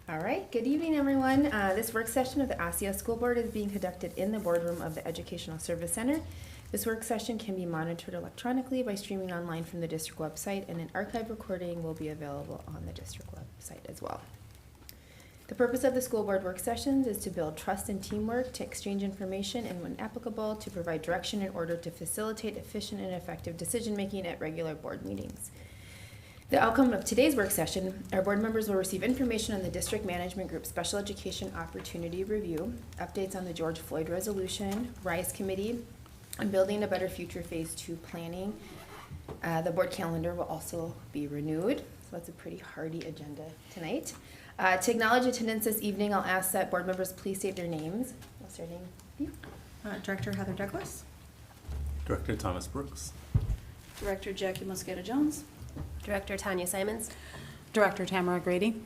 All right, good evening, everyone. This work session of the Osseo School Board is being conducted in the boardroom of the Educational Service Center. This work session can be monitored electronically by streaming online from the district website, and an archive recording will be available on the district website as well. The purpose of the school board work sessions is to build trust and teamwork, to exchange information, and when applicable, to provide direction in order to facilitate efficient and effective decision-making at regular board meetings. The outcome of today's work session, our board members will receive information on the District Management Group Special Education Opportunity Review, updates on the George Floyd Resolution, RISE Committee, and Building a Better Future Phase 2 planning. The board calendar will also be renewed, so that's a pretty hearty agenda tonight. To acknowledge attendance this evening, I'll ask that board members please state their names. Starting with you. Director Heather Douglas. Director Thomas Brooks. Director Jackie Mosqueda-Jones. Director Tanya Simons. Director Tamara Grady.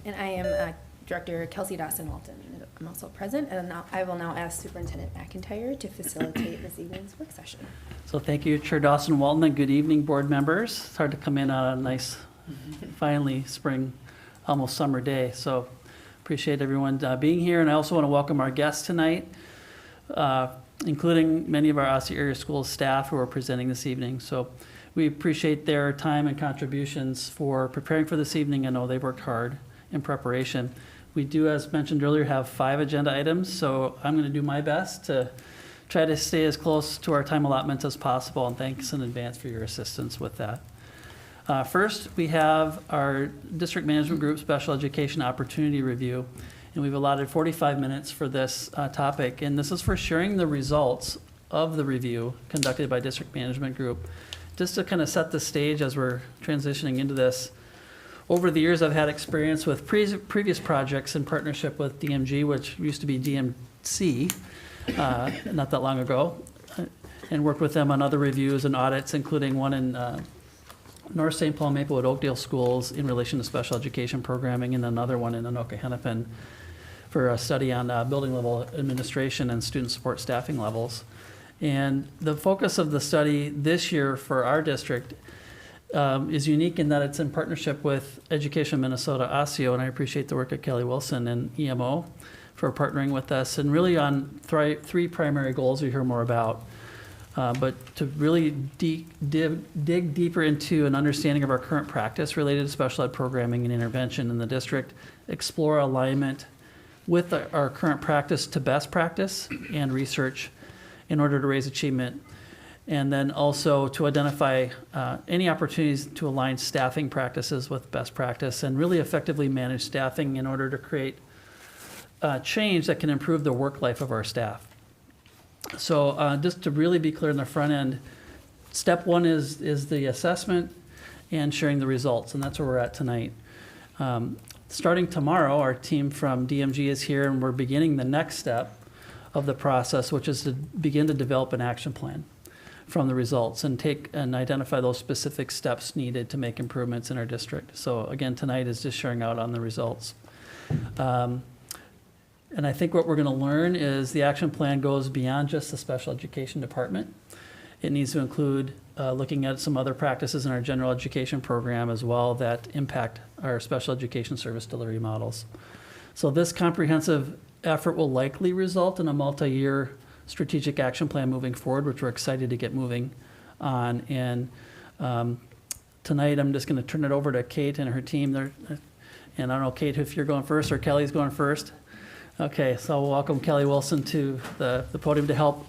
And I am Director Kelsey Dawson-Walton. I'm also present, and I will now ask Superintendent McIntyre to facilitate this evening's work session. So thank you, Chair Dawson-Walton, and good evening, board members. It's hard to come in on a nice, finally spring, almost summer day. So appreciate everyone being here, and I also want to welcome our guests tonight, including many of our Osseo area school staff who are presenting this evening. So we appreciate their time and contributions for preparing for this evening. I know they've worked hard in preparation. We do, as mentioned earlier, have 5 agenda items, so I'm going to do my best to try to stay as close to our time allotment as possible, and thanks in advance for your assistance with that. First, we have our District Management Group Special Education Opportunity Review, and we've allotted 45 minutes for this topic, and this is for sharing the results of the review conducted by District Management Group. Just to kind of set the stage as we're transitioning into this, over the years I've had experience with previous projects in partnership with DMG, which used to be DMC, not that long ago, and worked with them on other reviews and audits, including one in North St. Paul Maplewood Oakdale schools in relation to special education programming, and another one in Anoka Hennepin for a study on building level administration and student support staffing levels. And the focus of the study this year for our district is unique in that it's in partnership with Education Minnesota Osseo, and I appreciate the work of Kelly Wilson and EMO for partnering with us, and really on 3 primary goals we hear more about. But to really dig deeper into an understanding of our current practice related to special ed programming and intervention in the district, explore alignment with our current practice to best practice and research in order to raise achievement, and then also to identify any opportunities to align staffing practices with best practice and really effectively manage staffing in order to create change that can improve the work life of our staff. So just to really be clear in the front end, step 1 is the assessment and sharing the results, and that's where we're at tonight. Starting tomorrow, our team from DMG is here, and we're beginning the next step of the process, which is to begin to develop an action plan from the results and identify those specific steps needed to make improvements in our district. So again, tonight is just sharing out on the results. And I think what we're going to learn is the action plan goes beyond just the special education department. It needs to include looking at some other practices in our general education program as well that impact our special education service delivery models. So this comprehensive effort will likely result in a multi-year strategic action plan moving forward, which we're excited to get moving on. And tonight I'm just going to turn it over to Kate and her team there. And I don't know, Kate, if you're going first or Kelly's going first. Okay, so we'll welcome Kelly Wilson to the podium to help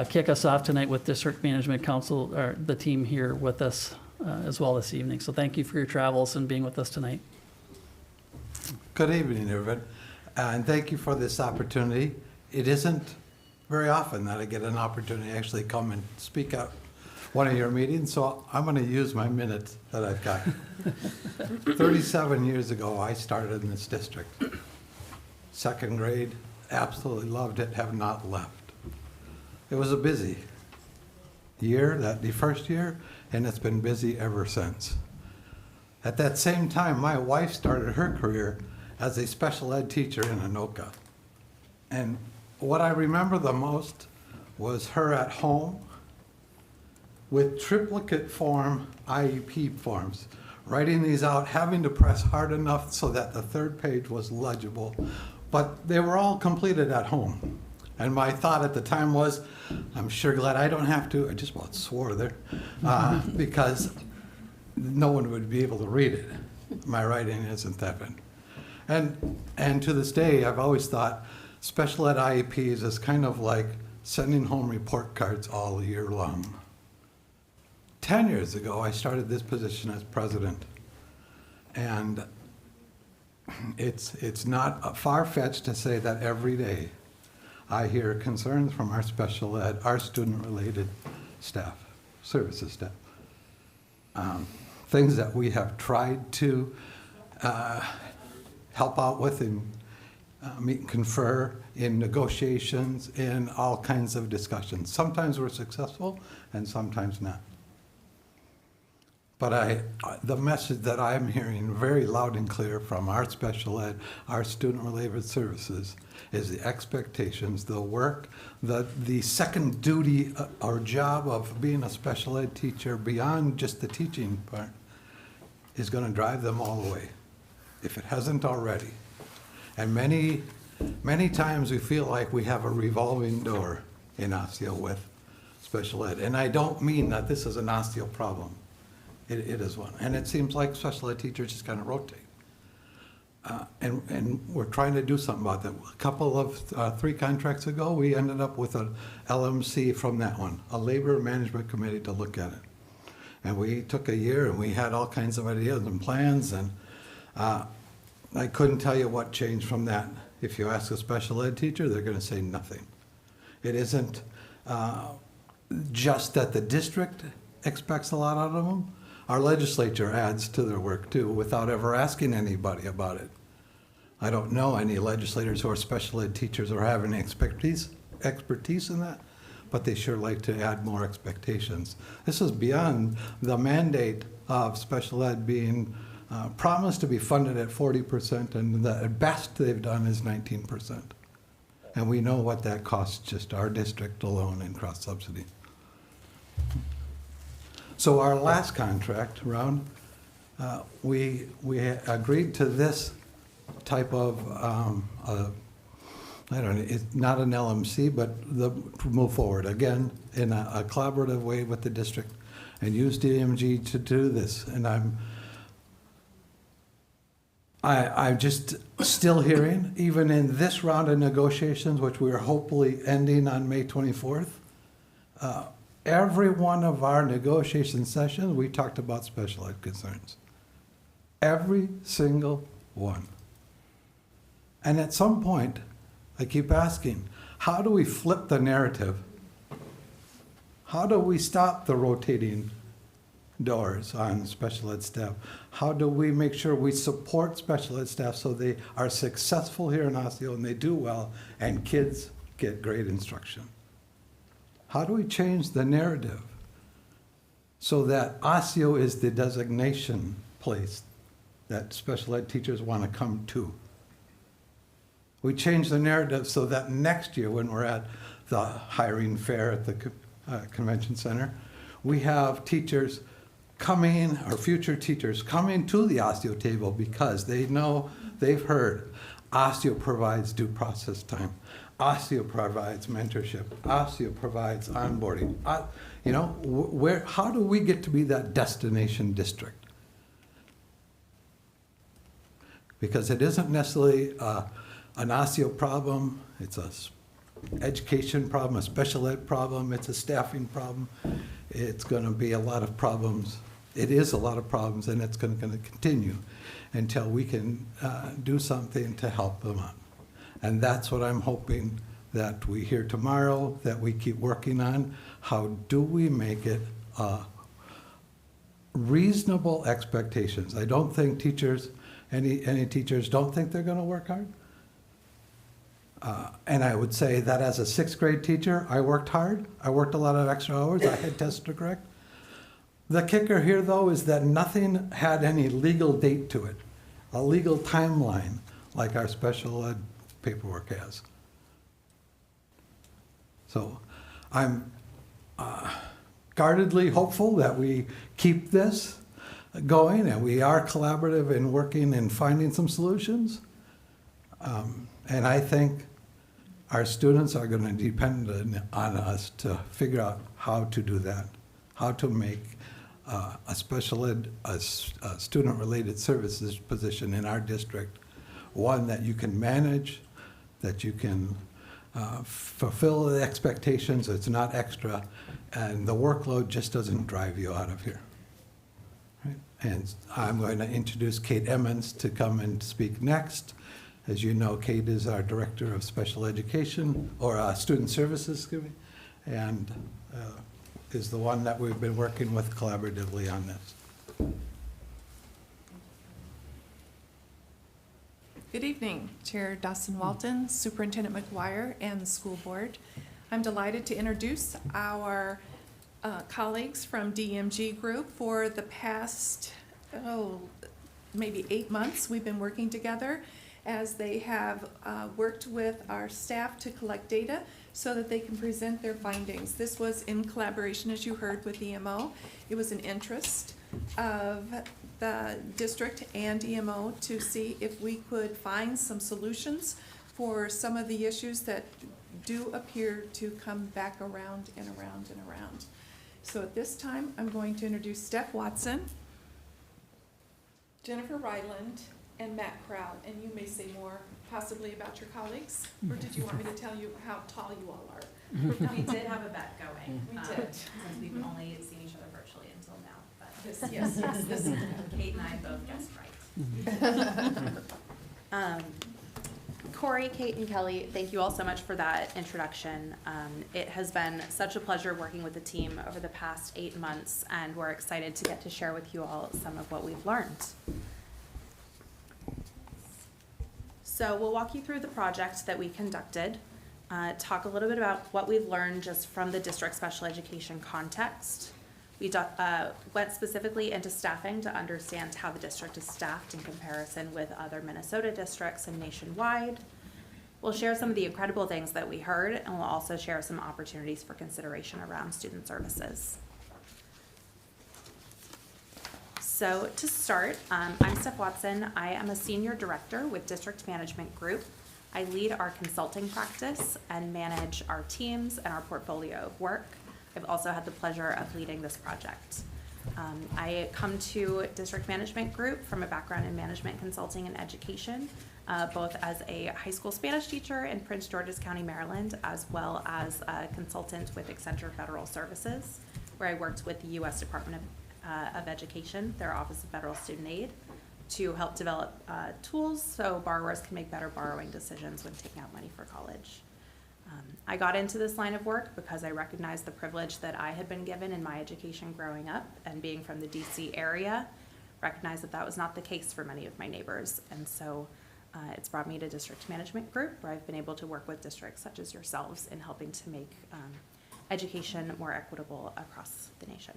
kick us off tonight with District Management Council, or the team here with us as well this evening. So thank you for your travels and being with us tonight. Good evening, everybody, and thank you for this opportunity. It isn't very often that I get an opportunity to actually come and speak at one of your meetings, so I'm going to use my minutes that I've got. 37 years ago, I started in this district. 2nd grade, absolutely loved it, have not left. It was a busy year, the first year, and it's been busy ever since. At that same time, my wife started her career as a special ed teacher in Anoka. And what I remember the most was her at home with triplicate form IEP forms, writing these out, having to press hard enough so that the third page was legible, but they were all completed at home. And my thought at the time was, I'm sure glad I don't have to, I just about swore there, because no one would be able to read it. My writing isn't that good. And to this day, I've always thought special ed IEPs is kind of like sending home report cards all year long. 10 years ago, I started this position as president. And it's not far-fetched to say that every day I hear concerns from our special ed, our student-related staff, services staff. Things that we have tried to help out with in meet and confer, in negotiations, in all kinds of discussions. Sometimes we're successful and sometimes not. But the message that I'm hearing very loud and clear from our special ed, our student-related services, is the expectations, the work, the second duty or job of being a special ed teacher beyond just the teaching part is going to drive them all the way, if it hasn't already. And many, many times we feel like we have a revolving door in Osseo with special ed. And I don't mean that this is an Osseo problem. It is one. And it seems like special ed teachers just kind of rotate. And we're trying to do something about that. A couple of 3 contracts ago, we ended up with an LMC from that one, a labor management committee to look at it. And we took a year and we had all kinds of ideas and plans, and I couldn't tell you what changed from that. If you ask a special ed teacher, they're going to say nothing. It isn't just that the district expects a lot out of them. Our legislature adds to their work too, without ever asking anybody about it. I don't know any legislators who are special ed teachers or have any expertise in that, but they sure like to add more expectations. This is beyond the mandate of special ed being promised to be funded at 40%, and the best they've done is 19%. And we know what that costs just our district alone in cross-subsidy. So our last contract round, we agreed to this type of, I don't know, it's not an LMC, but to move forward, again, in a collaborative way with the district, and use DMG to do this. And I'm just still hearing, even in this round of negotiations, which we are hopefully ending on May 24th, every one of our negotiation sessions, we talked about special ed concerns. Every single one. And at some point, I keep asking, how do we flip the narrative? How do we stop the rotating doors on special ed staff? How do we make sure we support special ed staff so they are successful here in Osseo and they do well and kids get great instruction? How do we change the narrative so that Osseo is the designation place that special ed teachers want to come to? We change the narrative so that next year when we're at the hiring fair at the convention center, we have teachers coming, or future teachers coming to the Osseo table because they know, they've heard, Osseo provides due process time. Osseo provides mentorship. Osseo provides onboarding. You know, how do we get to be that destination district? Because it isn't necessarily an Osseo problem. It's a education problem, a special ed problem. It's a staffing problem. It's going to be a lot of problems. It is a lot of problems, and it's going to continue until we can do something to help them out. And that's what I'm hoping that we hear tomorrow, that we keep working on. How do we make it reasonable expectations? I don't think teachers, any teachers don't think they're going to work hard. And I would say that as a 6th grade teacher, I worked hard. I worked a lot of extra hours. I had tests to correct. The kicker here, though, is that nothing had any legal date to it, a legal timeline like our special ed paperwork has. So I'm guardedly hopeful that we keep this. going, and we are collaborative in working and finding some solutions. And I think our students are going to depend on us to figure out how to do that, how to make a special ed, a student-related services position in our district, one that you can manage, that you can fulfill the expectations, it's not extra, and the workload just doesn't drive you out of here. Right? And I'm going to introduce Kate Emmons to come and speak next. As you know, Kate is our Director of Special Education, or Student Services, excuse me, and is the one that we've been working with collaboratively on this. Good evening, Chair Dawson Walton, Superintendent McGuire, and the school board. I'm delighted to introduce our colleagues from DMG Group. For the past, maybe 8 months, we've been working together as they have worked with our staff to collect data so that they can present their findings. This was in collaboration, as you heard, with EMO. It was an interest of the district and EMO to see if we could find some solutions for some of the issues that do appear to come back around and around and around. So at this time, I'm going to introduce Steph Watson, Jennifer Ryland, and Matt Crowd, and you may say more possibly about your colleagues, or did you want me to tell you how tall you all are? We did have a bet going. We did. Since we've only seen each other virtually until now, but Yes. Kate and I both guessed right. Corey, Kate, and Kelly, thank you all so much for that introduction. It has been such a pleasure working with the team over the past 8 months, and we're excited to get to share with you all some of what we've learned. So we'll walk you through the project that we conducted, talk a little bit about what we've learned just from the district special education context. We went specifically into staffing to understand how the district is staffed in comparison with other Minnesota districts and nationwide. We'll share some of the incredible things that we heard, and we'll also share some opportunities for consideration around student services. So to start, I'm Steph Watson. I am a senior director with District Management Group. I lead our consulting practice and manage our teams and our portfolio of work. I've also had the pleasure of leading this project. I come to District Management Group from a background in management consulting and education, both as a high school Spanish teacher in Prince George's County, Maryland, as well as a consultant with Accenture Federal Services, where I worked with the U.S. Department of Education, their Office of Federal Student Aid, to help develop tools so borrowers can make better borrowing decisions when taking out money for college. I got into this line of work because I recognized the privilege that I had been given in my education growing up, and being from the DC area, recognized that that was not the case for many of my neighbors. And so it's brought me to District Management Group, where I've been able to work with districts such as yourselves in helping to make education more equitable across the nation.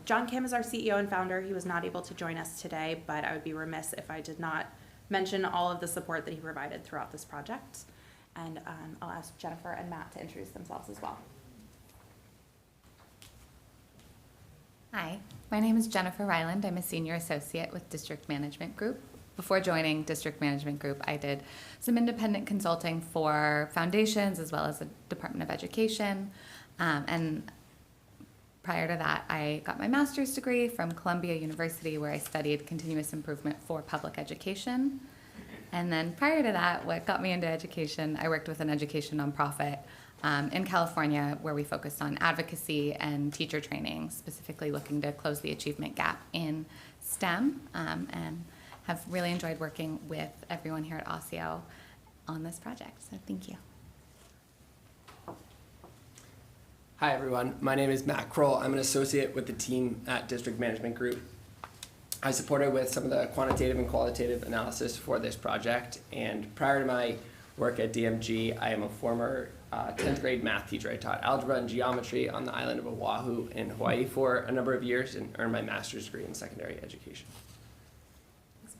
John Kim is our CEO and founder. He was not able to join us today, but I would be remiss if I did not mention all of the support that he provided throughout this project. And I'll ask Jennifer and Matt to introduce themselves as well. Hi, my name is Jennifer Ryland. I'm a senior associate with District Management Group. Before joining District Management Group, I did some independent consulting for foundations as well as the Department of Education. And prior to that, I got my master's degree from Columbia University, where I studied continuous improvement for public education. And then prior to that, what got me into education, I worked with an education nonprofit in California, where we focused on advocacy and teacher training, specifically looking to close the achievement gap in STEM, and have really enjoyed working with everyone here at ASIO on this project. So thank you. Hi everyone, my name is Matt Kroll. I'm an associate with the team at District Management Group. I supported with some of the quantitative and qualitative analysis for this project, and prior to my work at DMG, I am a former 10th grade math teacher. I taught algebra and geometry on the island of Oahu in Hawaii for a number of years and earned my master's degree in secondary education. Thanks,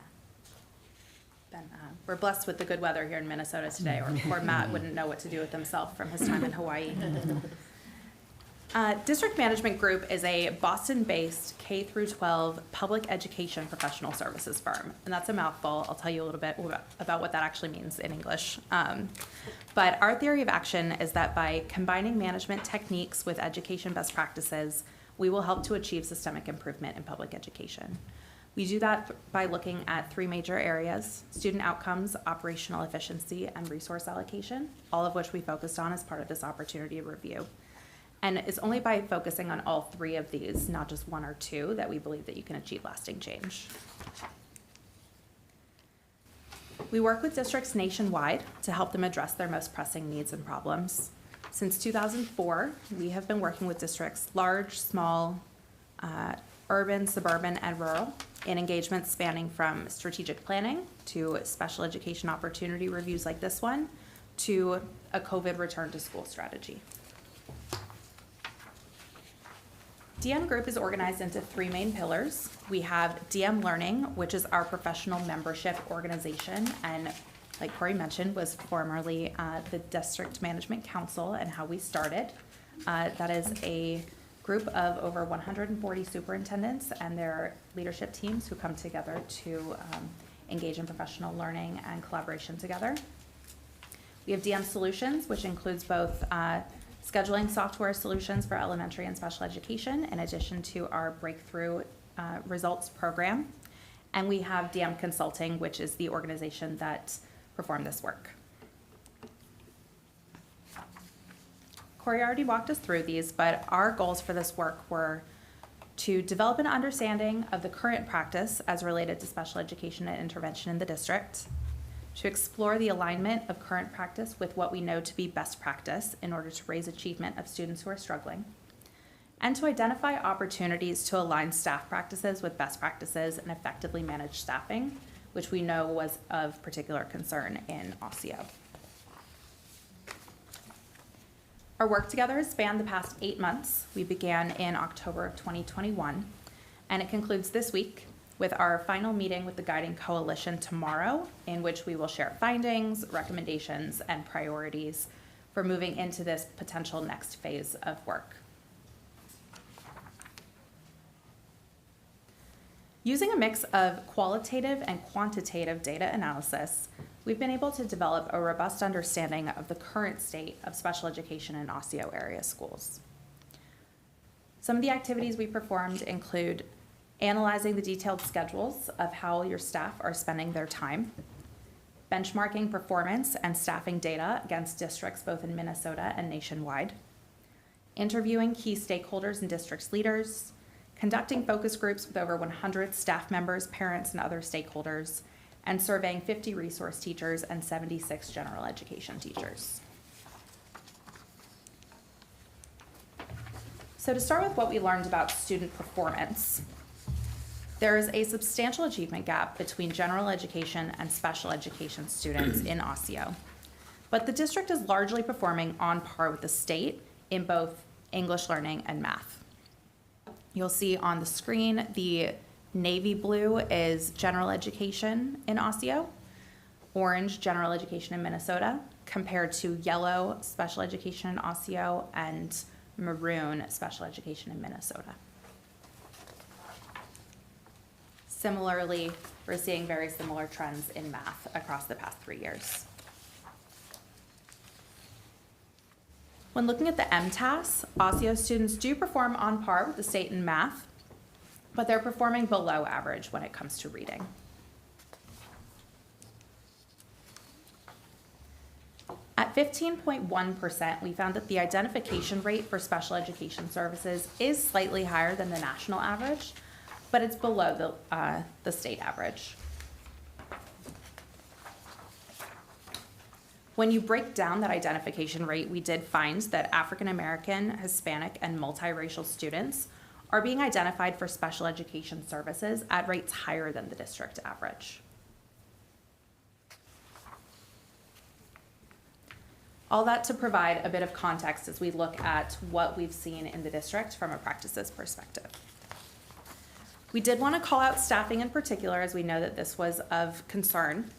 Matt. Ben, we're blessed with the good weather here in Minnesota today, or poor Matt wouldn't know what to do with himself from his time in Hawaii. District Management Group is a Boston-based K-12 public education professional services firm. And that's a mouthful. I'll tell you a little bit about what that actually means in English. But our theory of action is that by combining management techniques with education best practices, we will help to achieve systemic improvement in public education. We do that by looking at three major areas: student outcomes, operational efficiency, and resource allocation, all of which we focused on as part of this opportunity review. And it's only by focusing on all three of these, not just one or two, that we believe that you can achieve lasting change. We work with districts nationwide to help them address their most pressing needs and problems. Since 2004, we have been working with districts large, small, urban, suburban, and rural in engagements spanning from strategic planning to special education opportunity reviews like this one to a COVID return to school strategy. DM Group is organized into three main pillars. We have DM Learning, which is our professional membership organization, and like Corey mentioned, was formerly the District Management Council and how we started. That is a group of over 140 superintendents and their leadership teams who come together to engage in professional learning and collaboration together. We have DM Solutions, which includes both scheduling software solutions for elementary and special education, in addition to our Breakthrough Results program. And we have DM Consulting, which is the organization that performed this work. Corey already walked us through these, but our goals for this work were to develop an understanding of the current practice as related to special education and intervention in the district, to explore the alignment of current practice with what we know to be best practice in order to raise achievement of students who are struggling, and to identify opportunities to align staff practices with best practices and effectively manage staffing, which we know was of particular concern in Osseo. Our work together has spanned the past 8 months. We began in October of 2021, and it concludes this week with our final meeting with the Guiding Coalition tomorrow, in which we will share findings, recommendations, and priorities for moving into this potential next phase of work. Using a mix of qualitative and quantitative data analysis, we've been able to develop a robust understanding of the current state of special education in Osseo area schools. Some of the activities we performed include analyzing the detailed schedules of how your staff are spending their time, benchmarking performance and staffing data against districts both in Minnesota and nationwide, interviewing key stakeholders and districts leaders, conducting focus groups with over 100 staff members, parents, and other stakeholders, and surveying 50 resource teachers and 76 general education teachers. So to start with what we learned about student performance, there is a substantial achievement gap between general education and special education students in Osseo, but the district is largely performing on par with the state in both English learning and math. You'll see on the screen the navy blue is general education in Osseo, orange general education in Minnesota, compared to yellow special education in Osseo and maroon special education in Minnesota. Similarly, we're seeing very similar trends in math across the past 3 years. When looking at the MTAS, Osseo students do perform on par with the state in math, but they're performing below average when it comes to reading. At 15.1%, we found that the identification rate for special education services is slightly higher than the national average, but it's below the state average. When you break down that identification rate, we did find that African American, Hispanic, and multiracial students are being identified for special education services at rates higher than the district average. All that to provide a bit of context as we look at what we've seen in the district from a practices perspective. We did want to call out staffing in particular, as we know that this was of concern.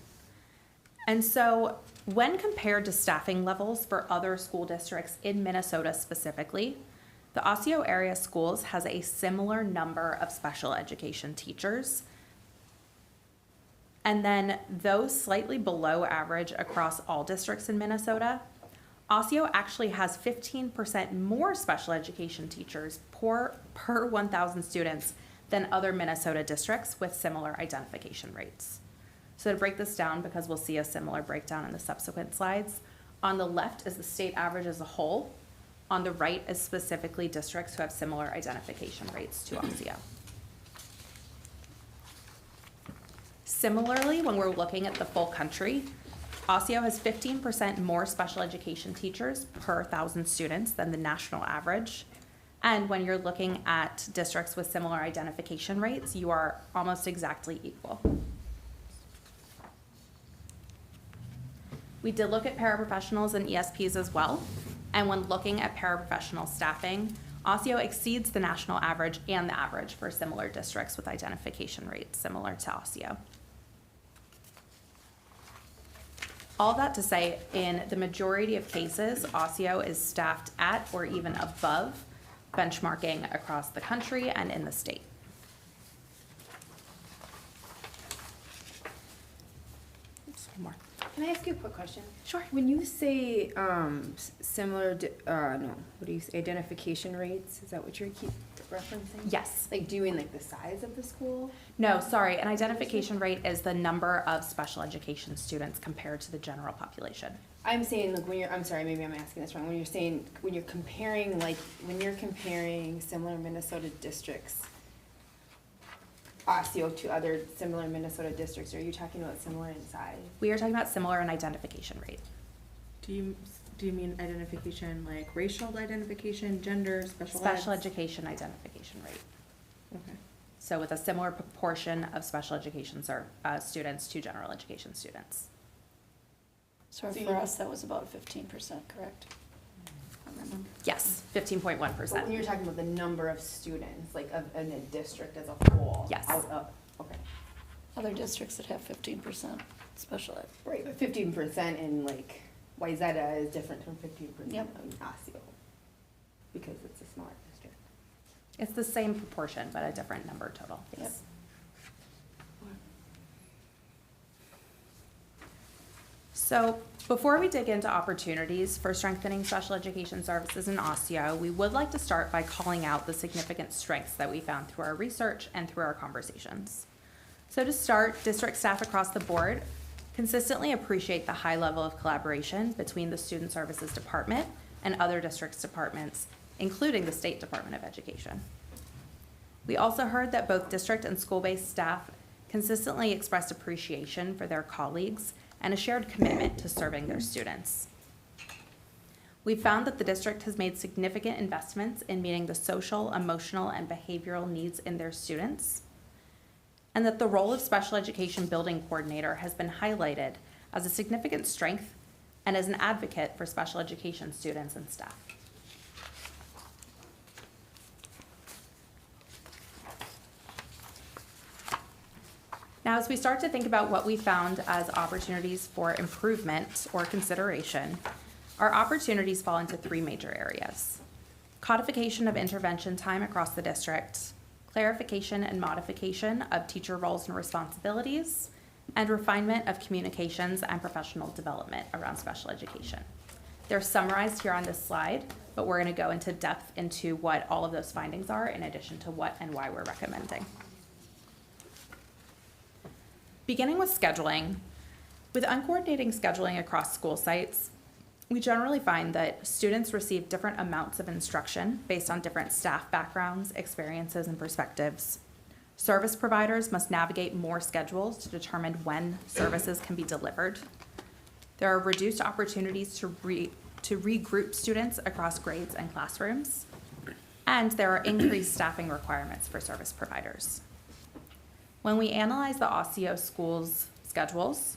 And so when compared to staffing levels for other school districts in Minnesota specifically, The Osseo area schools has a similar number of special education teachers. And then those slightly below average across all districts in Minnesota, Osseo actually has 15% more special education teachers per 1,000 students than other Minnesota districts with similar identification rates. So to break this down, because we'll see a similar breakdown in the subsequent slides, on the left is the state average as a whole. On the right is specifically districts who have similar identification rates to Osseo. Similarly, when we're looking at the full country, Osseo has 15% more special education teachers per 1,000 students than the national average. And when you're looking at districts with similar identification rates, you are almost exactly equal. We did look at paraprofessionals and ESPs as well. And when looking at paraprofessional staffing, Osseo exceeds the national average and the average for similar districts with identification rates similar to Osseo. All that to say, in the majority of cases, Osseo is staffed at or even above benchmarking across the country and in the state. More. Can I ask you a quick question? Sure. When you say what do you say, identification rates, is that what you keep referencing? Yes. Like, do you mean like the size of the school? No, sorry, an identification rate is the number of special education students compared to the general population. I'm saying, like, when you're, I'm sorry, maybe I'm asking this wrong. When you're saying, when you're comparing similar Minnesota districts, Osseo to other similar Minnesota districts, are you talking about similar in size? We are talking about similar in identification rate. Do you mean identification like racial identification, gender, Special education identification rate. Okay. So with a similar proportion of special education students to general education students. So for us, that was about 15%, correct? I remember. Yes, 15.1%. But when you're talking about the number of students, like in a district as a whole? Yes. Okay. Other districts that have 15% special ed. Right, but 15% in like Wayzata is different from 15% Yep. in Osseo, because it's a smaller district. It's the same proportion, but a different number total, yes. So before we dig into opportunities for strengthening special education services in Osseo, we would like to start by calling out the significant strengths that we found through our research and through our conversations. So to start, district staff across the board consistently appreciate the high level of collaboration between the Student Services Department and other districts' departments, including the State Department of Education. We also heard that both district and school-based staff consistently expressed appreciation for their colleagues and a shared commitment to serving their students. We found that the district has made significant investments in meeting the social, emotional, and behavioral needs in their students, and that the role of special education building coordinator has been highlighted as a significant strength and as an advocate for special education students and staff. Now, as we start to think about what we found as opportunities for improvement or consideration, our opportunities fall into three major areas: codification of intervention time across the district, clarification and modification of teacher roles and responsibilities, and refinement of communications and professional development around special education. They're summarized here on this slide, but we're going to go into depth into what all of those findings are in addition to what and why we're recommending. Beginning with scheduling, with uncoordinating scheduling across school sites, we generally find that students receive different amounts of instruction based on different staff backgrounds, experiences, and perspectives. Service providers must navigate more schedules to determine when services can be delivered. There are reduced opportunities to regroup students across grades and classrooms, and there are increased staffing requirements for service providers. When we analyze the Osseo schools' schedules,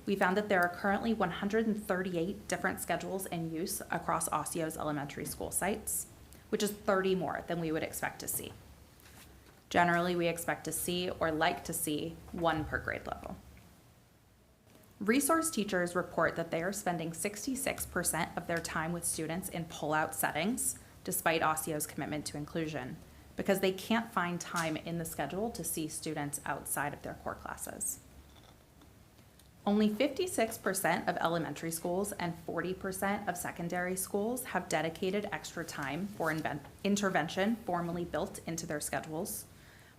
we found that there are currently 138 different schedules in use across Osseo's elementary school sites, which is 30 more than we would expect to see. Generally, we expect to see or like to see one per grade level. Resource teachers report that they are spending 66% of their time with students in pull-out settings despite OSSIO's commitment to inclusion, because they can't find time in the schedule to see students outside of their core classes. Only 56% of elementary schools and 40% of secondary schools have dedicated extra time for intervention formally built into their schedules,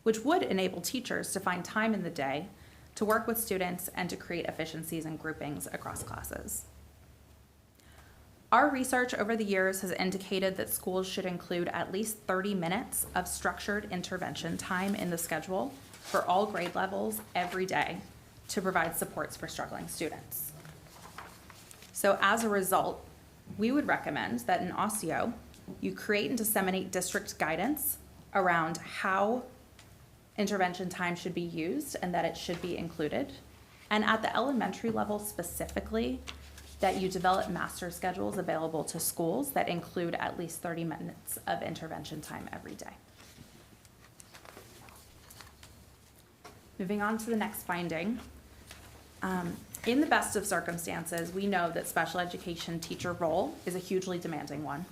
which would enable teachers to find time in the day to work with students and to create efficiencies and groupings across classes. Our research over the years has indicated that schools should include at least 30 minutes of structured intervention time in the schedule for all grade levels every day to provide supports for struggling students. So as a result, we would recommend that in OSSIO, you create and disseminate district guidance around how intervention time should be used and that it should be included. And at the elementary level specifically, that you develop master schedules available to schools that include at least 30 minutes of intervention time every day. Moving on to the next finding. In the best of circumstances, we know that special education teacher role is a hugely demanding one.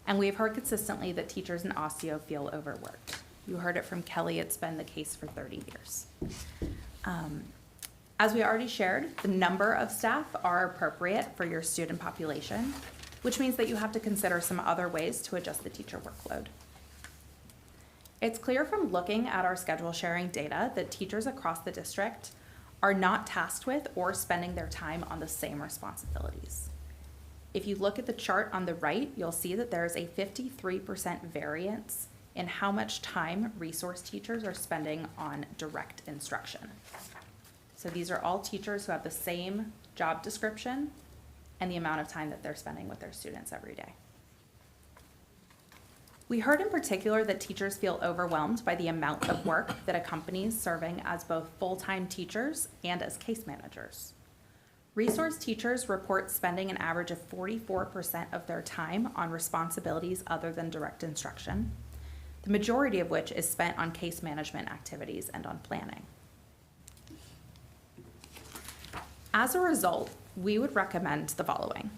And we've heard consistently that teachers in OSSIO feel overworked. You heard it from Kelly, it's been the case for 30 years. As we already shared, the number of staff are appropriate for your student population, which means that you have to consider some other ways to adjust the teacher workload. It's clear from looking at our schedule sharing data that teachers across the district are not tasked with or spending their time on the same responsibilities. If you look at the chart on the right, you'll see that there is a 53% variance in how much time resource teachers are spending on direct instruction. So these are all teachers who have the same job description and the amount of time that they're spending with their students every day. We heard in particular that teachers feel overwhelmed by the amount of work that accompanies serving as both full-time teachers and as case managers. Resource teachers report spending an average of 44% of their time on responsibilities other than direct instruction, the majority of which is spent on case management activities and on planning. As a result, we would recommend the following.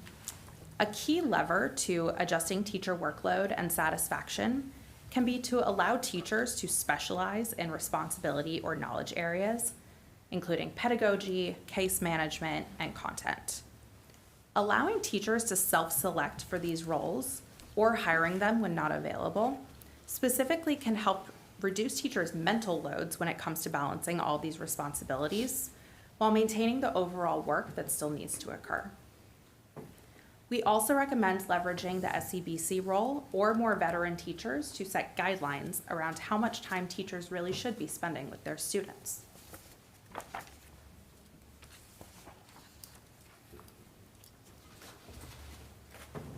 A key lever to adjusting teacher workload and satisfaction can be to allow teachers to specialize in responsibility or knowledge areas, including pedagogy, case management, and content. Allowing teachers to self-select for these roles or hiring them when not available specifically can help reduce teachers' mental loads when it comes to balancing all these responsibilities while maintaining the overall work that still needs to occur. We also recommend leveraging the SCBC role or more veteran teachers to set guidelines around how much time teachers really should be spending with their students.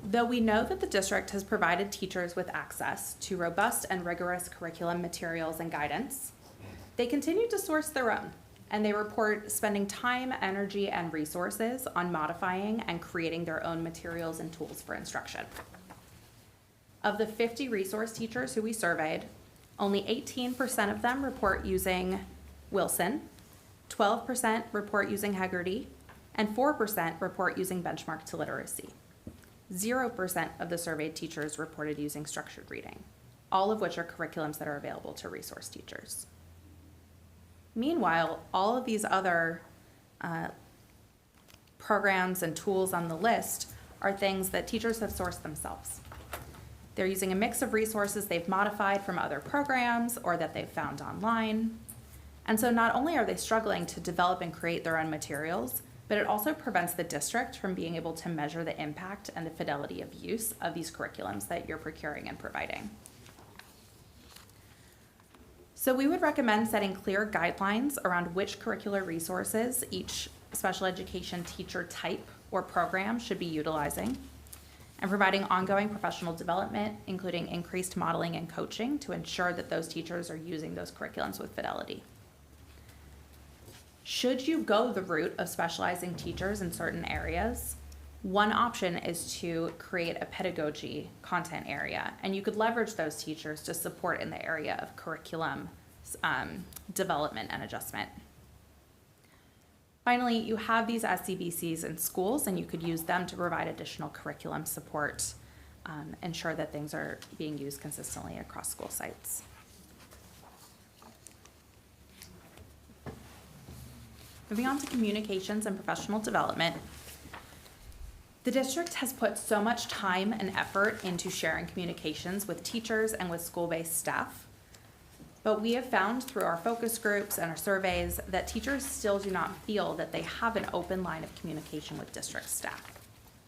Though we know that the district has provided teachers with access to robust and rigorous curriculum materials and guidance, they continue to source their own, and they report spending time, energy, and resources on modifying and creating their own materials and tools for instruction. Of the 50 resource teachers who we surveyed, only 18% of them report using Wilson, 12% report using Heggerty, and 4% report using Benchmark to Literacy. 0% of the surveyed teachers reported using structured reading, all of which are curriculums that are available to resource teachers. Meanwhile, all of these other programs and tools on the list are things that teachers have sourced themselves. They're using a mix of resources they've modified from other programs or that they've found online. And so not only are they struggling to develop and create their own materials, but it also prevents the district from being able to measure the impact and the fidelity of use of these curriculums that you're procuring and providing. So we would recommend setting clear guidelines around which curricular resources each special education teacher type or program should be utilizing, and providing ongoing professional development, including increased modeling and coaching to ensure that those teachers are using those curriculums with fidelity. Should you go the route of specializing teachers in certain areas, one option is to create a pedagogy content area, and you could leverage those teachers to support in the area of curriculum development and adjustment. Finally, you have these SCBCs in schools, and you could use them to provide additional curriculum support ensure that things are being used consistently across school sites. Moving on to communications and professional development. The district has put so much time and effort into sharing communications with teachers and with school-based staff. But we have found through our focus groups and our surveys that teachers still do not feel that they have an open line of communication with district staff,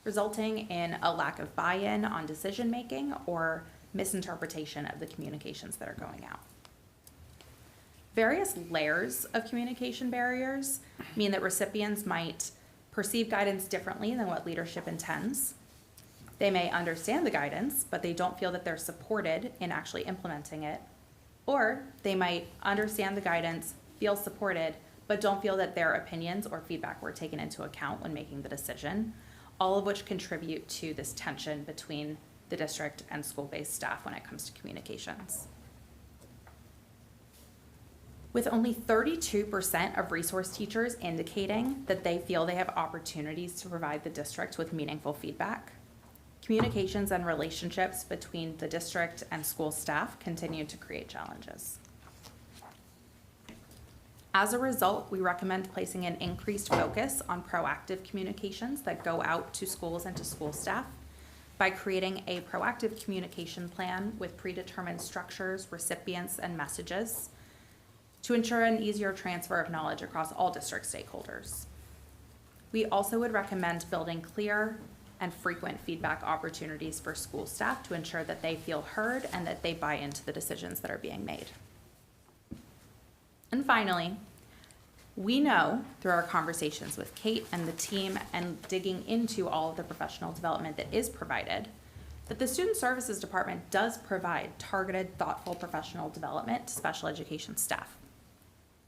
resulting in a lack of buy-in on decision-making or misinterpretation of the communications that are going out. Various layers of communication barriers mean that recipients might perceive guidance differently than what leadership intends. They may understand the guidance, but they don't feel that they're supported in actually implementing it. Or they might understand the guidance, feel supported, but don't feel that their opinions or feedback were taken into account when making the decision, all of which contribute to this tension between the district and school-based staff when it comes to communications. With only 32% of resource teachers indicating that they feel they have opportunities to provide the district with meaningful feedback, communications and relationships between the district and school staff continue to create challenges. As a result, we recommend placing an increased focus on proactive communications that go out to schools and to school staff by creating a proactive communication plan with predetermined structures, recipients, and messages to ensure an easier transfer of knowledge across all district stakeholders. We also would recommend building clear and frequent feedback opportunities for school staff to ensure that they feel heard and that they buy into the decisions that are being made. And finally, we know through our conversations with Kate and the team and digging into all of the professional development that is provided, that the Student Services Department does provide targeted, thoughtful professional development to special education staff.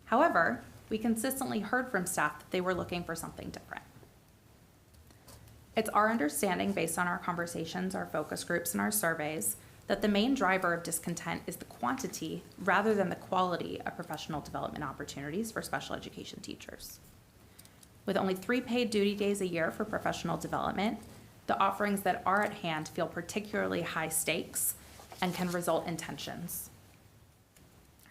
However, we consistently heard from staff that they were looking for something different. It's our understanding, based on our conversations, our focus groups, and our surveys, that the main driver of discontent is the quantity rather than the quality of professional development opportunities for special education teachers. With only 3 paid duty days a year for professional development, the offerings that are at hand feel particularly high stakes and can result in tensions.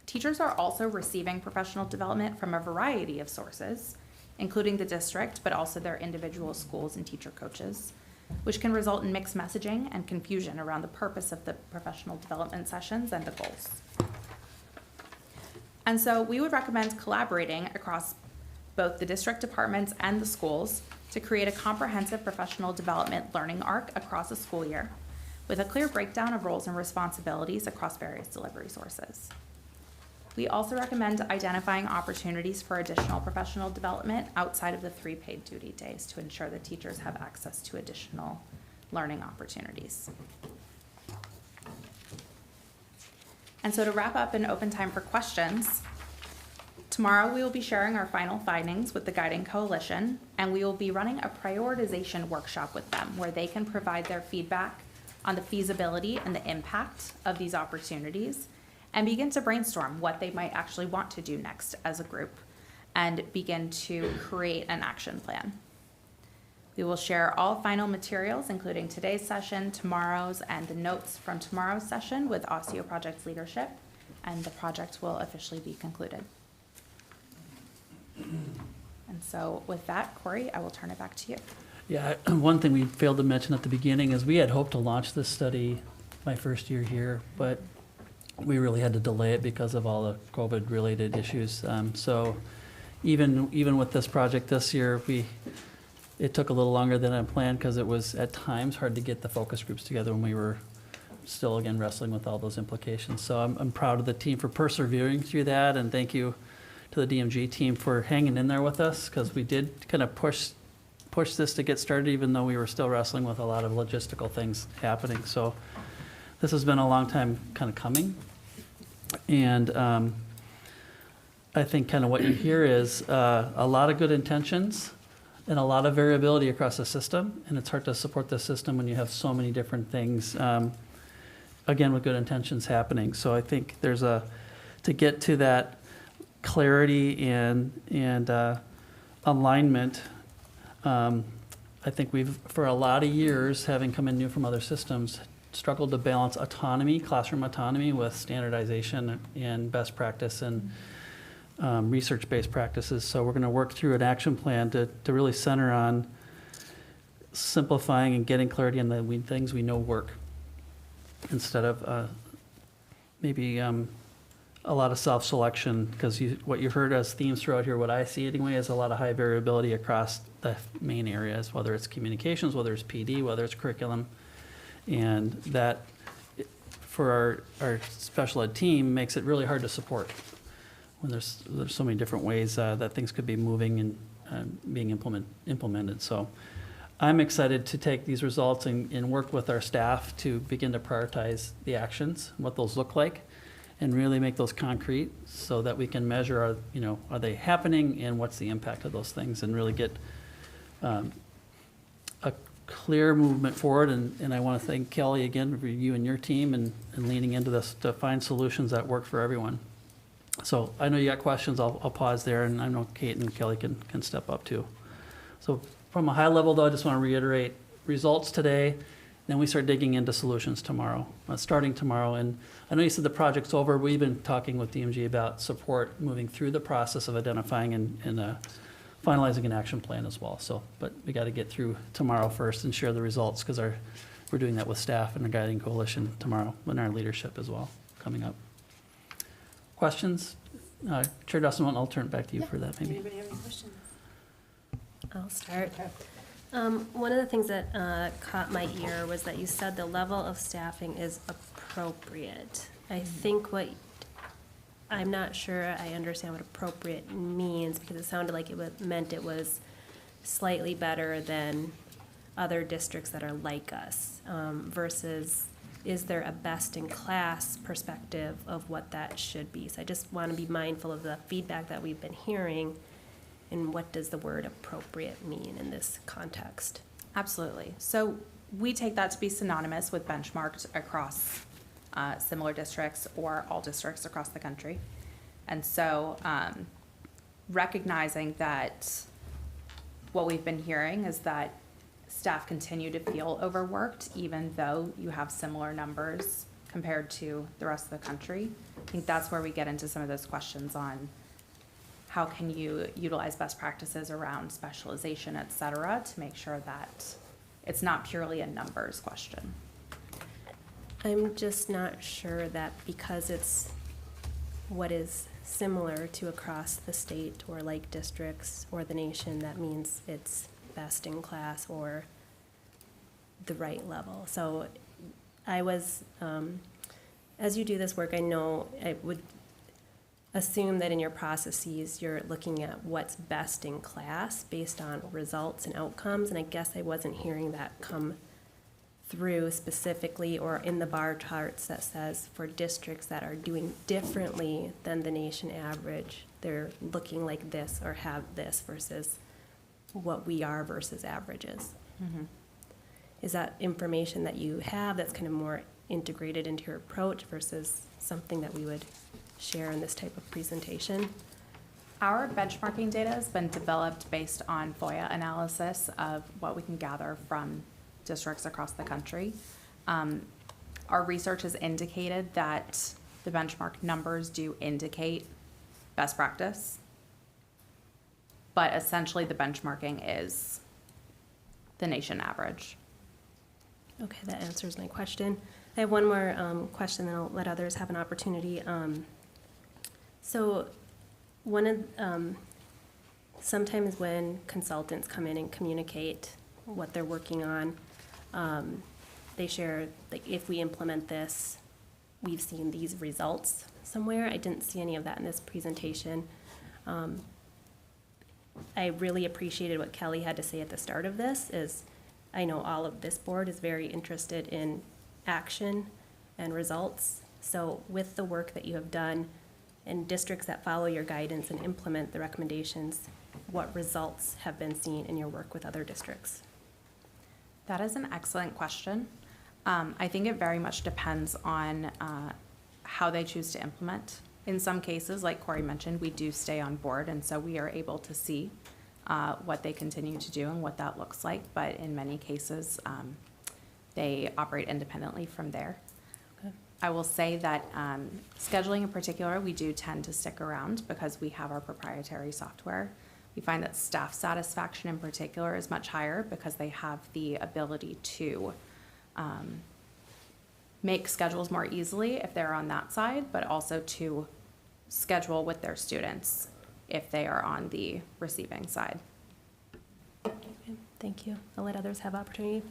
Teachers are also receiving professional development from a variety of sources, including the district, but also their individual schools and teacher coaches, which can result in mixed messaging and confusion around the purpose of the professional development sessions and the goals. And so we would recommend collaborating across both the district departments and the schools to create a comprehensive professional development learning arc across a school year with a clear breakdown of roles and responsibilities across various delivery sources. We also recommend identifying opportunities for additional professional development outside of the 3 paid duty days to ensure that teachers have access to additional learning opportunities. And so to wrap up and open time for questions, tomorrow we will be sharing our final findings with the Guiding Coalition, and we will be running a prioritization workshop with them where they can provide their feedback on the feasibility and the impact of these opportunities and begin to brainstorm what they might actually want to do next as a group and begin to create an action plan. We will share all final materials, including today's session, tomorrow's, and the notes from tomorrow's session with OSSEO Project leadership, and the project will officially be concluded. And so with that, Corey, I will turn it back to you. Yeah, one thing we failed to mention at the beginning is we had hoped to launch this study my first year here, but we really had to delay it because of all the COVID-related issues. So even with this project this year, it took a little longer than I planned because it was at times hard to get the focus groups together when we were still, again, wrestling with all those implications. So I'm proud of the team for persevering through that, and thank you to the DMG team for hanging in there with us, because we did kind of push this to get started, even though we were still wrestling with a lot of logistical things happening. So this has been a long time kind of coming. And I think kind of what you hear is a lot of good intentions and a lot of variability across the system. And it's hard to support the system when you have so many different things, again, with good intentions happening. So I think there's to get to that clarity and alignment I think we've, for a lot of years, having come in new from other systems, struggled to balance autonomy, classroom autonomy, with standardization and best practice and research-based practices. So we're going to work through an action plan to really center on simplifying and getting clarity on the things we know work, instead of maybe a lot of self-selection, because what you heard as themes throughout here, what I see anyway, is a lot of high variability across the main areas, whether it's communications, whether it's PD, whether it's curriculum. And that, for our special ed team, makes it really hard to support when there's so many different ways that things could be moving and being implemented. So I'm excited to take these results and work with our staff to begin to prioritize the actions, what those look like, and really make those concrete so that we can measure, are they happening, and what's the impact of those things, and really get a clear movement forward. And I want to thank Kelly again for you and your team and leaning into this to find solutions that work for everyone. So I know you got questions. I'll pause there, and I know Kate and Kelly can step up too. So from a high level, though, I just want to reiterate results today. Then we start digging into solutions tomorrow, starting tomorrow. And I know you said the project's over. We've been talking with DMG about support moving through the process of identifying and finalizing an action plan as well. So, but we got to get through tomorrow first and share the results, because we're doing that with staff and the guiding coalition tomorrow, and our leadership as well coming up. Questions? Chair Dustin, I'll turn it back to you for that maybe. Anybody have any questions? I'll start. One of the things that caught my ear was that you said the level of staffing is appropriate. I think I'm not sure I understand what appropriate means, because it sounded like it meant it was slightly better than other districts that are like us, versus is there a best-in-class perspective of what that should be? So I just want to be mindful of the feedback that we've been hearing, and what does the word appropriate mean in this context? Absolutely. So we take that to be synonymous with benchmarked across similar districts or all districts across the country. And so recognizing that what we've been hearing is that staff continue to feel overworked, even though you have similar numbers compared to the rest of the country. I think that's where we get into some of those questions on how can you utilize best practices around specialization, et cetera, to make sure that it's not purely a numbers question. I'm just not sure that because it's what is similar to across the state or like districts or the nation, that means it's best in class or the right level. So I was, as you do this work, I know I would assume that in your processes, you're looking at what's best in class based on results and outcomes, and I guess I wasn't hearing that come through specifically or in the bar charts that says for districts that are doing differently than the nation average, they're looking like this or have this versus what we are versus averages. Mm-hmm. Is that information that you have that's kind of more integrated into your approach versus something that we would share in this type of presentation? Our benchmarking data has been developed based on FOIA analysis of what we can gather from districts across the country. Our research has indicated that the benchmark numbers do indicate best practice, but essentially the benchmarking is the nation average. Okay, that answers my question. I have one more question, then I'll let others have an opportunity. So one of, sometimes when consultants come in and communicate what they're working on, they share, like, if we implement this, we've seen these results somewhere. I didn't see any of that in this presentation. I really appreciated what Kelly had to say at the start of this, is I know all of this board is very interested in action and results. So with the work that you have done in districts that follow your guidance and implement the recommendations, what results have been seen in your work with other districts? That is an excellent question. I think it very much depends on how they choose to implement. In some cases, like Corey mentioned, we do stay on board, and so we are able to see what they continue to do and what that looks like, but in many cases, they operate independently from there. Okay. I will say that scheduling in particular, we do tend to stick around because we have our proprietary software. We find that staff satisfaction in particular is much higher because they have the ability to make schedules more easily if they're on that side, but also to schedule with their students if they are on the receiving side. Okay, thank you. I'll let others have opportunity.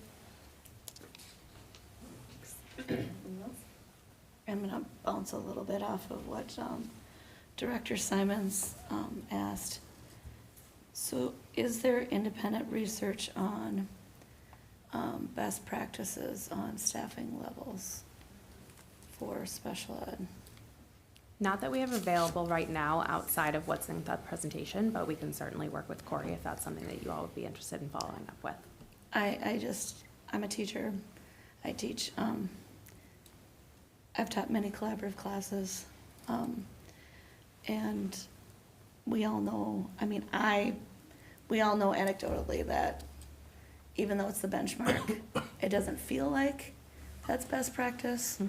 I'm gonna bounce a little bit off of what Director Simons asked. So is there independent research on best practices on staffing levels for special ed? Not that we have available right now outside of what's in that presentation, but we can certainly work with Corey if that's something that you all would be interested in following up with. I'm a teacher. I teach, I've taught many collaborative classes. And we all know, we all know anecdotally that even though it's the benchmark, it doesn't feel like that's best practice.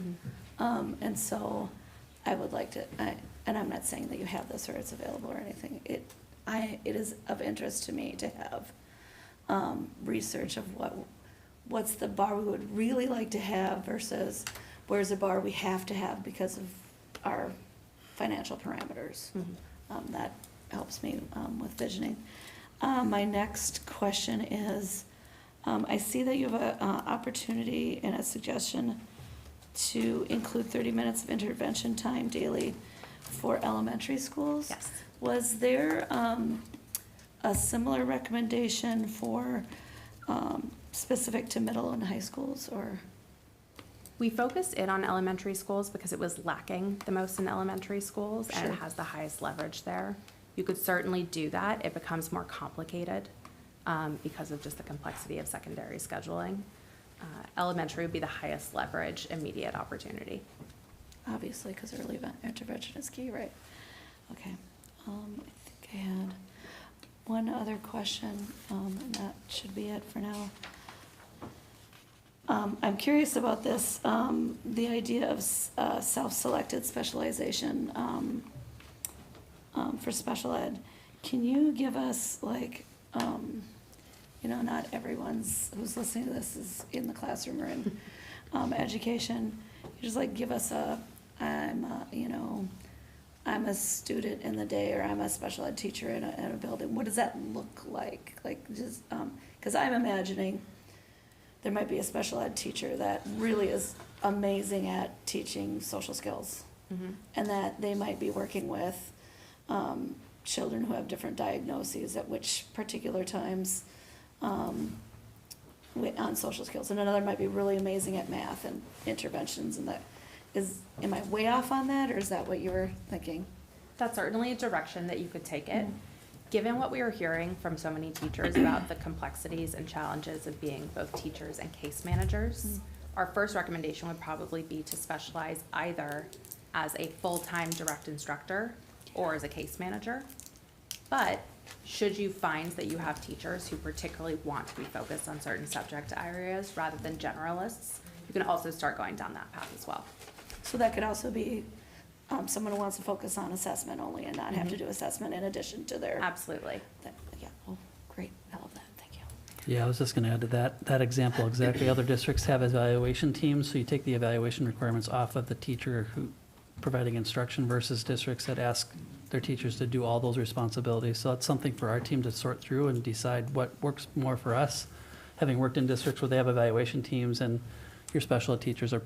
And so I would like to, and I'm not saying that you have this or it's available or anything. It is of interest to me to have research of what's the bar we would really like to have versus where's the bar we have to have because of our financial parameters. That helps me with visioning. My next question is, I see that you have an opportunity and a suggestion to include 30 minutes of intervention time daily for elementary schools. Yes. Was there a similar recommendation for specific to middle and high schools, or? We focused in on elementary schools because it was lacking the most in elementary schools and it has the highest leverage there. You could certainly do that. It becomes more complicated because of just the complexity of secondary scheduling. Elementary would be the highest leverage immediate opportunity. Obviously, because early intervention is key, right? Okay. I think I had one other question, and that should be it for now. I'm curious about this, the idea of self-selected specialization for special ed. Can you give us, like, not everyone's who's listening to this is in the classroom or in education. You just like give us I'm a student in the day, or I'm a special ed teacher in a building. What does that look like? Like, just because I'm imagining there might be a special ed teacher that really is amazing at teaching social skills, and that they might be working with children who have different diagnoses at which particular times on social skills, and another might be really amazing at math and interventions, and am I way off on that, or is that what you were thinking? That's certainly a direction that you could take it. Given what we are hearing from so many teachers about the complexities and challenges of being both teachers and case managers, our first recommendation would probably be to specialize either as a full-time direct instructor or as a case manager. But should you find that you have teachers who particularly want to be focused on certain subject areas rather than generalists, you can also start going down that path as well. So that could also be someone who wants to focus on assessment only and not have to do assessment in addition to their. Absolutely. Yeah, oh, great, I love that, thank you. Yeah, I was just going to add to that example exactly. Other districts have evaluation teams, so you take the evaluation requirements off of the teacher who providing instruction versus districts that ask their teachers to do all those responsibilities. So that's something for our team to sort through and decide what works more for us. Having worked in districts where they have evaluation teams and your special ed teachers are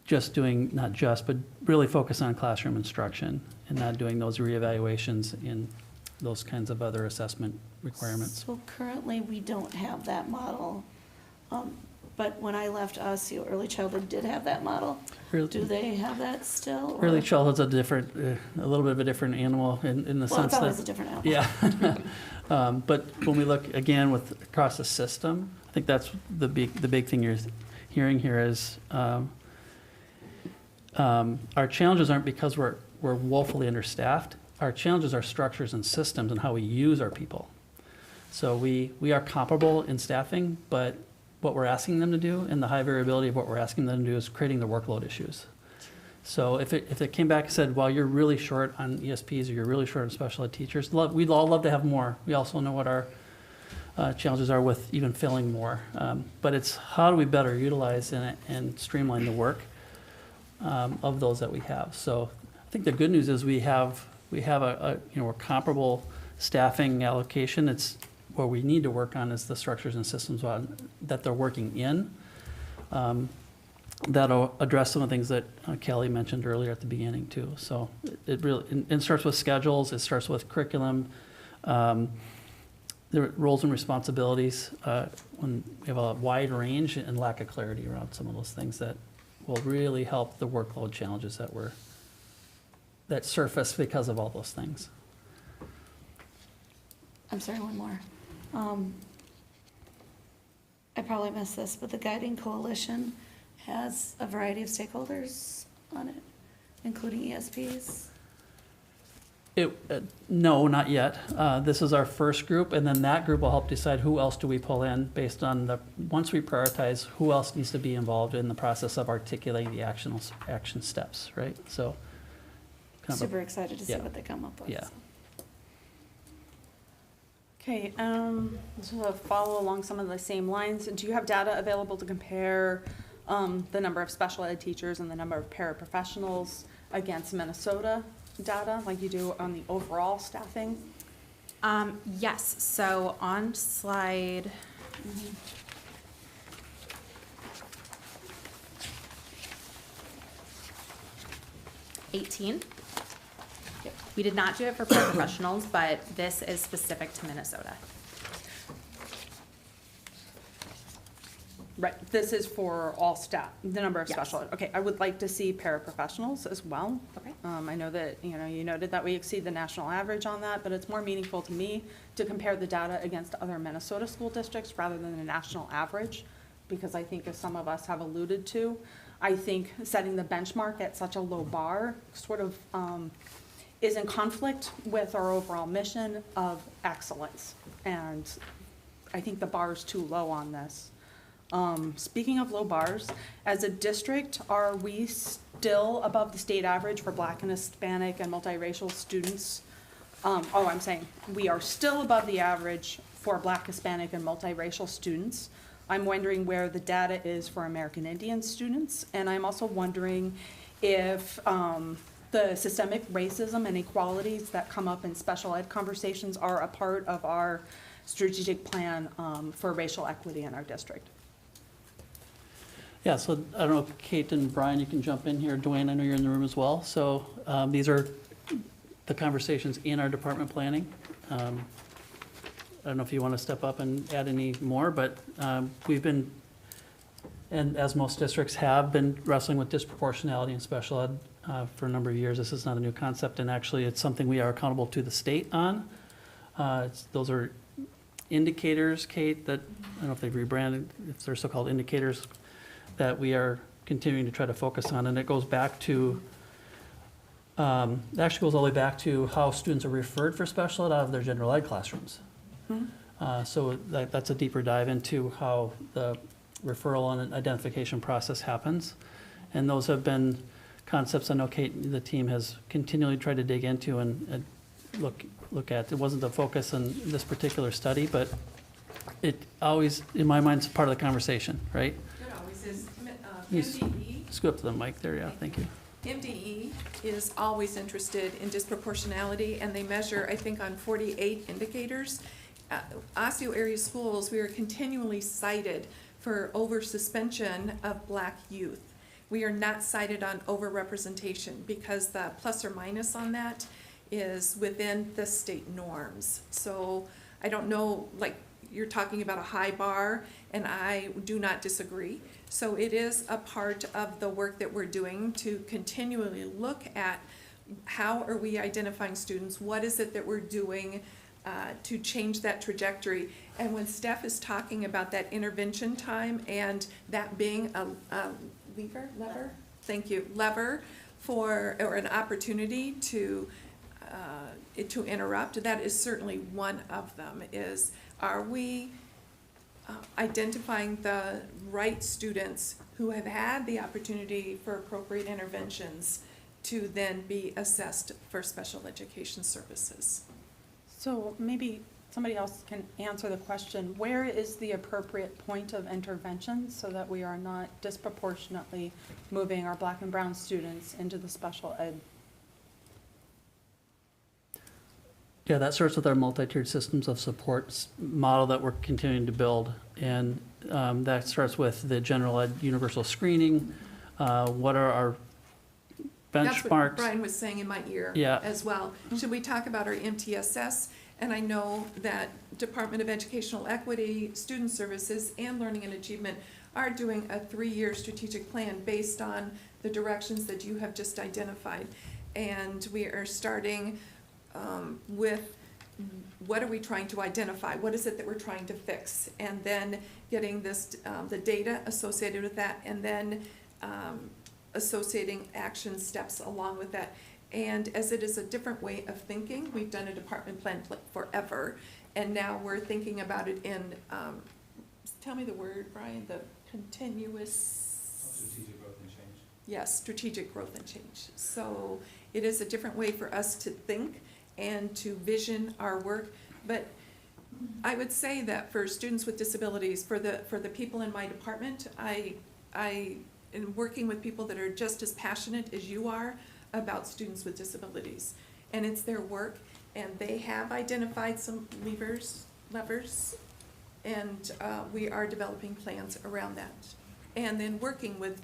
just doing, not just, but really focus on classroom instruction and not doing those reevaluations in those kinds of other assessment requirements. So currently, we don't have that model, but when I left OSU, early childhood did have that model. Do they have that still? Or? Early childhood's a little bit of a different animal in the sense that. Well, it's always a different animal. Yeah. But when we look again across the system, I think that's the big thing you're hearing here is our challenges aren't because we're woefully understaffed. our challenges are structures and systems and how we use our people. So we are comparable in staffing, but what we're asking them to do and the high variability of what we're asking them to do is creating the workload issues. So if it came back and said, well, you're really short on ESPs or you're really short on special ed teachers, we'd all love to have more. We also know what our challenges are with even filling more. But it's how do we better utilize and streamline the work of those that we have. So I think the good news is we have a we're comparable staffing allocation. It's what we need to work on is the structures and systems that they're working in. That'll address some of the things that Kelly mentioned earlier at the beginning too. So it really it starts with schedules. It starts with curriculum, the roles and responsibilities. When we have a wide range and lack of clarity around some of those things that will really help the workload challenges that surface because of all those things. I'm sorry, one more. I probably missed this, but the Guiding Coalition has a variety of stakeholders on it, including ESPs. No, not yet. This is our first group, and then that group will help decide who else do we pull in based on once we prioritize who else needs to be involved in the process of articulating the action steps, right? So, Super excited to see yeah. what they come up with. Yeah. Okay, to follow along some of the same lines, do you have data available to compare the number of special ed teachers and the number of paraprofessionals against Minnesota data, like you do on the overall staffing? Yes, so on slide 18. We did not do it for paraprofessionals, but this is specific to Minnesota. Right, this is for all staff, the number of Yes. special ed. Okay, I would like to see paraprofessionals as well. Okay. I know that, you noted that we exceed the national average on that, but it's more meaningful to me to compare the data against other Minnesota school districts rather than the national average, because I think as some of us have alluded to, I think setting the benchmark at such a low bar sort of is in conflict with our overall mission of excellence. And I think the bar is too low on this. Speaking of low bars, as a district, are we still above the state average for Black and Hispanic and multiracial students? I'm saying we are still above the average for Black, Hispanic, and multiracial students. I'm wondering where the data is for American Indian students, and I'm also wondering if the systemic racism and inequalities that come up in special ed conversations are a part of our strategic plan for racial equity in our district. Yeah, so I don't know if Kate and Brian, you can jump in here. Dwayne, I know you're in the room as well. So these are the conversations in our department planning. I don't know if you want to step up and add any more, but we've been, and as most districts have, been wrestling with disproportionality in special ed for a number of years. This is not a new concept, and actually it's something we are accountable to the state on. Those are indicators, Kate, that, I don't know if they've rebranded, if they're so-called indicators, that we are continuing to try to focus on, and it goes back to, it actually goes all the way back to how students are referred for special ed out of their general ed classrooms. So that's a deeper dive into how the referral and identification process happens. And those have been concepts I know Kate and the team has continually tried to dig into and look at. It wasn't the focus in this particular study, but it always, in my mind, is part of the conversation, right? It always is. Yes. MDE. Scoot up to the mic there, yeah, thank you. MDE is always interested in disproportionality, and they measure, I think, on 48 indicators. Osseo area schools, we are continually cited for over-suspension of Black youth. We are not cited on over-representation because the plus or minus on that is within the state norms. So I don't know, like, you're talking about a high bar, and I do not disagree. So it is a part of the work that we're doing to continually look at how are we identifying students, what is it that we're doing to change that trajectory. And when Steph is talking about that intervention time and that being a lever for, or an opportunity to to interrupt. That is certainly one of them, is are we identifying the right students who have had the opportunity for appropriate interventions to then be assessed for special education services? So maybe somebody else can answer the question, where is the appropriate point of intervention so that we are not disproportionately moving our Black and brown students into the special ed? Yeah, that starts with our multi-tiered systems of support model that we're continuing to build. And that starts with the general ed universal screening. What are our That's what benchmarks? Brian was saying in my ear Yeah. as well. Should we talk about our MTSS? And I know that Department of Educational Equity, Student Services, and Learning and Achievement are doing a 3-year strategic plan based on the directions that you have just identified. And we are starting with what are we trying to identify? What is it that we're trying to fix? And then getting this, the data associated with that, and then associating action steps along with that. And as it is a different way of thinking, we've done a department plan forever, and now we're thinking about it in, tell me the word, Brian, the continuous. Strategic growth and change. Yes, strategic growth and change. So it is a different way for us to think and to vision our work. But I would say that for students with disabilities, for the people in my department, I am working with people that are just as passionate as you are about students with disabilities. And it's their work, and they have identified some levers, and we are developing plans around that. And then working with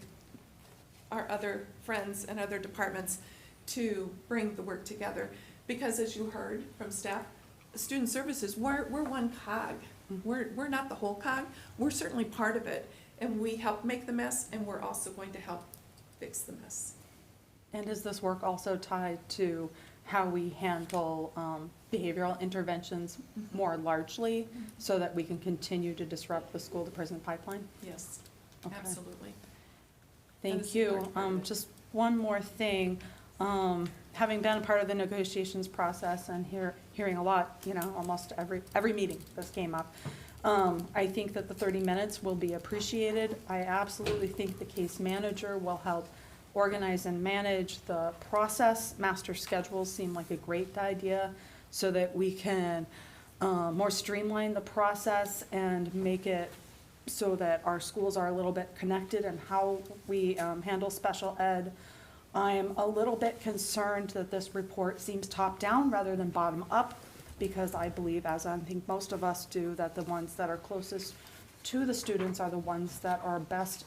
our other friends and other departments to bring the work together. Because as you heard from staff, student services, we're one cog. We're not the whole cog. We're certainly part of it. And we help make the mess, and we're also going to help fix the mess. And is this work also tied to how we handle behavioral interventions more largely so that we can continue to disrupt the school to prison pipeline? Yes, Okay. absolutely. That Thank is an you. important part of it. Just one more thing. Having been a part of the negotiations process and hearing a lot, almost every meeting this came up, I think that the 30 minutes will be appreciated. I absolutely think the case manager will help organize and manage the process. Master schedules seem like a great idea so that we can more streamline the process and make it so that our schools are a little bit connected in how we handle special ed. I'm a little bit concerned that this report seems top-down rather than bottom-up, because I believe, as I think most of us do, that the ones that are closest to the students are the ones that are best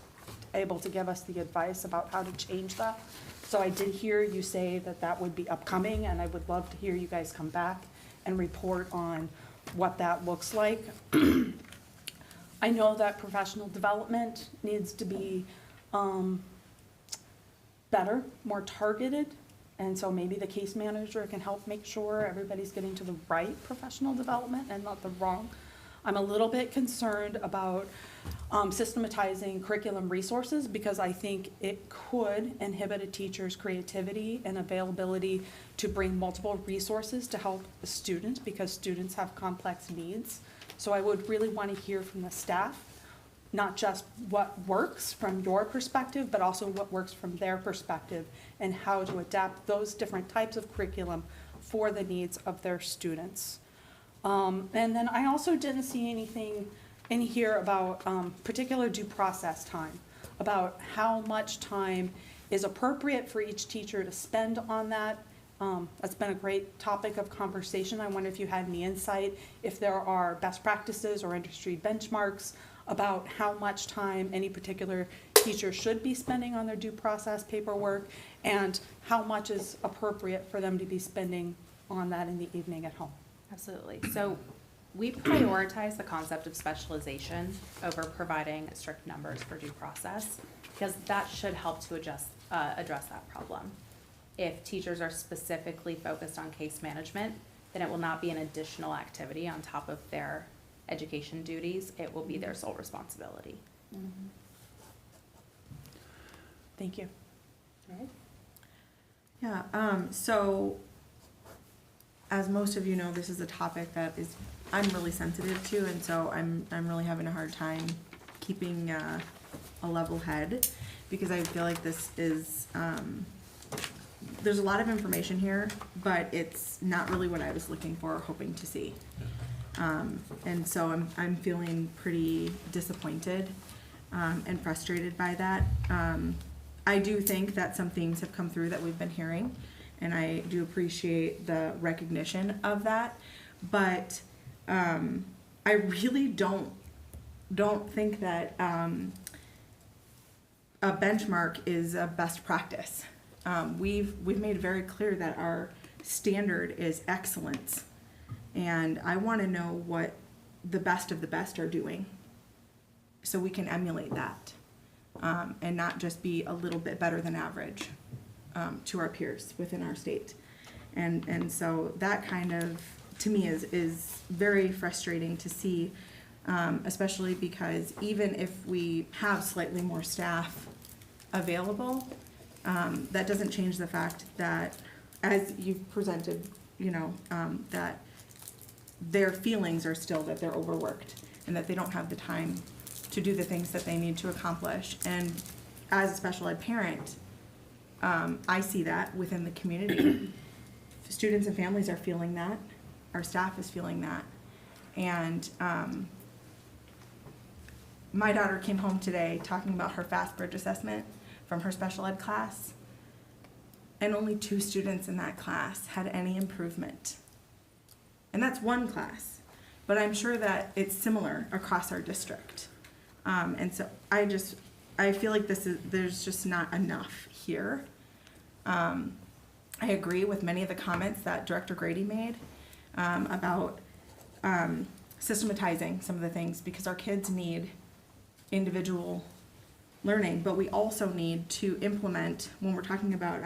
able to give us the advice about how to change that. So I did hear you say that that would be upcoming, and I would love to hear you guys come back and report on what that looks like. I know that professional development needs to be better, more targeted, and so maybe the case manager can help make sure everybody's getting to the right professional development and not the wrong. I'm a little bit concerned about systematizing curriculum resources, because I think it could inhibit a teacher's creativity and availability to bring multiple resources to help the student, because students have complex needs. So I would really want to hear from the staff, not just what works from your perspective, but also what works from their perspective, and how to adapt those different types of curriculum for the needs of their students. And then I also didn't see anything in here about particular due process time, about how much time is appropriate for each teacher to spend on that. That's been a great topic of conversation. I wonder if you had any insight, if there are best practices or industry benchmarks about how much time any particular teacher should be spending on their due process paperwork, and how much is appropriate for them to be spending on that in the evening at home. Absolutely. So we prioritize the concept of specialization over providing strict numbers for due process, because that should help to address that problem. If teachers are specifically focused on case management, then it will not be an additional activity on top of their education duties. It will be their sole responsibility. Thank you. Yeah, so as most of you know, this is a topic that I'm really sensitive to, and so I'm really having a hard time keeping a level head, because I feel like this is, there's a lot of information here, but it's not really what I was looking for or hoping to see. And so I'm feeling pretty disappointed and frustrated by that. I do think that some things have come through that we've been hearing, and I do appreciate the recognition of that. But I really don't think that a benchmark is a best practice. We've made very clear that our standard is excellence, and I want to know what the best of the best are doing, so we can emulate that, and not just be a little bit better than average to our peers within our state. And so that kind of, to me, is very frustrating to see, especially because even if we have slightly more staff available, that doesn't change the fact that, as you've presented, that their feelings are still that they're overworked and that they don't have the time to do the things that they need to accomplish. And as a special ed parent, I see that within the community. Students and families are feeling that. Our staff is feeling that. And my daughter came home today talking about her fast bridge assessment from her special ed class, and only 2 students in that class had any improvement. And that's one class, but I'm sure that it's similar across our district. And so I feel like there's just not enough here. I agree with many of the comments that Director Grady made about systematizing some of the things, because our kids need individual learning, but we also need to implement, when we're talking about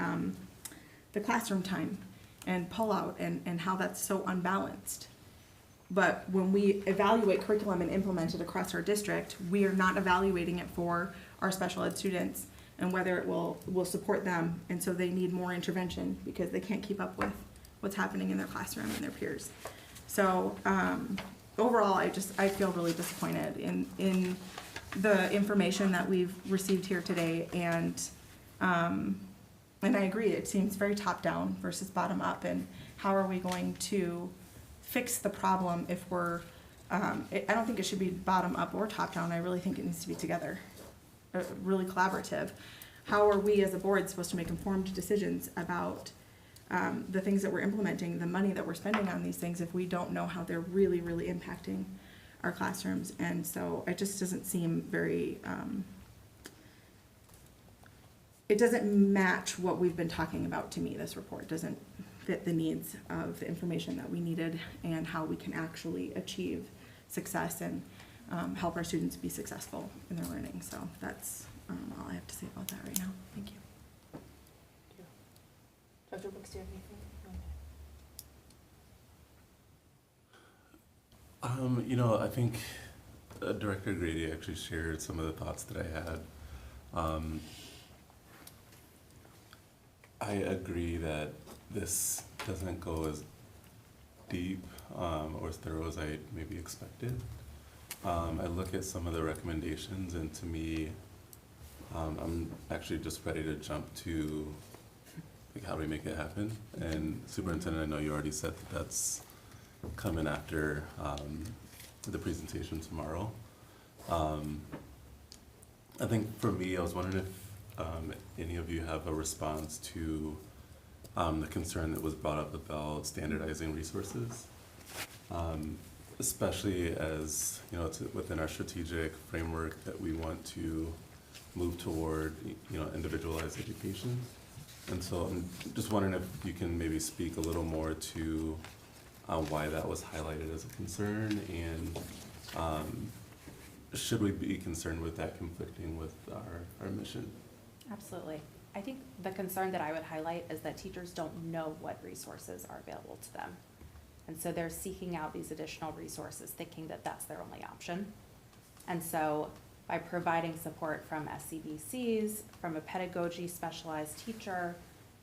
the classroom time and pull-out and how that's so unbalanced. But when we evaluate curriculum and implement it across our district, we are not evaluating it for our special ed students and whether it will support them, and so they need more intervention because they can't keep up with what's happening in their classroom and their peers. So overall, I feel really disappointed in the information that we've received here today, and I agree, it seems very top-down versus bottom-up, and how are we going to fix the problem if we're, I don't think it should be bottom-up or top-down, I really think it needs to be together, really collaborative. How are we as a board supposed to make informed decisions about the things that we're implementing, the money that we're spending on these things, if we don't know how they're really, really impacting our classrooms? And so it just doesn't seem very, it doesn't match what we've been talking about to me. This report doesn't fit the needs of the information that we needed and how we can actually achieve success and help our students be successful in their learning. So that's all I have to say about that right now. Thank you. Dr. Brooks, do you have anything? I think Director Grady actually shared some of the thoughts that I had. I agree that this doesn't go as deep or as thorough as I maybe expected. I look at some of the recommendations, and to me, I'm actually just ready to jump to how do we make it happen. And Superintendent, I know you already said that that's coming after the presentation tomorrow. I think for me, I was wondering if any of you have a response to the concern that was brought up about standardizing resources, especially as it's within our strategic framework that we want to move toward individualized education. And so I'm just wondering if you can maybe speak a little more to why that was highlighted as a concern, and should we be concerned with that conflicting with our mission? Absolutely. I think the concern that I would highlight is that teachers don't know what resources are available to them. And so they're seeking out these additional resources thinking that that's their only option. And so by providing support from SCBCs, from a pedagogy specialized teacher,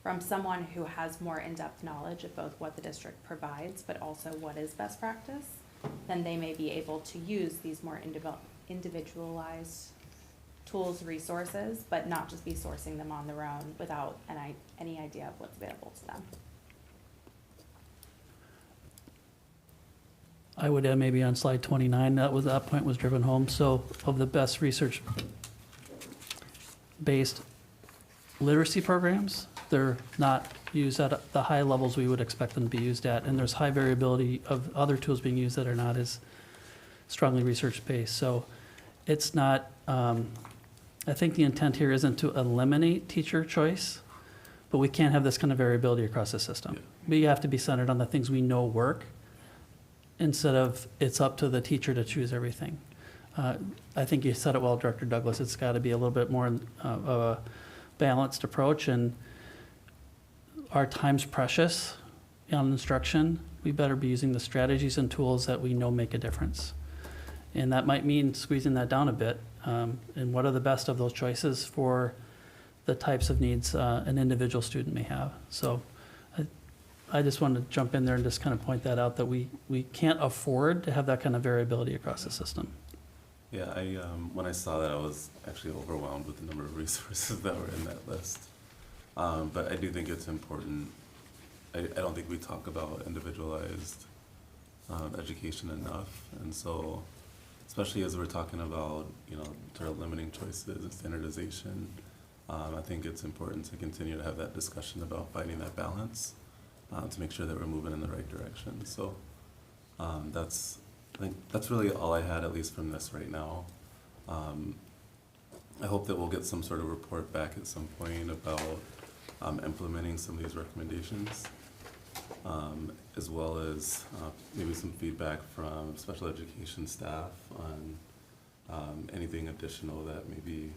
from someone who has more in-depth knowledge of both what the district provides, but also what is best practice, then they may be able to use these more individualized tools, resources, but not just be sourcing them on their own without any idea of what's available to them. I would add maybe on slide 29, that point was driven home. So of the best research-based literacy programs, they're not used at the high levels we would expect them to be used at. And there's high variability of other tools being used that are not as strongly research-based. So it's not, I think the intent here isn't to eliminate teacher choice, but we can't have this kind of variability across the system. Yeah. We have to be centered on the things we know work, instead of it's up to the teacher to choose everything. I think you said it well, Director Douglas, it's got to be a little bit more of a balanced approach, and our time's precious on instruction. We better be using the strategies and tools that we know make a difference. And that might mean squeezing that down a bit, and what are the best of those choices for the types of needs an individual student may have. So I just wanted to jump in there and just kind of point that out, that we can't afford to have that kind of variability across the system. Yeah, when I saw that, I was actually overwhelmed with the number of resources that were in that list. But I do think it's important. I don't think we talk about individualized education enough, and so especially as we're talking about, sort of limiting choices and standardization, I think it's important to continue to have that discussion about finding that balance. To make sure that we're moving in the right direction. So I think that's really all I had, at least from this right now. I hope that we'll get some sort of report back at some point about implementing some of these recommendations, as well as maybe some feedback from special education staff on anything additional that may be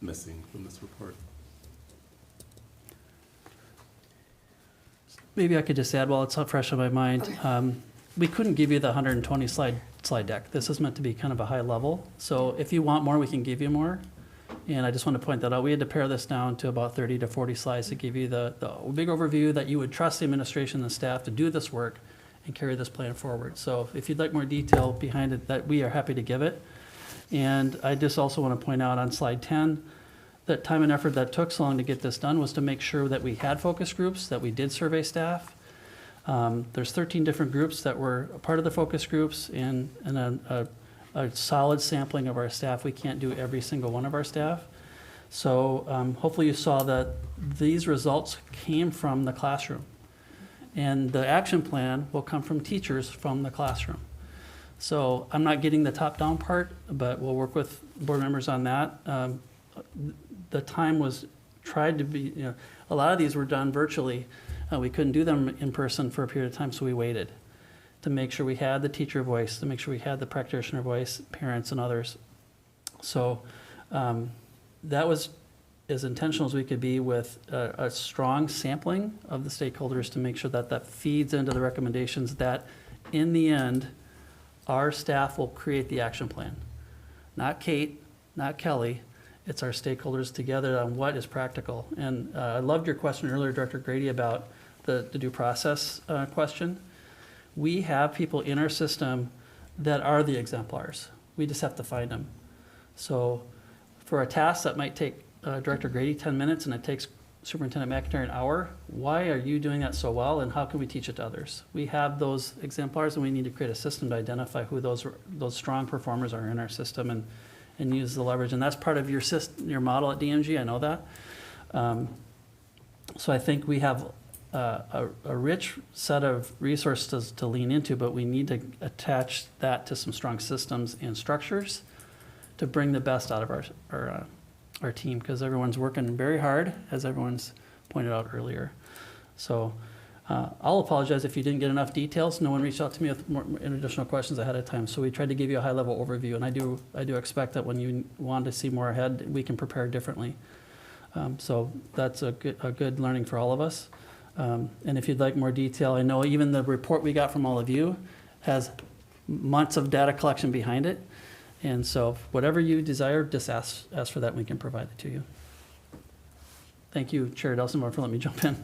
missing from this report. Maybe I could just add, while it's not fresh on my mind, we couldn't give you the 120 slide deck. This is meant to be kind of a high level. So if you want more, we can give you more. And I just want to point that out. We had to pare this down to about 30 to 40 slides to give you the big overview that you would trust the administration and the staff to do this work and carry this plan forward. So if you'd like more detail behind it, that we are happy to give it. And I just also want to point out on slide 10, that time and effort that took so long to get this done was to make sure that we had focus groups, that we did survey staff. There's 13 different groups that were a part of the focus groups, and a solid sampling of our staff. We can't do every single one of our staff. So hopefully you saw that these results came from the classroom. And the action plan will come from teachers from the classroom. So I'm not getting the top-down part, but we'll work with board members on that. The time was tried to be, a lot of these were done virtually. We couldn't do them in person for a period of time, so we waited to make sure we had the teacher voice, to make sure we had the practitioner voice, parents and others. So that was as intentional as we could be with a strong sampling of the stakeholders to make sure that that feeds into the recommendations that in the end, our staff will create the action plan. Not Kate, not Kelly. It's our stakeholders together on what is practical. And I loved your question earlier, Director Grady, about the due process question. We have people in our system that are the exemplars. We just have to find them. So for a task that might take Director Grady 10 minutes and it takes Superintendent McIntyre an hour, why are you doing that so well, and how can we teach it to others? We have those exemplars, and we need to create a system to identify who those strong performers are in our system, and use the leverage. And that's part of your system, your model at DMG, I know that. So I think we have a rich set of resources to lean into, but we need to attach that to some strong systems and structures to bring the best out of our team, because everyone's working very hard, as everyone's pointed out earlier. So I'll apologize if you didn't get enough details. No one reached out to me with more additional questions ahead of time, so we tried to give you a high-level overview, and I do expect that when you want to see more ahead, we can prepare differently. So that's a good learning for all of us. And if you'd like more detail, I know even the report we got from all of you has months of data collection behind it. And so whatever you desire, just ask for that and we can provide it to you. thank you, Chair Delson, for letting me jump in.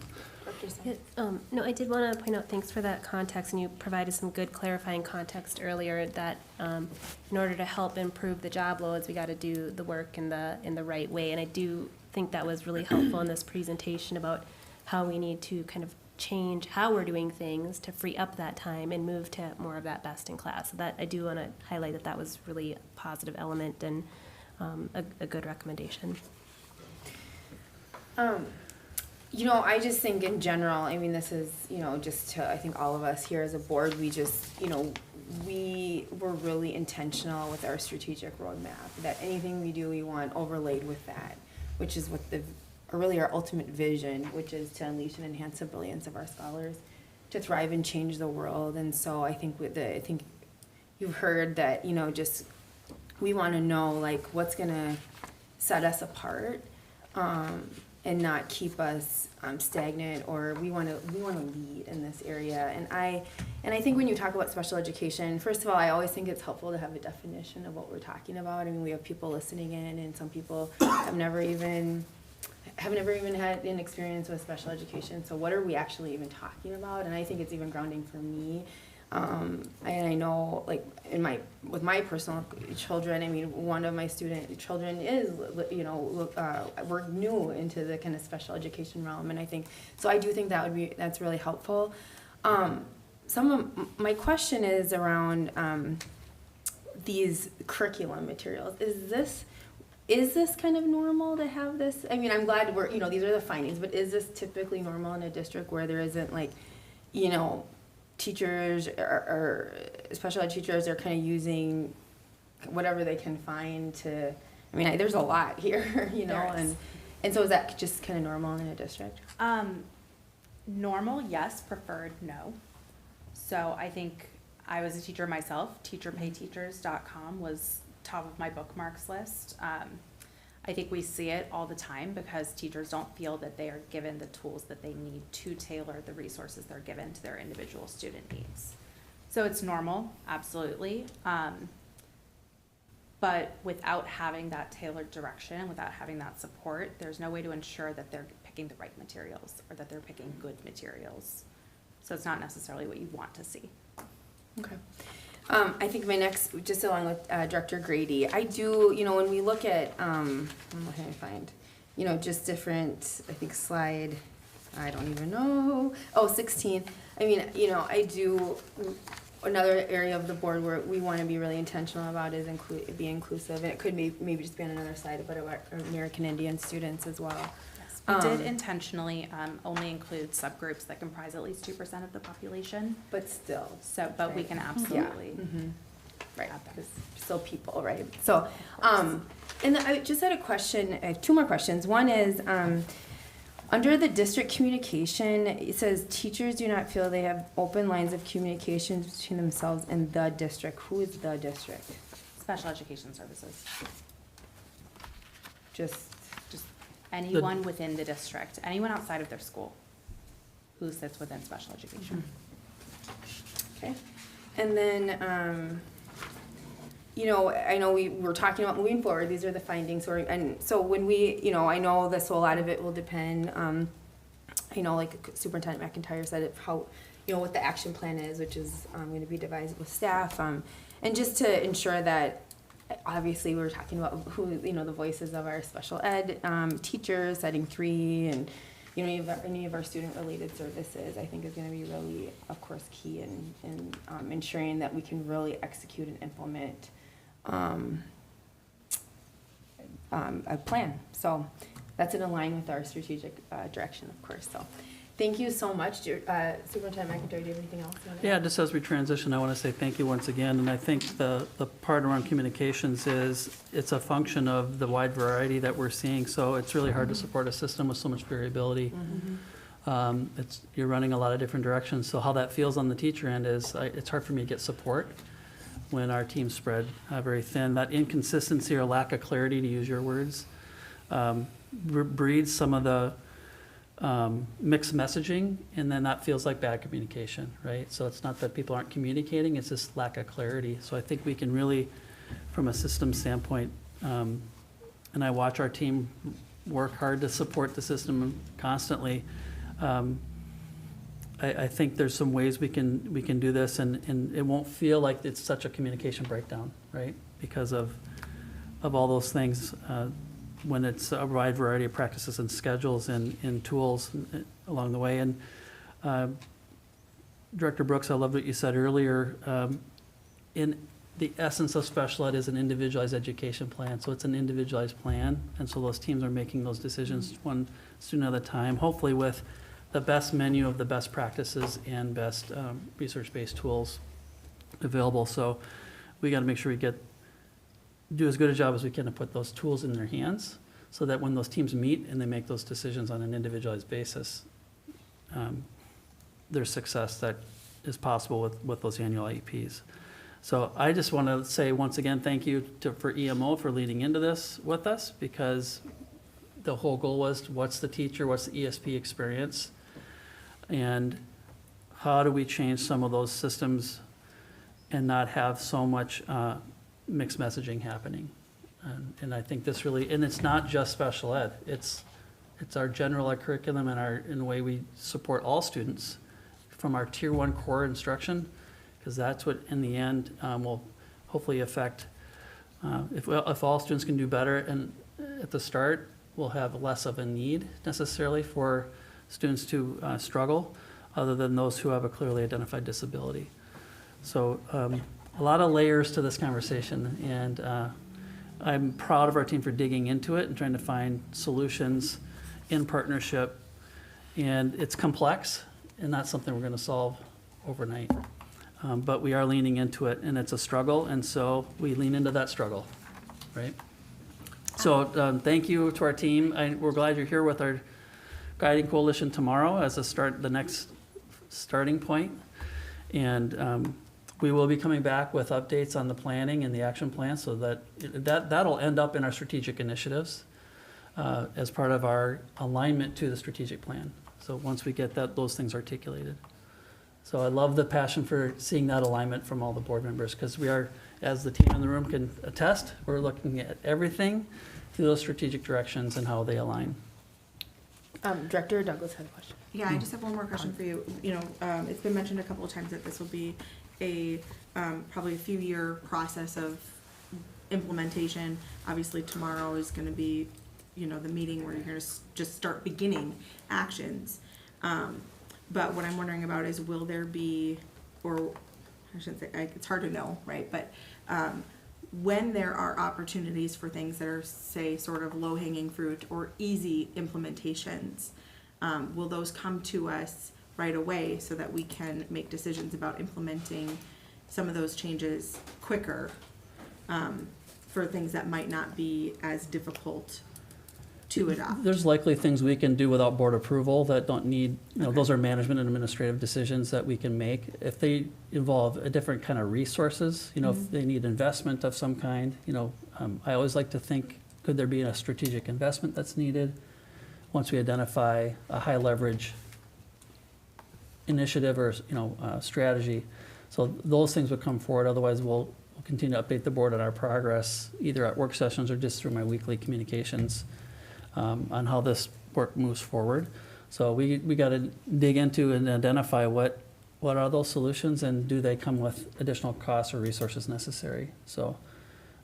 No, I did want to point out, thanks for that context, and you provided some good clarifying context earlier that in order to help improve the job loads, we got to do the work in the right way. And I do think that was really helpful in this presentation about how we need to kind of change how we're doing things to free up that time and move to more of that best in class. So that I do want to highlight that that was really a positive element and a good recommendation. You know, I just think in general, I mean, this is, you know, just to, I think all of us here as a board, we just, you know, we were really intentional with our strategic roadmap, that anything we do, we want overlaid with that, which is what really our ultimate vision, which is to unleash and enhance the brilliance of our scholars, to thrive and change the world. And so I think I think you've heard that, you know, just, we want to know, like, what's going to set us apart, and not keep us stagnant, or we want to lead in this area. And I think when you talk about special education, first of all, I always think it's helpful to have a definition of what we're talking about. I mean, we have people listening in, and some people have never even had an experience with special education. So what are we actually even talking about? And I think it's even grounding for me. And I know, like, with my personal children, I mean, one of my children is, you know, we're new into the kind of special education realm, and I think, so I do think that's really helpful. Some of my question is around these curriculum materials. Is this kind of normal to have this? I mean, I'm glad you know, these are the findings, but is this typically normal in a district where there isn't, like, you know, teachers or special ed teachers are kind of using whatever they can find to, I mean, there's a lot here, you know, and so is that just kind of normal in a district? Normal, yes. Preferred, no. So I think I was a teacher myself. Teacherpayteachers.com was top of my bookmarks list. I think we see it all the time because teachers don't feel that they are given the tools that they need to tailor the resources they're given to their individual student needs. So it's normal, absolutely. But without having that tailored direction, without having that support, there's no way to ensure that they're picking the right materials or that they're picking good materials. So it's not necessarily what you want to see. Okay. I think my next, just along with Director Grady, I do, you know, when we look at, what can I find? You know, just different, I think slide, I don't even know, 16. I mean, you know, I do, another area of the board where we want to be really intentional about is be inclusive, and it could be maybe just be on another slide, but our American Indian students as well. We did intentionally only include subgroups that comprise at least 2% of the population. But still. So, but we can absolutely. Yeah. Mm-hmm. Right, because still people, right? So, and I just had a question, I have two more questions. One is, under the district communication, it says teachers do not feel they have open lines of communication between themselves and the district. Who is the district? Special education services. Just anyone within the district, anyone outside of their school who sits within special education. Okay. And then, you know, I know we were talking about moving forward, these are the findings, and so when we, you know, I know this, so a lot of it will depend, you know, like Superintendent McIntyre said, how, you know, what the action plan is, which is going to be devised with staff, and just to ensure that, obviously, we were talking about who, you know, the voices of our special ed teachers, setting 3, and, you know, any of our student-related services, I think is going to be really, of course, key in ensuring that we can really execute and implement a plan. So that's in line with our strategic direction, of course. So thank you so much. Superintendent McIntyre, do you have anything else? Yeah, just as we transition, I want to say thank you once again. And I think the part around communications is it's a function of the wide variety that we're seeing. So it's really hard to support a system with so much variability. You're running a lot of different directions. So how that feels on the teacher end is it's hard for me to get support when our teams spread very thin. That inconsistency or lack of clarity, to use your words, breeds some of the mixed messaging, and then that feels like bad communication, right? So it's not that people aren't communicating, it's just lack of clarity. So I think we can really, from a system standpoint, and I watch our team work hard to support the system constantly. I think there's some ways we can do this, and it won't feel like it's such a communication breakdown, right? Because of all those things, when it's a wide variety of practices and schedules and tools along the way. And Director Brooks, I loved what you said earlier. In the essence of special ed is an individualized education plan, so it's an individualized plan, and so those teams are making those decisions one student at a time, hopefully with the best menu of the best practices and best research-based tools available. So we got to make sure we do as good a job as we can to put those tools in their hands, so that when those teams meet and they make those decisions on an individualized basis, there's success that is possible with those annual IEPs. So I just want to say once again, thank you for EMO for leading into this with us, because the whole goal was what's the teacher, what's the ESP experience, and how do we change some of those systems and not have so much mixed messaging happening. And I think this really, and it's not just special ed, it's our general ed curriculum and in the way we support all students from our tier 1 core instruction, because that's what in the end will hopefully affect, if all students can do better and at the start, we'll have less of a need necessarily for students to struggle, other than those who have a clearly identified disability. So a lot of layers to this conversation, and I'm proud of our team for digging into it and trying to find solutions in partnership. And it's complex and not something we're going to solve overnight. But we are leaning into it, and it's a struggle, and so we lean into that struggle, right? So thank you to our team. We're glad you're here with our guiding coalition tomorrow as the next starting point. And we will be coming back with updates on the planning and the action plan, so that'll end up in our strategic initiatives as part of our alignment to the strategic plan. So once we get those things articulated. So I love the passion for seeing that alignment from all the board members, because we are, as the team in the room can attest, we're looking at everything through those strategic directions and how they align. Director Douglas had a question. Yeah, I just have one more question for you. You know, it's been mentioned a couple of times that this will be a probably a few year process of implementation. Obviously, tomorrow is going to be, you know, the meeting where you're going to just start beginning actions. But what I'm wondering about is, will there be, or I shouldn't say, it's hard to know, right? But when there are opportunities for things that are, say, sort of low-hanging fruit or easy implementations, will those come to us right away so that we can make decisions about implementing some of those changes quicker for things that might not be as difficult to adopt? There's likely things we can do without board approval that don't need, those are management and administrative decisions that we can make. If they involve a different kind of resources, if they need investment of some kind, I always like to think, could there be a strategic investment that's needed once we identify a high leverage initiative or, strategy. So those things would come forward. Otherwise, we'll continue to update the board on our progress, either at work sessions or just through my weekly communications on how this work moves forward. So we got to dig into and identify what are those solutions, and do they come with additional costs or resources necessary. So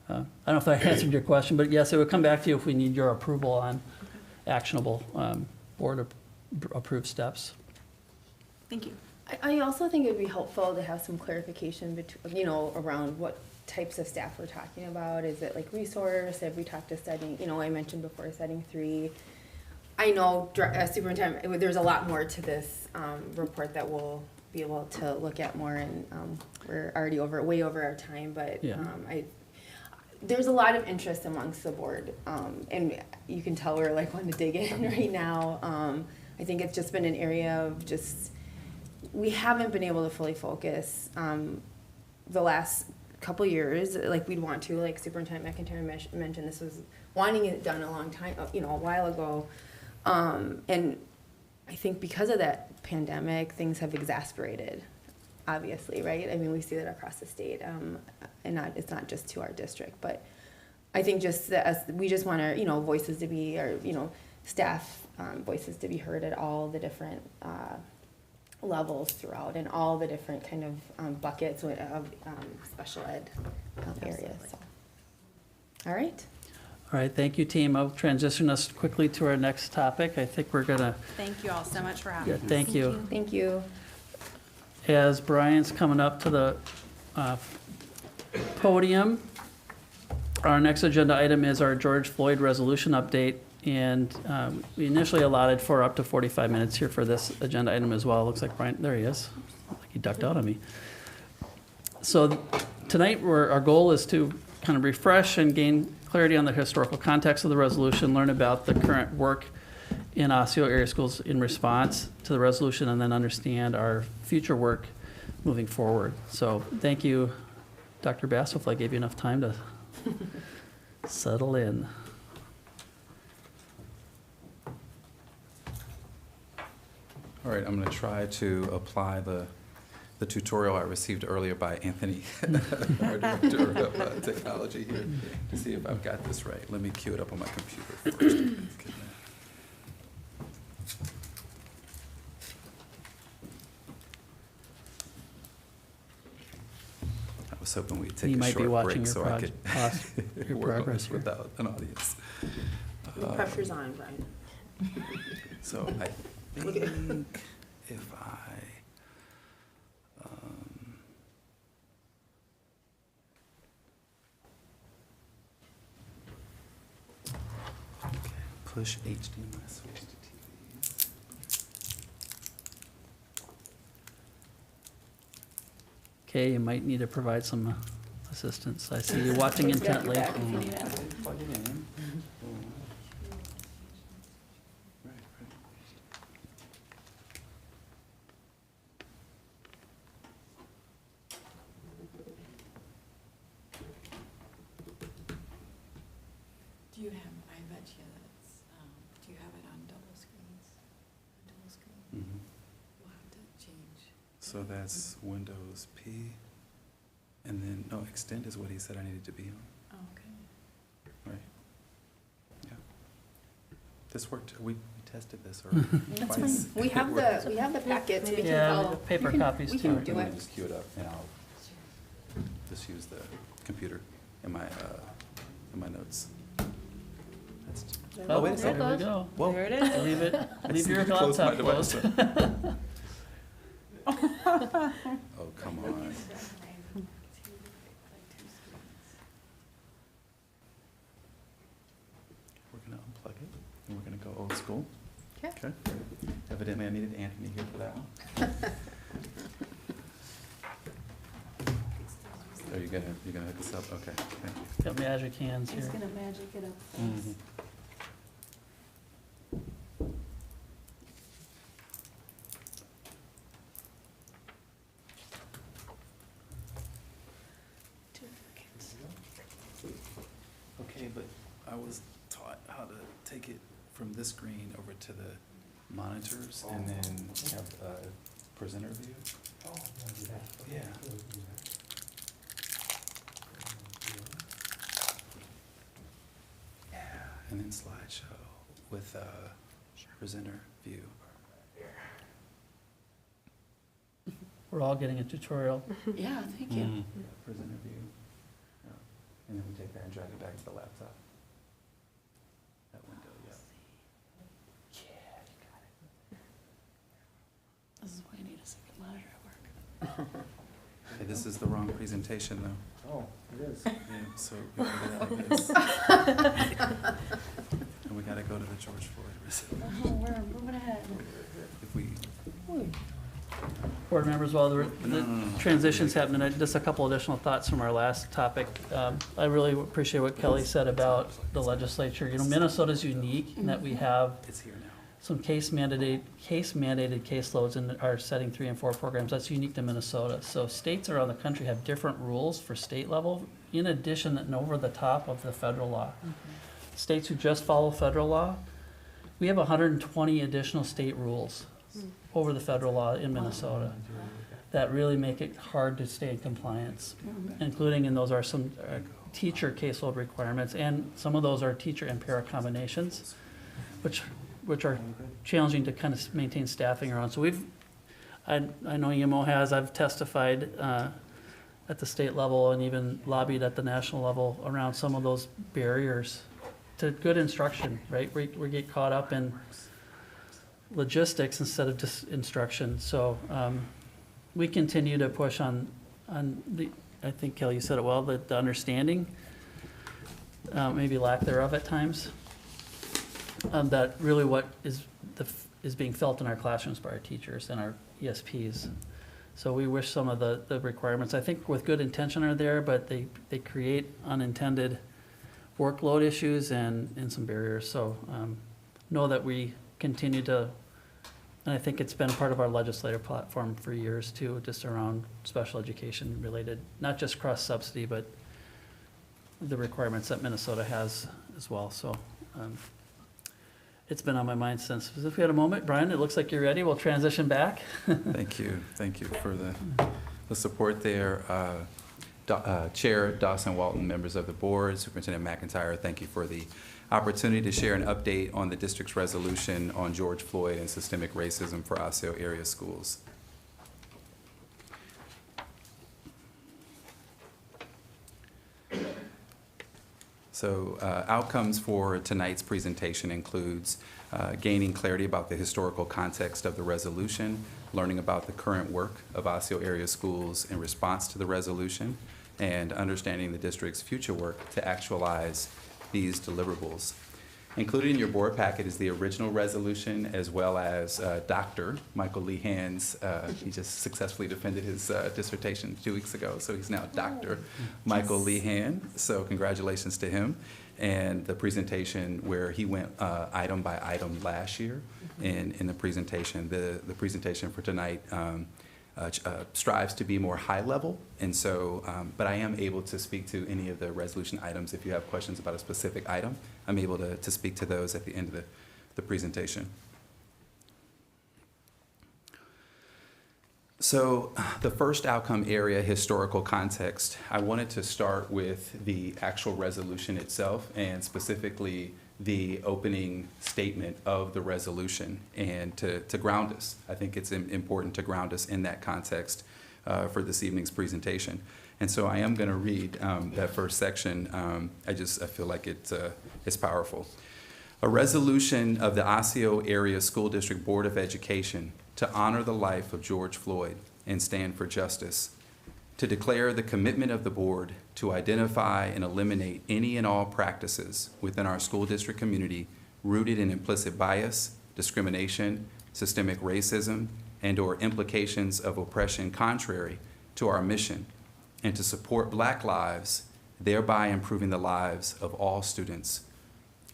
I don't know if I answered your question, but yes, it would come back to you if we need your approval on actionable board approved steps. Thank you. I also think it would be helpful to have some clarification between, around what types of staff we're talking about. Is it like resource? Have we talked to setting, I mentioned before setting 3. I know superintendent, there's a lot more to this report that we'll be able to look at more, and we're already way over our time, but Yeah. There's a lot of interest amongst the board, and you can tell we're wanting to dig in right now. I think it's just been an area of we haven't been able to fully focus the last couple years like we'd want to. Like Superintendent McIntyre mentioned, this was wanting it done a long time, a while ago. And I think because of that pandemic, things have exasperated, obviously, right? I mean, we see that across the state, and it's not just to our district, but I think just we just want our, voices to be, or, staff voices to be heard at all the different levels throughout, and all the different kind of buckets of special ed areas. So. All right. All right, thank you, team. I'll transition us quickly to our next topic. I think we're gonna, Thank you all so much for having me. thank you. Thank you. As Brian's coming up to the podium, our next agenda item is our George Floyd resolution update. And we initially allotted for up to 45 minutes here for this agenda item as well. Looks like Brian, there he is. Like he ducked out on me. So tonight, our goal is to kind of refresh and gain clarity on the historical context of the resolution, learn about the current work in Osseo area schools in response to the resolution, and then understand our future work moving forward. So thank you, Dr. Bass. Hopefully I gave you enough time to settle in. All right, I'm going to try to apply the tutorial I received earlier by Anthony, our director of technology here, to see if I've got this right. Let me cue it up on my computer first. I was hoping we'd take You a might be short watching break your so I could your work on progress this here. without an audience. The pressure's on, Brian. So I think if I, okay, push HDMI switch to TV. Okay, you might need to provide some assistance. I see you watching intently. Plug it in. Right. Do you have, I bet you that's, do you have it on double screens? Dual screen? Mhm. We'll have to change. So that's Windows P, and then, no, extend is what he said I needed to be on, Oh, okay. right? Yeah. This worked, we tested this already That's twice. fine. We have the packets. We can Yeah, follow. the paper We can- copies We too. can I'm do gonna it. just cue it up, and I'll just use the computer in my notes. That's, Oh, wait a second. there we go. Whoa. There it is. Leave it, I leave just your need to close my laptop device. closed. Oh, come on. We're gonna unplug it, and we're gonna go old school. Okay. Evidently, I needed Anthony here for that one. Are you gonna hook this up? Okay, thank you. Got magic hands He's here. gonna magic it up for Mhm. us. Okay, but I was taught how to take it from this screen over to the monitors and then have a presenter view. Yeah. Yeah, and then slideshow with presenter view. We're all getting a tutorial. Yeah, thank you. Yeah, presenter view. Yeah. And then we take that and drag it back to the laptop. That window, yeah. Yeah, you got it. This is why I need a second monitor at work. Hey, this is the wrong presentation though. Oh, it is. Yeah, so we gotta do that like this. And we gotta go to the George Floyd resolution. Oh, we're moving ahead. If we, Board members, while the No. transition's happening, just a couple additional thoughts from our last topic. I really appreciate what Kelly said about the legislature. You know, Minnesota's unique in that we have it's here now. some case mandated caseloads in our setting 3 and 4 programs. That's unique to Minnesota. So states around the country have different rules for state level, in addition and over the top of the federal law. States who just follow federal law, we have 120 additional state rules over the federal law in Minnesota. that really make it hard to stay in compliance, including, and those are some teacher caseload requirements, and some of those are teacher and para combinations, which are challenging to kind of maintain staffing around. So I know EMO has, I've testified at the state level and even lobbied at the national level around some of those barriers to good instruction, right? We get caught up in logistics instead of just instruction. So we continue to push on the, I think Kelly, you said it well, the understanding, maybe lack thereof at times, that really what is being felt in our classrooms by our teachers and our ESPs. So we wish some of the requirements, I think with good intention, are there, but they create unintended workload issues and some barriers. So know that we continue to, and I think it's been part of our legislative platform for years too, just around special education related, not just cross subsidy, but the requirements that Minnesota has as well. So it's been on my mind since. If we had a moment, Brian, it looks like you're ready. We'll transition back. Thank you for the support there. Chair Dawson Walton, members of the board, Superintendent McIntyre, thank you for the opportunity to share an update on the district's resolution on George Floyd and systemic racism for Osseo area schools. So outcomes for tonight's presentation includes gaining clarity about the historical context of the resolution, learning about the current work of Osseo area schools in response to the resolution, and understanding the district's future work to actualize these deliverables. Included in your board packet is the original resolution, as well as Dr. Michael Lehan's, he just successfully defended his dissertation 2 weeks ago, so he's now Dr. Michael Lehan, so congratulations to him. And the presentation where he went item by item last year in the presentation. The presentation for tonight strives to be more high level, and so, but I am able to speak to any of the resolution items. If you have questions about a specific item, I'm able to speak to those at the end of the presentation. So the first outcome area, historical context, I wanted to start with the actual resolution itself, and specifically the opening statement of the resolution, and to ground us. I think it's important to ground us in that context for this evening's presentation. And so I am going to read that first section. I feel like it's powerful. A resolution of the Osseo Area School District Board of Education to honor the life of George Floyd and stand for justice, to declare the commitment of the board to identify and eliminate any and all practices within our school district community rooted in implicit bias, discrimination, systemic racism, and/or implications of oppression contrary to our mission, and to support Black lives, thereby improving the lives of all students.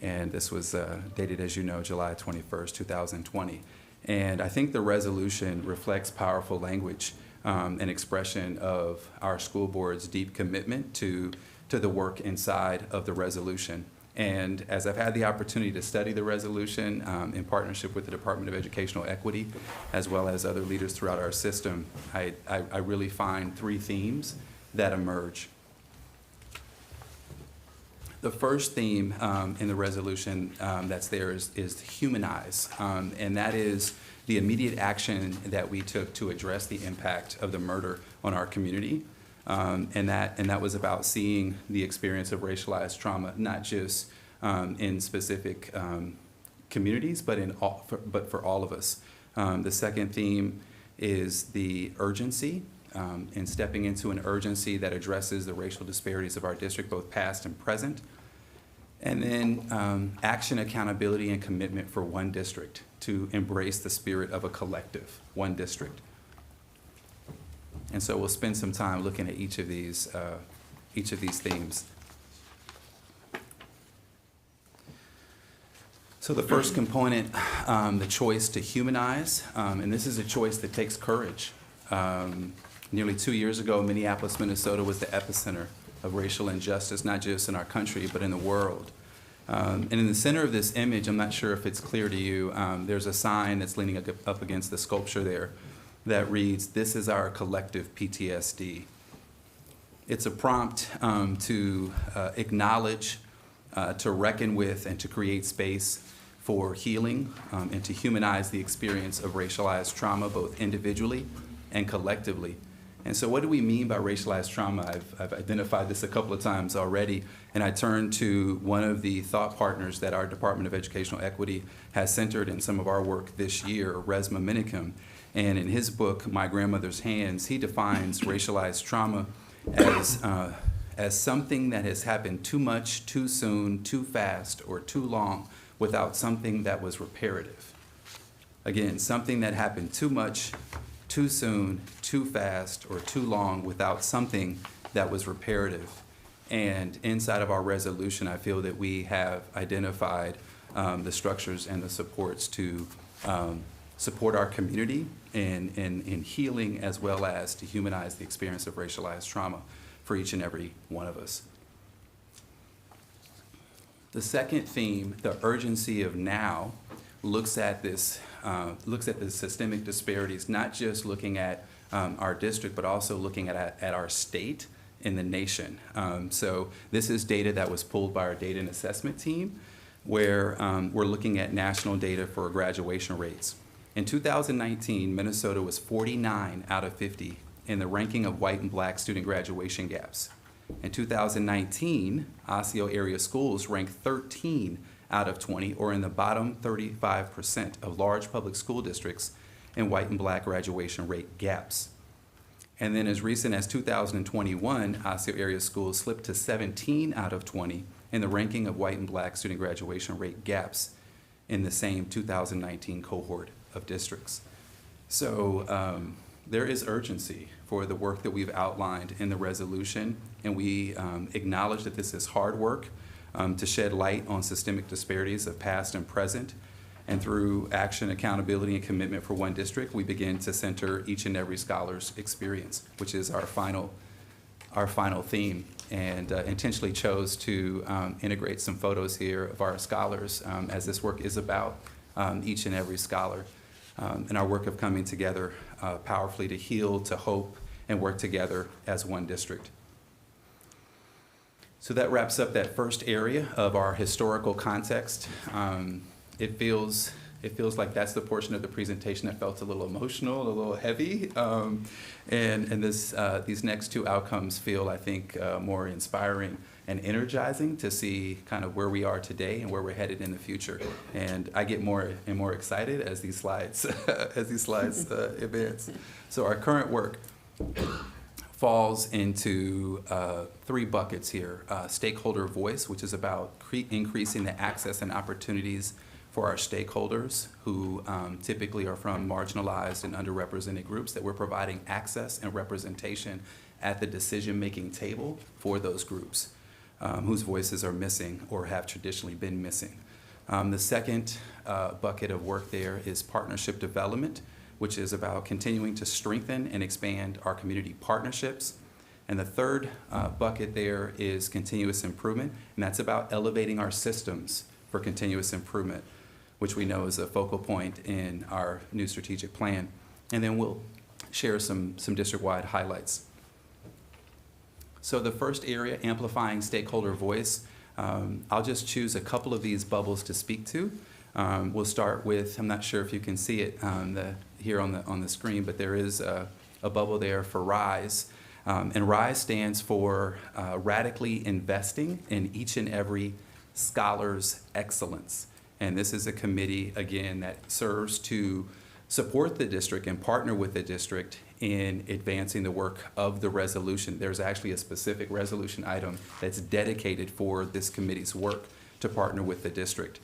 And this was dated, as you know, July 21st, 2020. And I think the resolution reflects powerful language, an expression of our school board's deep commitment to the work inside of the resolution. And as I've had the opportunity to study the resolution in partnership with the Department of Educational Equity, as well as other leaders throughout our system, I really find three themes that emerge. The first theme in the resolution that's there is humanize, and that is the immediate action that we took to address the impact of the murder on our community, and that was about seeing the experience of racialized trauma not just in specific communities, but for all of us. The second theme is the urgency. And stepping into an urgency that addresses the racial disparities of our district, both past and present. And then action, accountability, and commitment for one district to embrace the spirit of a collective, one district. And so we'll spend some time looking at each of these themes. So the first component, the choice to humanize, and this is a choice that takes courage. Nearly 2 years ago, Minneapolis, Minnesota was the epicenter of racial injustice, not just in our country, but in the world. And in the center of this image, I'm not sure if it's clear to you, there's a sign that's leaning up against the sculpture there. that reads, "This is our collective PTSD." It's a prompt to acknowledge, to reckon with, and to create space for healing and to humanize the experience of racialized trauma, both individually and collectively. And so what do we mean by racialized trauma? I've identified this a couple of times already, and I turn to one of the thought partners that our Department of Educational Equity has centered in some of our work this year, Resma Minicum. And in his book, My Grandmother's Hands, he defines racialized trauma as something that has happened too much, too soon, too fast, or too long without something that was reparative. Again, something that happened too much, too soon, too fast, or too long without something that was reparative. And inside of our resolution, I feel that we have identified the structures and the supports to support our community in healing, as well as to humanize the experience of racialized trauma for each and every one of us. The second theme, the urgency of now, looks at the systemic disparities, not just looking at our district, but also looking at our state and the nation. So this is data that was pulled by our data and assessment team, where we're looking at national data for graduation rates. In 2019, Minnesota was 49 out of 50 in the ranking of white and black student graduation gaps. In 2019, Osseo area schools ranked 13 out of 20, or in the bottom 35% of large public school districts in white and black graduation rate gaps. And then as recent as 2021, Osseo area schools slipped to 17 out of 20 in the ranking of white and black student graduation rate gaps in the same 2019 cohort of districts. So there is urgency for the work that we've outlined in the resolution, and we acknowledge that this is hard work to shed light on systemic disparities of past and present. And through action, accountability, and commitment for one district, we begin to center each and every scholar's experience, which is our final theme, and intentionally chose to integrate some photos here of our scholars, as this work is about each and every scholar, and our work of coming together powerfully to heal, to hope, and work together as one district. So that wraps up that first area of our historical context. It feels like that's the portion of the presentation that felt a little emotional, a little heavy, and these next two outcomes feel, I think, more inspiring and energizing to see kind of where we are today and where we're headed in the future. And I get more and more excited as these slides advance. So our current work falls into three buckets here. Stakeholder voice, which is about increasing the access and opportunities for our stakeholders who typically are from marginalized and underrepresented groups, that we're providing access and representation at the decision-making table for those groups whose voices are missing or have traditionally been missing. The second bucket of work there is partnership development, which is about continuing to strengthen and expand our community partnerships. And the third bucket there is continuous improvement, and that's about elevating our systems for continuous improvement, which we know is a focal point in our new strategic plan. And then we'll share some district-wide highlights. So the first area, amplifying stakeholder voice, I'll just choose a couple of these bubbles to speak to. We'll start with, I'm not sure if you can see it here on the screen, but there is a bubble there for RISE. And RISE stands for radically investing in each and every scholar's excellence. And this is a committee, again, that serves to support the district and partner with the district in advancing the work of the resolution. There's actually a specific resolution item that's dedicated for this committee's work to partner with the district.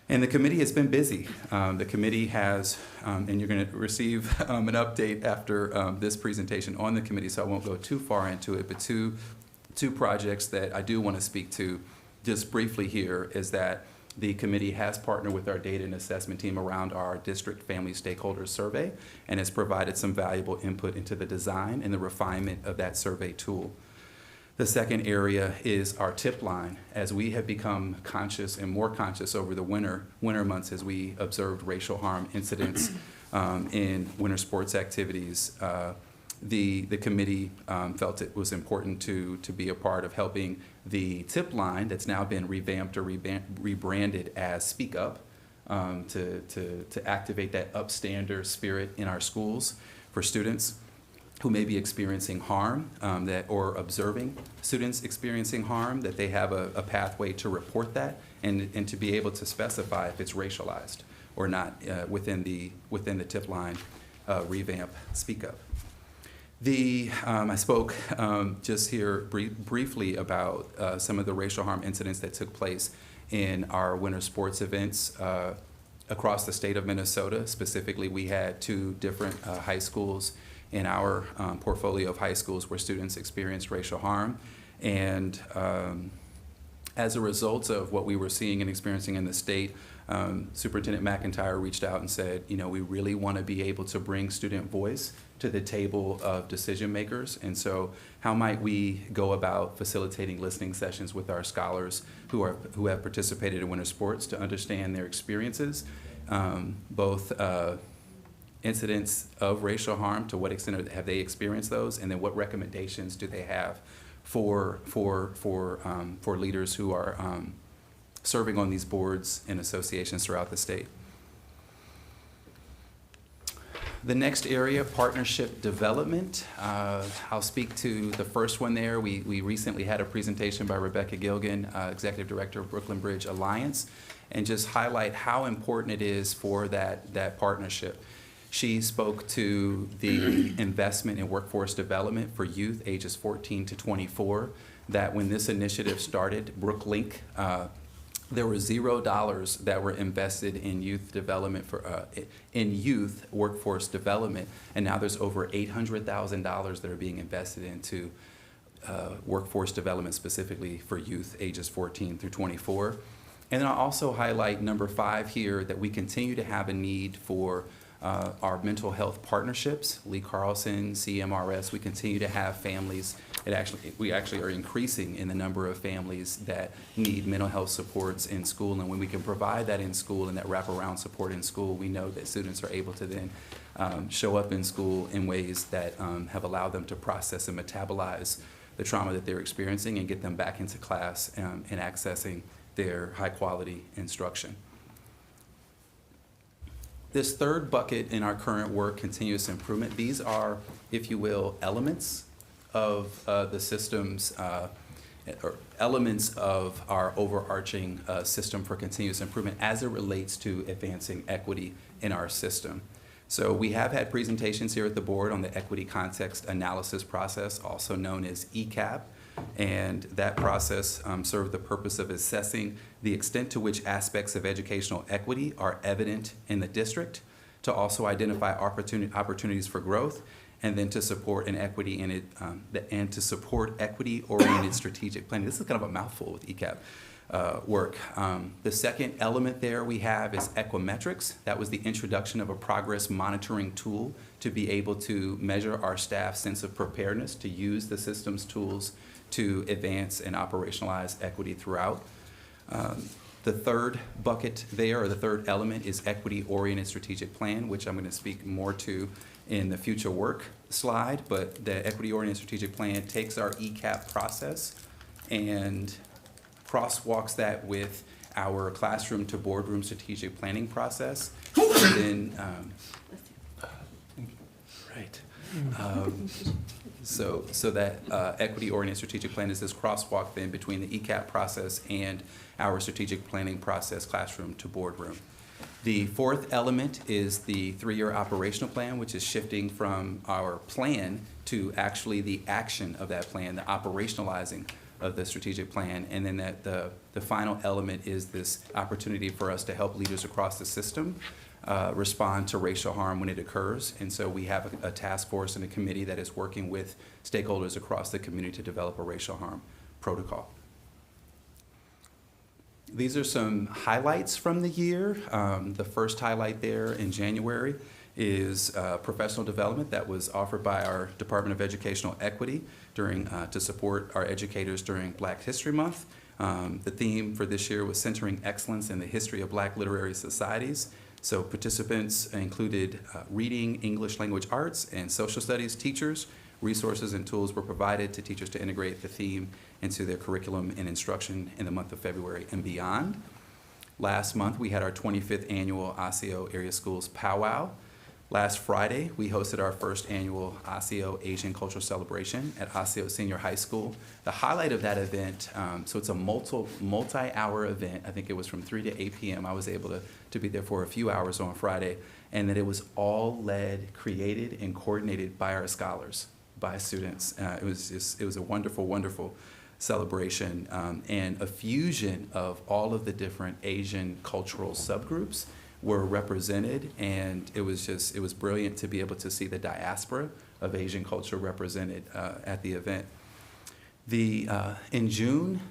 And the committee has been busy. The committee has, and you're going to receive an update after this presentation on the committee, so I won't go too far into it, but two projects that I do want to speak to just briefly here is that the committee has partnered with our data and assessment team around our district family stakeholders survey and has provided some valuable input into the design and the refinement of that survey tool. The second area is our tip line. As we have become conscious and more conscious over the winter months as we observed racial harm incidents in winter sports activities. The committee felt it was important to be a part of helping the tip line that's now been revamped or rebranded as Speak Up, to activate that upstander spirit in our schools for students who may be experiencing harm, or observing students experiencing harm, that they have a pathway to report that and to be able to specify if it's racialized or not within the tip line revamp Speak Up. I spoke just here briefly about some of the racial harm incidents that took place in our winter sports events across the state of Minnesota. Specifically, we had 2 different high schools in our portfolio of high schools where students experienced racial harm. And as a result of what we were seeing and experiencing in the state, Superintendent McIntyre reached out and said, we really want to be able to bring student voice to the table of decision makers. And so how might we go about facilitating listening sessions with our scholars who have participated in winter sports to understand their experiences, both incidents of racial harm, to what extent have they experienced those, and then what recommendations do they have for leaders who are serving on these boards and associations throughout the state. The next area, partnership development. I'll speak to the first one there. We recently had a presentation by Rebecca Gilgan, Executive Director of Brooklyn Bridge Alliance, and just highlight how important it is for that partnership. She spoke to the investment in workforce development for youth ages 14 to 24, that when this initiative started, BrookLink, there were $0 that were invested in youth development in youth workforce development, and now there's over $800,000 that are being invested into workforce development specifically for youth ages 14 through 24. And then I'll also highlight number 5 here, that we continue to have a need for our mental health partnerships, Lee Carlson, CMRS. We continue to have families. We actually are increasing in the number of families that need mental health supports in school. And when we can provide that in school and that wraparound support in school, we know that students are able to then show up in school in ways that have allowed them to process and metabolize the trauma that they're experiencing and get them back into class and accessing their high quality instruction. This third bucket in our current work, continuous improvement, these are, if you will, elements of the systems, or elements of our overarching system for continuous improvement as it relates to advancing equity in our system. So we have had presentations here at the board on the equity context analysis process, also known as ECAP. And that process served the purpose of assessing the extent to which aspects of educational equity are evident in the district, to also identify opportunities for growth, and then to support an equity in it, and to support equity-oriented strategic planning. This is kind of a mouthful with ECAP work. The second element there we have is equimetrics. That was the introduction of a progress monitoring tool to be able to measure our staff's sense of preparedness to use the system's tools to advance and operationalize equity throughout. The third bucket there, or the third element, is equity-oriented strategic plan, which I'm going to speak more to in the future work slide. But the equity-oriented strategic plan takes our ECAP process and crosswalks that with our classroom to boardroom strategic planning process. And then, right. So that equity-oriented strategic plan is this crosswalk then between the ECAP process and our strategic planning process, classroom to boardroom. The fourth element is the 3-year operational plan, which is shifting from our plan to actually the action of that plan, the operationalizing of the strategic plan. And then the final element is this opportunity for us to help leaders across the system respond to racial harm when it occurs. And so we have a task force and a committee that is working with stakeholders across the community to develop a racial harm protocol. These are some highlights from the year. The first highlight there in January is professional development that was offered by our Department of Educational Equity to support our educators during Black History Month. The theme for this year was centering excellence in the history of Black literary societies, So participants included reading, English language arts, and social studies teachers. Resources and tools were provided to teachers to integrate the theme into their curriculum and instruction in the month of February and beyond. Last month, we had our 25th annual ASIO Area Schools Powwow. Last Friday, we hosted our first annual ASIO Asian Cultural Celebration at ASIO Senior High School. The highlight of that event, so it's a multi-hour event. I think it was from 3 to 8 p.m. I was able to be there for a few hours on Friday, and that it was all led, created, and coordinated by our scholars, by students. It was a wonderful, wonderful celebration and a fusion of all of the different Asian cultural subgroups were represented, and it was brilliant to be able to see the diaspora of Asian culture represented at the event. In June,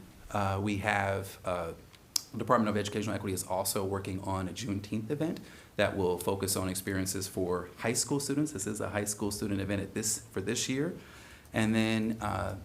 we have the Department of Educational Equity is also working on a Juneteenth event that will focus on experiences for high school students. This is a high school student event for this year. And then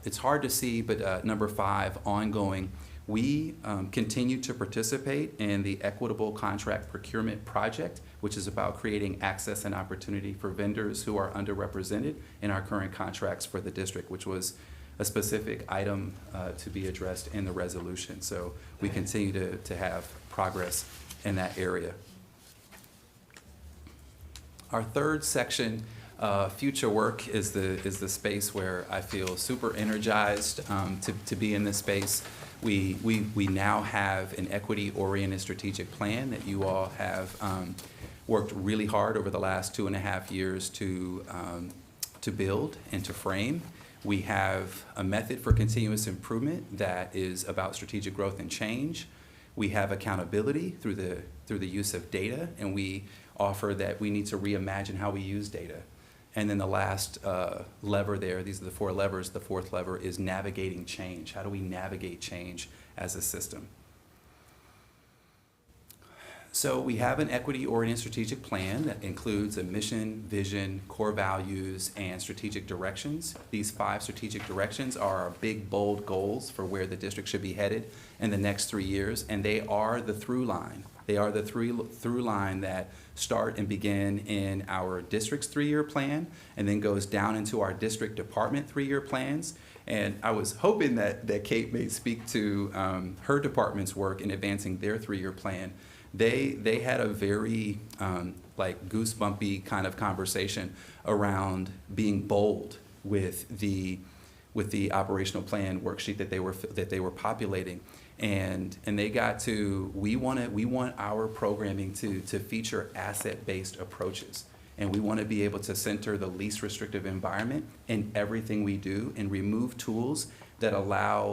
it's hard to see, but number 5, ongoing. We continue to participate in the Equitable Contract Procurement Project, which is about creating access and opportunity for vendors who are underrepresented in our current contracts for the district, which was a specific item to be addressed in the resolution. So we continue to have progress in that area. Our third section, future work, is the space where I feel super energized to be in this space. We now have an equity-oriented strategic plan that you all have worked really hard over the last 2.5 years to build and to frame. We have a method for continuous improvement that is about strategic growth and change. We have accountability through the use of data, and we offer that we need to reimagine how we use data. And then the last lever there, these are the 4 levers, the 4th lever is navigating change. How do we navigate change as a system? So we have an equity-oriented strategic plan that includes a mission, vision, core values, and strategic directions. These 5 strategic directions are our big, bold goals for where the district should be headed in the next 3 years, and they are the through line. They are the through line that start and begin in our district's 3-year plan and then goes down into our district department 3-year plans. And I was hoping that Kate may speak to her department's work in advancing their 3-year plan. They had a very like goosebumpy kind of conversation around being bold with the operational plan worksheet that they were populating. And they got to, we want our programming to feature asset-based approaches. And we want to be able to center the least restrictive environment in everything we do and remove tools that allow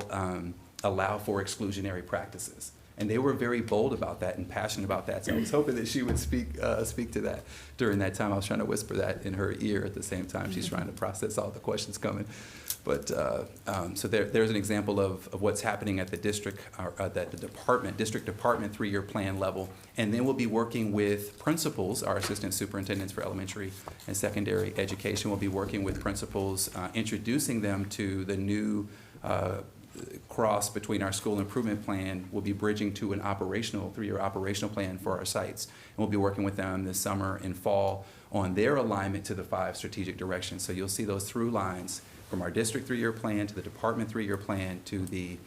for exclusionary practices. And they were very bold about that and passionate about that. So I was hoping that she would speak to that during that time. I was trying to whisper that in her ear at the same time. She's trying to process all the questions coming. But so there's an example of what's happening at the district, that the district department 3-year plan level. And then we'll be working with principals, our assistant superintendents for elementary and secondary education. We'll be working with principals, introducing them to the new cross between our school improvement plan. We'll be bridging to an 3-year operational plan for our sites. And we'll be working with them this summer and fall on their alignment to the 5 strategic directions. So you'll see those through lines from our district 3-year plan to the department 3-year plan to the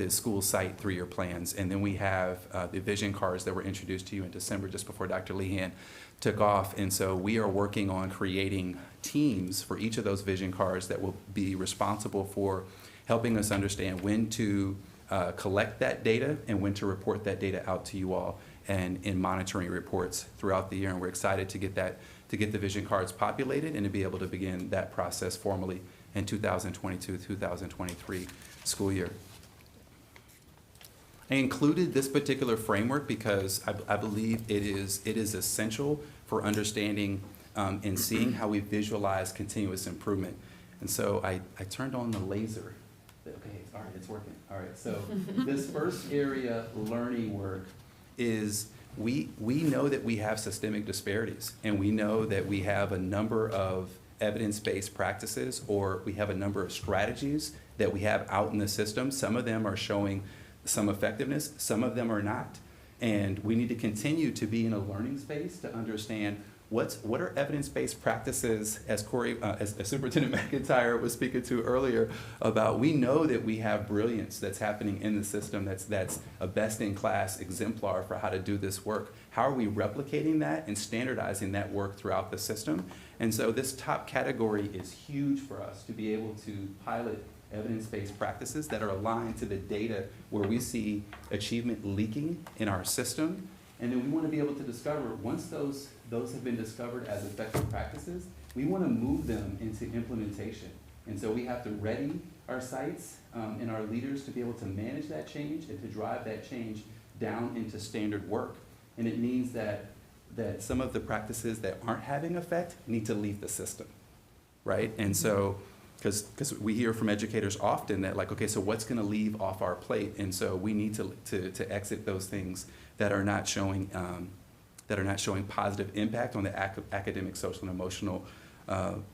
school site 3-year plans. And then we have the vision cards that were introduced to you in December just before Dr. Lehan took off. And so we are working on creating teams for each of those vision cards that will be responsible for helping us understand when to collect that data and when to report that data out to you all and in monitoring reports throughout the year. And we're excited to get the vision cards populated and to be able to begin that process formally in 2022-2023 school year. I included this particular framework because I believe it is essential for understanding and seeing how we visualize continuous improvement. And so I turned on the laser. Okay, all right, it's working. All right, so this first area, learning work, is we know that we have systemic disparities, and we know that we have a number of evidence-based practices, or we have a number of strategies that we have out in the system. Some of them are showing some effectiveness, some of them are not. And we need to continue to be in a learning space to understand what are evidence-based practices, as Superintendent McIntyre was speaking to earlier about. We know that we have brilliance that's happening in the system that's a best-in-class exemplar for how to do this work. How are we replicating that and standardizing that work throughout the system? And so this top category is huge for us to be able to pilot evidence-based practices that are aligned to the data where we see achievement leaking in our system. And then we want to be able to discover, once those have been discovered as effective practices, we want to move them into implementation. And so we have to ready our sites and our leaders to be able to manage that change and to drive that change down into standard work. And it means that some of the practices that aren't having effect need to leave the system, right? And so, because we hear from educators often that, like, okay, so what's going to leave off our plate? And so we need to exit those things that are not showing positive impact on the academic, social, and emotional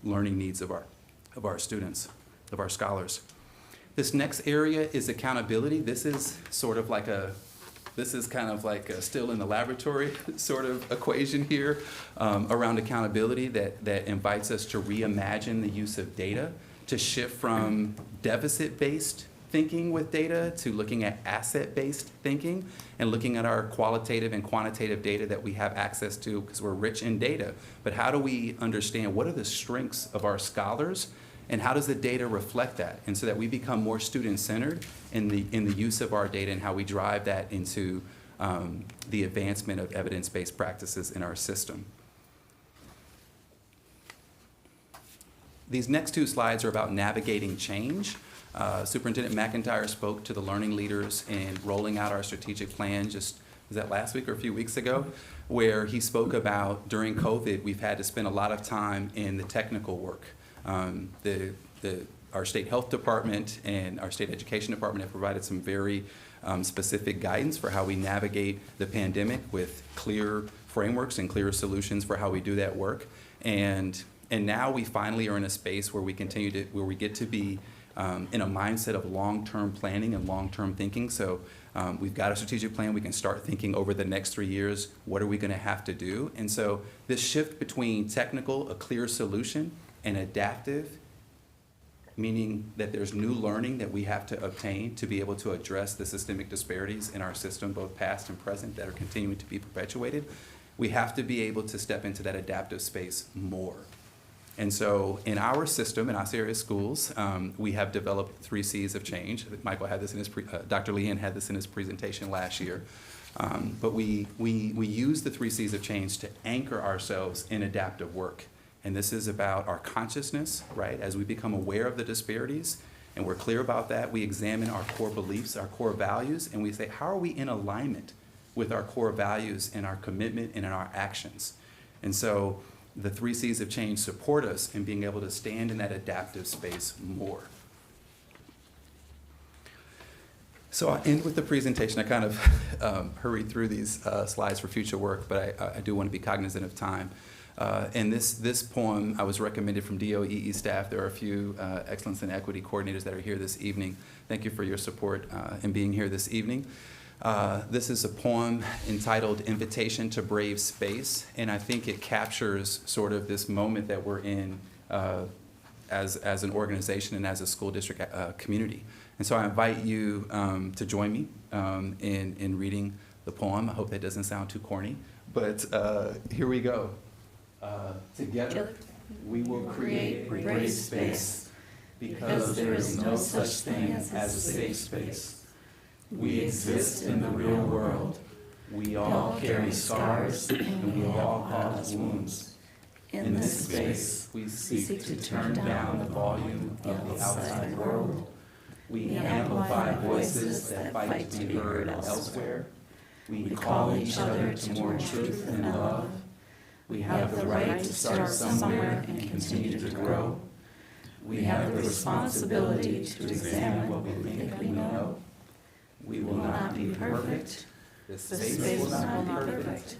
learning needs of our students, of our scholars. This next area is accountability. This is kind of like a still in the laboratory sort of equation here around accountability that invites us to reimagine the use of data, to shift from deficit-based thinking with data to looking at asset-based thinking and looking at our qualitative and quantitative data that we have access to because we're rich in data. But how do we understand what are the strengths of our scholars and how does the data reflect that? And so that we become more student-centered in the use of our data and how we drive that into the advancement of evidence-based practices in our system. These next two slides are about navigating change. Superintendent McIntyre spoke to the learning leaders in rolling out our strategic plan was that last week or a few weeks ago, where he spoke about during COVID, we've had to spend a lot of time in the technical work. Our state health department and our state education department have provided some very specific guidance for how we navigate the pandemic with clear frameworks and clear solutions for how we do that work. And now we finally are in a space where we get to be in a mindset of long-term planning and long-term thinking. So we've got a strategic plan. We can start thinking over the next 3 years, what are we going to have to do? And so this shift between technical, a clear solution, and adaptive, meaning that there's new learning that we have to obtain to be able to address the systemic disparities in our system, both past and present, that are continuing to be perpetuated. We have to be able to step into that adaptive space more. And so in our system, in Osceola schools, we have developed 3 C's of change. Michael had this in Dr. Lehan had this in his presentation last year. But we use the 3 C's of change to anchor ourselves in adaptive work. And this is about our consciousness, right? As we become aware of the disparities, and we're clear about that, we examine our core beliefs, our core values, and we say, how are we in alignment with our core values and our commitment and in our actions? And so the 3 C's of change support us in being able to stand in that adaptive space more. So I'll end with the presentation. I kind of hurried through these slides for future work, but I do want to be cognizant of time. And this poem, I was recommended from DOEE staff. There are a few excellence and equity coordinators that are here this evening. Thank you for your support in being here this evening. This is a poem entitled Invitation to Brave Space, and I think it captures sort of this moment that we're in as an organization and as a school district community. And so I invite you to join me in reading the poem. I hope that doesn't sound too corny, but here we go. Together, we will create a brave space, because there is no such thing as a safe space. We exist in the real world. We all carry scars, and we all cause wounds. In this space, we seek to turn down the volume of the outside world. We amplify voices that fight to be heard elsewhere. We call each other to more truth and love. We have the right to start somewhere and continue to grow. We have the responsibility to examine what we think we know. We will not be perfect. This space will not be perfect.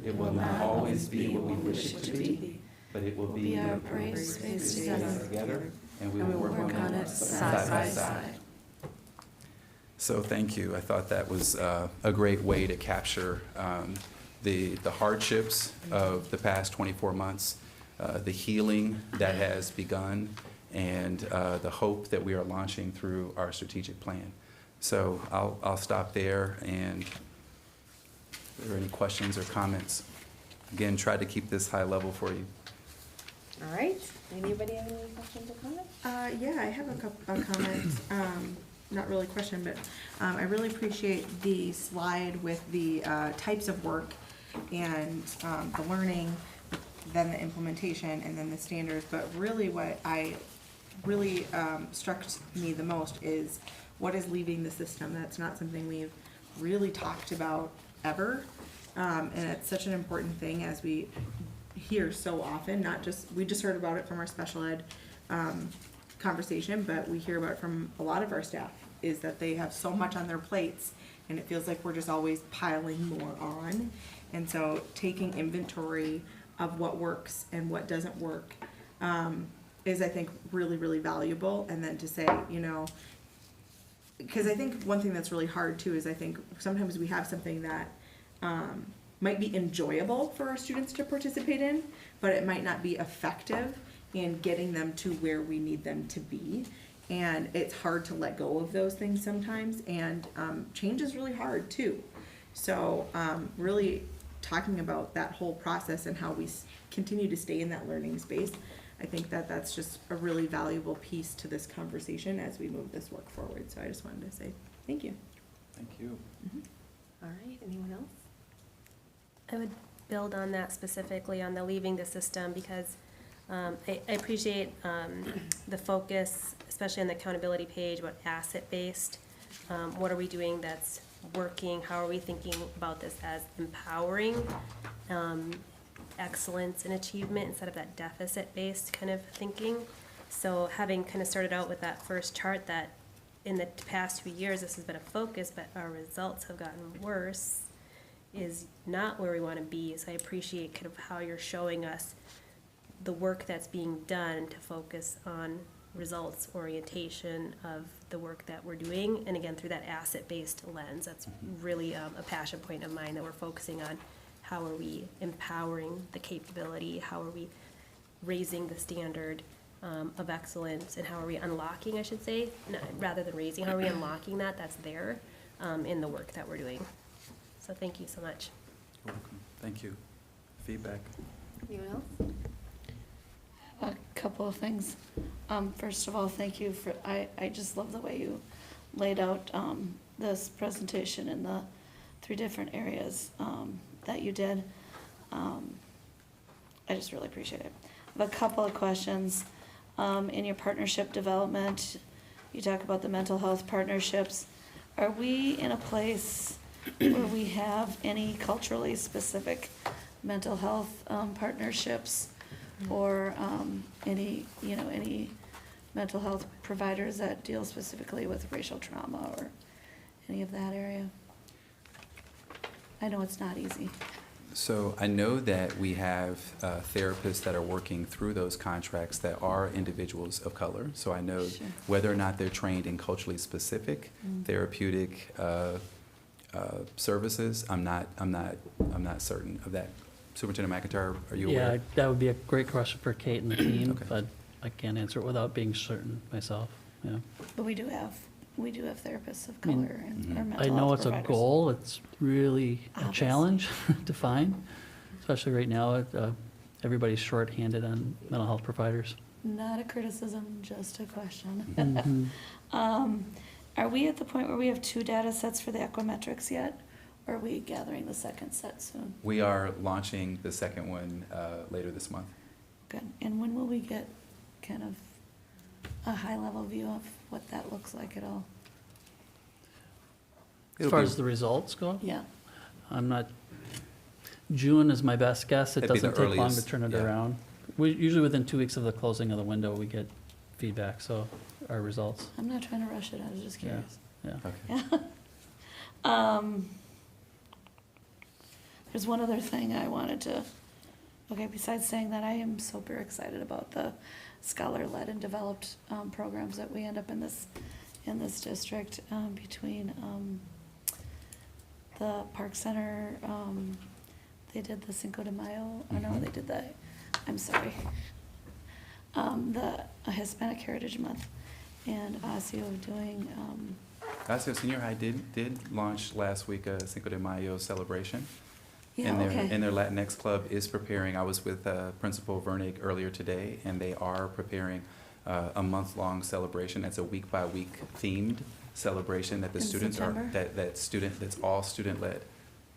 It will not always be what we wish it to be, but it will be our brave space together, and we will work on it side by side. So thank you. I thought that was a great way to capture the hardships of the past 24 months, the healing that has begun, and the hope that we are launching through our strategic plan. So I'll stop there, and if there are any questions or comments, again, try to keep this high level for you. All right, anybody have any questions or comments? Yeah, I have a comment, not really a question, but I really appreciate the slide with the types of work and the learning, then the implementation, and then the standards. But really what really struck me the most is what is leaving the system. That's not something we've really talked about ever. And it's such an important thing as we hear so often, not just, we just heard about it from our special ed conversation, but we hear about it from a lot of our staff, is that they have so much on their plates and it feels like we're just always piling more on. And so taking inventory of what works and what doesn't work is, I think, really, really valuable. And then to say, you know, because I think one thing that's really hard too is I think sometimes we have something that might be enjoyable for our students to participate in, but it might not be effective in getting them to where we need them to be. And it's hard to let go of those things sometimes, and change is really hard too. So really talking about that whole process and how we continue to stay in that learning space, I think that that's just a really valuable piece to this conversation as we move this work forward. So I just wanted to say thank you. Thank you. Mm-hmm. All right, anyone else? I would build on that specifically on the leaving the system, because I appreciate the focus, especially on the accountability page, about asset-based. What are we doing that's working? How are we thinking about this as empowering excellence and achievement instead of that deficit-based kind of thinking? So having kind of started out with that first chart that in the past 2 years this has been a focus, but our results have gotten worse, is not where we want to be. So I appreciate kind of how you're showing us the work that's being done to focus on results orientation of the work that we're doing, and again through that asset-based lens. That's really a passion point of mine, that we're focusing on how are we empowering the capability, how are we raising the standard of excellence, and how are we unlocking, I should say, rather than raising, how are we unlocking that's there in the work that we're doing. So thank you so much. You're welcome. Thank you. Feedback. Anyone else? A couple of things. First of all, thank you for, I just love the way you laid out this presentation in the 3 different areas that you did. I just really appreciate it. I have a couple of questions. In your partnership development, you talk about the mental health partnerships. Are we in a place where we have any culturally specific mental health partnerships, or any mental health providers that deal specifically with racial trauma or any of that area? I know it's not easy. So I know that we have therapists that are working through those contracts that are individuals of color. So I know Sure. whether or not they're trained in culturally specific therapeutic services. I'm not certain of that. Superintendent McIntyre, are you aware? Yeah, that would be a great question for Kate and the team, Okay. but I can't answer it without being certain myself, yeah. But we do have therapists of I mean, color and Mhm. our I mental know health it's a providers. goal, it's really a Obviously. challenge to find, especially right now, everybody's shorthanded on mental health providers. Not a criticism, just a question. Mhm. Are we at the point where we have 2 data sets for the equimetrics yet? Or are we gathering the second set soon? We are launching the second one later this month. Good. And when will we get kind of a high-level view of what that looks like at all? As far as the results go, Yeah. I'm not, June is my best guess. It That'd be the doesn't take long to earliest, turn it yeah. around. We, usually within 2 weeks of the closing of the window, we get feedback, so our results, I'm not trying to rush it, I was just yeah, curious. yeah. Yeah. There's one other thing I wanted to, okay, besides saying that, I am super excited about the scholar-led and developed programs that we end up in this in this district, between, the Park Center, they did the Cinco de Mayo, oh no, they did the, I'm sorry, the Hispanic Heritage Month, and ASIO doing, Osseo Senior High did launch last week a Cinco de Mayo celebration. yeah, And okay. their Latinx club is preparing, I was with Principal Vernig earlier today, and they are preparing a month-long celebration. That's a week-by-week themed celebration that the In students September? that's all student-led.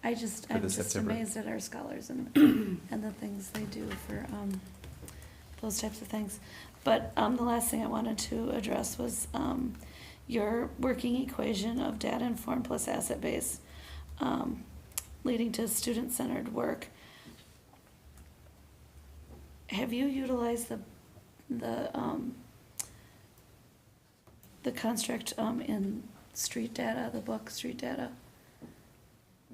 I'm just September. amazed at our scholars and, and the things they do for, those types of things. But, the last thing I wanted to address was, your working equation of data-informed plus asset-based, leading to student-centered work. Have you utilized the construct, in street data, the book Street Data?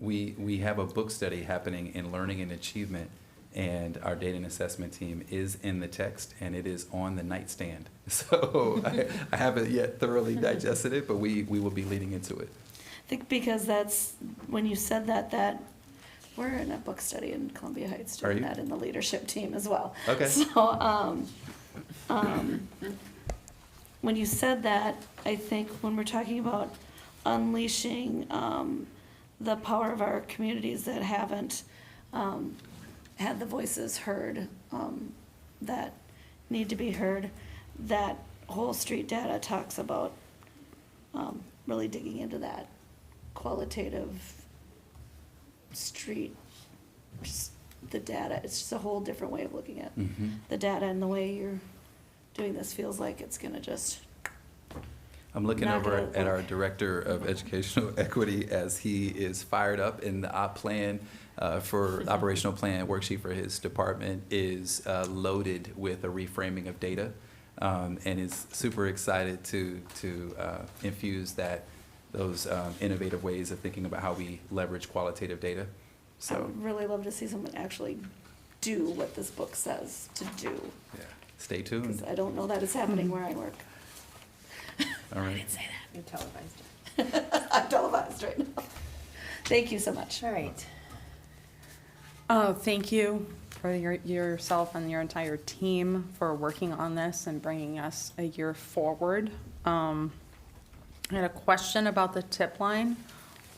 We have a book study happening in learning and achievement, and our data and assessment team is in the text, and it is on the nightstand. So I haven't yet thoroughly digested it, but we will be leading into it. I think because that's, when you said that, we're in a book study in Columbia Heights Are doing you? that in the leadership team as well. Okay. So, when you said that, I think when we're talking about unleashing, the power of our communities that haven't, had the voices heard, that need to be heard, that whole street data talks about, really digging into that qualitative street, just the data. It's just a whole different way of looking at the data, and the way you're doing this feels like it's gonna just, I'm looking Not over gonna at our work. Director of Educational Equity as he is fired up, and the op plan for operational plan worksheet for his department is loaded with a reframing of data, and is super excited to infuse those innovative ways of thinking about how we leverage qualitative data. I So, would really love to see someone actually do what this book says to do. yeah, stay Because tuned. I don't know that it's happening where I work. All right. I didn't say that. You televised it. I'm televised right now. Thank you so much. All right. Oh, thank you for yourself and your entire team for working on this and bringing us a year forward. I had a question about the tip line.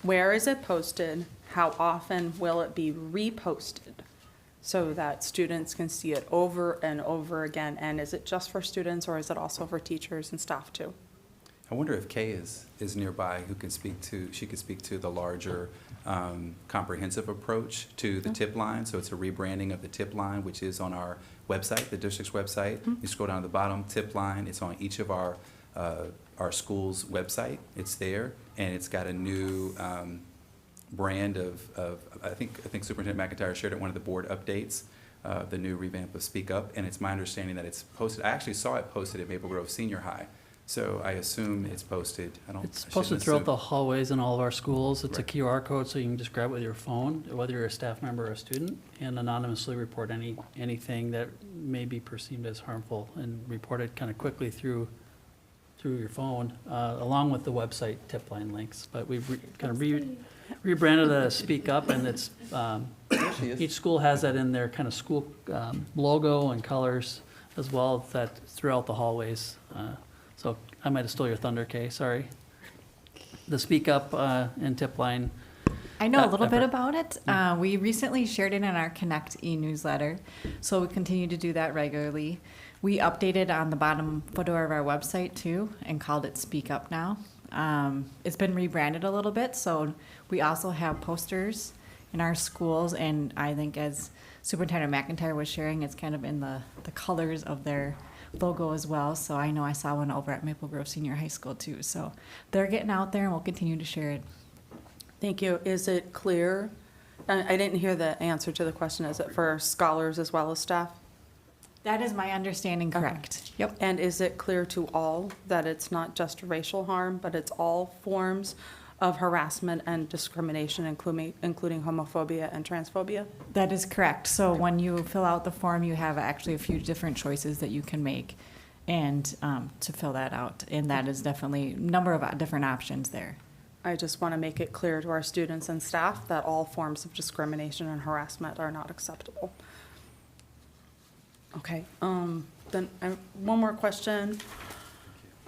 Where is it posted? How often will it be reposted so that students can see it over and over again? And is it just for students, or is it also for teachers and staff too? I wonder if Kay is nearby, who can she could speak to the larger comprehensive approach to the tip line. So it's a rebranding of the tip line, which is on our website, the district's website. You scroll down to the bottom, tip line. It's on each of our school's website. It's there, and it's got a new brand of I think Superintendent McIntyre shared it, one of the board updates, the new revamp of Speak Up, and it's my understanding that it's posted. I actually saw it posted at Maple Grove Senior High. So I assume it's posted. It's posted throughout the hallways in all of our schools. It's a Right. QR code, so you can just grab it with your phone, whether you're a staff member or a student, and anonymously report anything that may be perceived as harmful, and report it kind of quickly through your phone, along with the website tip line links. But we've rebranded it as Speak Up, and it's, each school has that in their kind of school logo and colors as well, that throughout the hallways. So I might have stole your thunder, Kay, sorry. The Speak Up and tip line. I know a little bit effort. about it. We recently shared it in our Connect e-newsletter, so we continue to do that regularly. We updated on the bottom footer of our website too and called it Speak Up now. It's been rebranded a little bit, so we also have posters in our schools, and I think as Superintendent McIntyre was sharing, it's kind of in the colors of their logo as well. So I know I saw one over at Maple Grove Senior High School too. So they're getting out there, and we'll continue to share it. Thank you. Is it clear? I didn't hear the answer to the question. Is it for scholars as well as staff? That is my understanding, correct. Yep. And is it clear to all that it's not just racial harm, but it's all forms of harassment and discrimination, including homophobia and transphobia? That is correct. So when you fill out the form, you have actually a few different choices that you can make. and to fill that out. And that is definitely a number of different options there. I just want to make it clear to our students and staff that all forms of discrimination and harassment are not acceptable. Okay, then one more question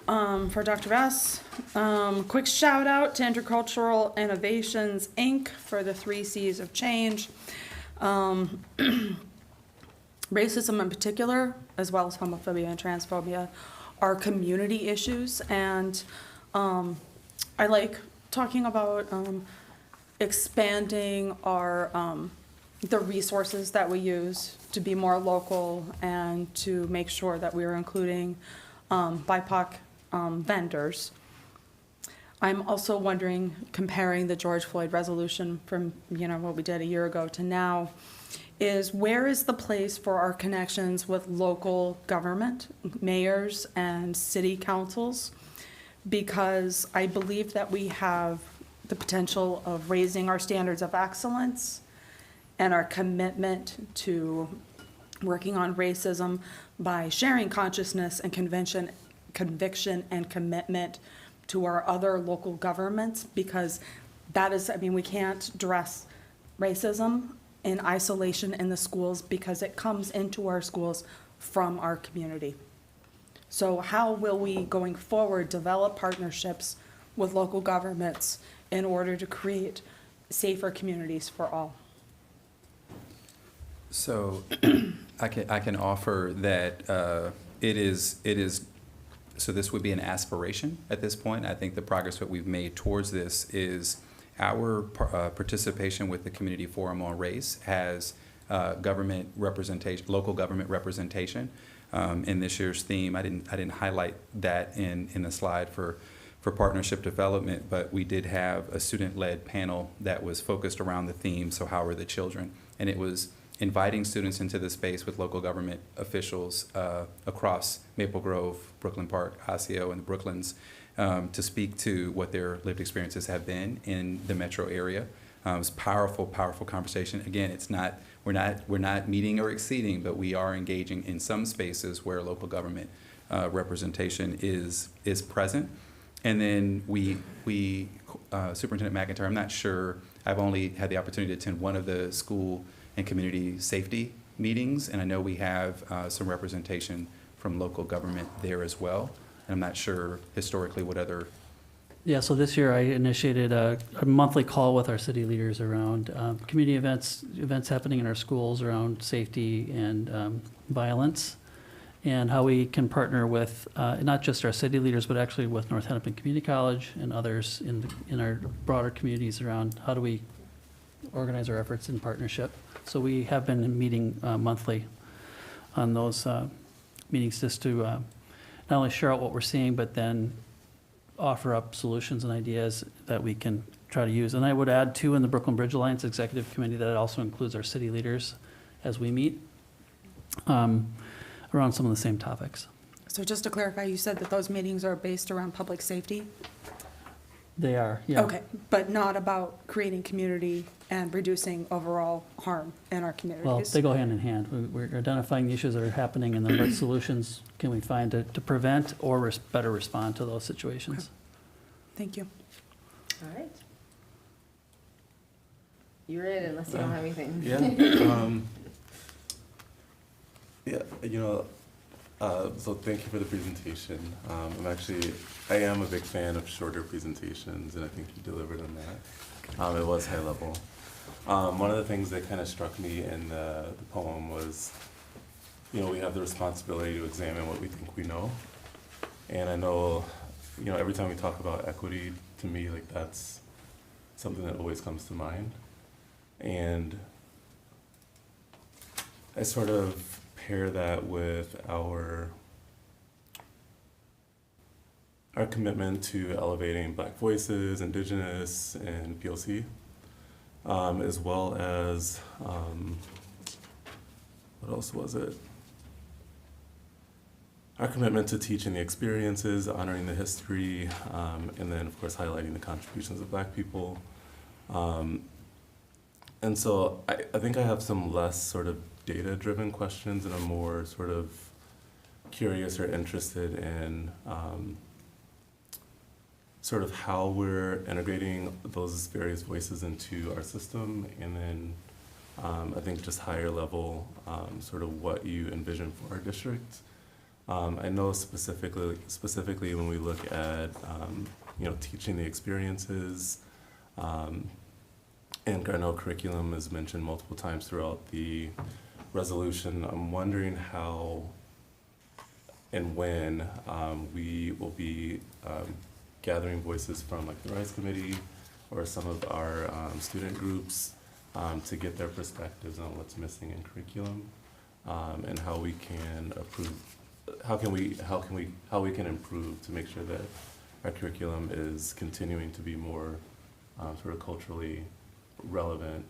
for Dr. Vess. Quick shout out to Intercultural Innovations, Inc. for the 3 C's of change. Racism in particular, as well as homophobia and transphobia, are community issues, and I like talking about expanding our the resources that we use to be more local and to make sure that we are including BIPOC vendors. I'm also wondering, comparing the George Floyd resolution from what we did a year ago to now, is where is the place for our connections with local government, mayors and city councils? Because I believe that we have the potential of raising our standards of excellence and our commitment to working on racism by sharing consciousness and conviction and commitment to our other local governments, because that is, we can't address racism in isolation in the schools because it comes into our schools from our community. So how will we, going forward, develop partnerships with local governments in order to create safer communities for all? So I can offer that it is, so this would be an aspiration at this point. I think the progress that we've made towards this is our participation with the Community Forum on Race has government representation, local government representation. In this year's theme, I didn't highlight that in the slide for partnership development, but we did have a student-led panel that was focused around the theme, so how are the children? And it was inviting students into the space with local government officials across Maple Grove, Brooklyn Park, Osseo, and the Brooklyns to speak to what their lived experiences have been in the metro area. It was powerful, powerful conversation. Again, it's not, we're not meeting or exceeding, but we are engaging in some spaces where local government representation is present. And then we Superintendent McIntyre, I'm not sure, I've only had the opportunity to attend one of the school and community safety meetings, and I know we have some representation from local government there as well. And I'm not sure historically what other. Yeah, so this year I initiated a monthly call with our city leaders around community events happening in our schools around safety and violence, and how we can partner with not just our city leaders, but actually with North Hennepin Community College and others in our broader communities around how do we organize our efforts in partnership. So we have been meeting monthly on those meetings just to not only share out what we're seeing, but then offer up solutions and ideas that we can try to use. And I would add too, in the Brooklyn Bridge Alliance Executive Committee, that it also includes our city leaders as we meet around some of the same topics. So just to clarify, you said that those meetings are based around public safety? They are, yeah. Okay, but not about creating community and reducing overall harm in our communities? Well, they go hand in hand. We're identifying the issues that are happening and then what solutions can we find to prevent or better respond to those situations. Okay. Thank you. All right. You're in unless you don't have anything. So thank you for the presentation. I am a big fan of shorter presentations, and I think you delivered on that. It was high level. One of the things that kind of struck me in the poem was, we have the responsibility to examine what we think we know. And I know, every time we talk about equity, to me, like that's something that always comes to mind. And I sort of pair that with our commitment to elevating Black voices, Indigenous, and POC, as well as, what else was it? Our commitment to teaching the experiences, honoring the history, and then of course highlighting the contributions of Black people. And so I think I have some less sort of data-driven questions and a more sort of curious or interested in sort of how we're integrating those various voices into our system, and then I think just higher level, sort of what you envision for our district. I know specifically when we look at teaching the experiences, and I know curriculum is mentioned multiple times throughout the resolution. I'm wondering how and when we will be gathering voices from like the RISE committee or some of our student groups to get their perspectives on what's missing in curriculum, and how we can improve to make sure that our curriculum is continuing to be more sort of culturally relevant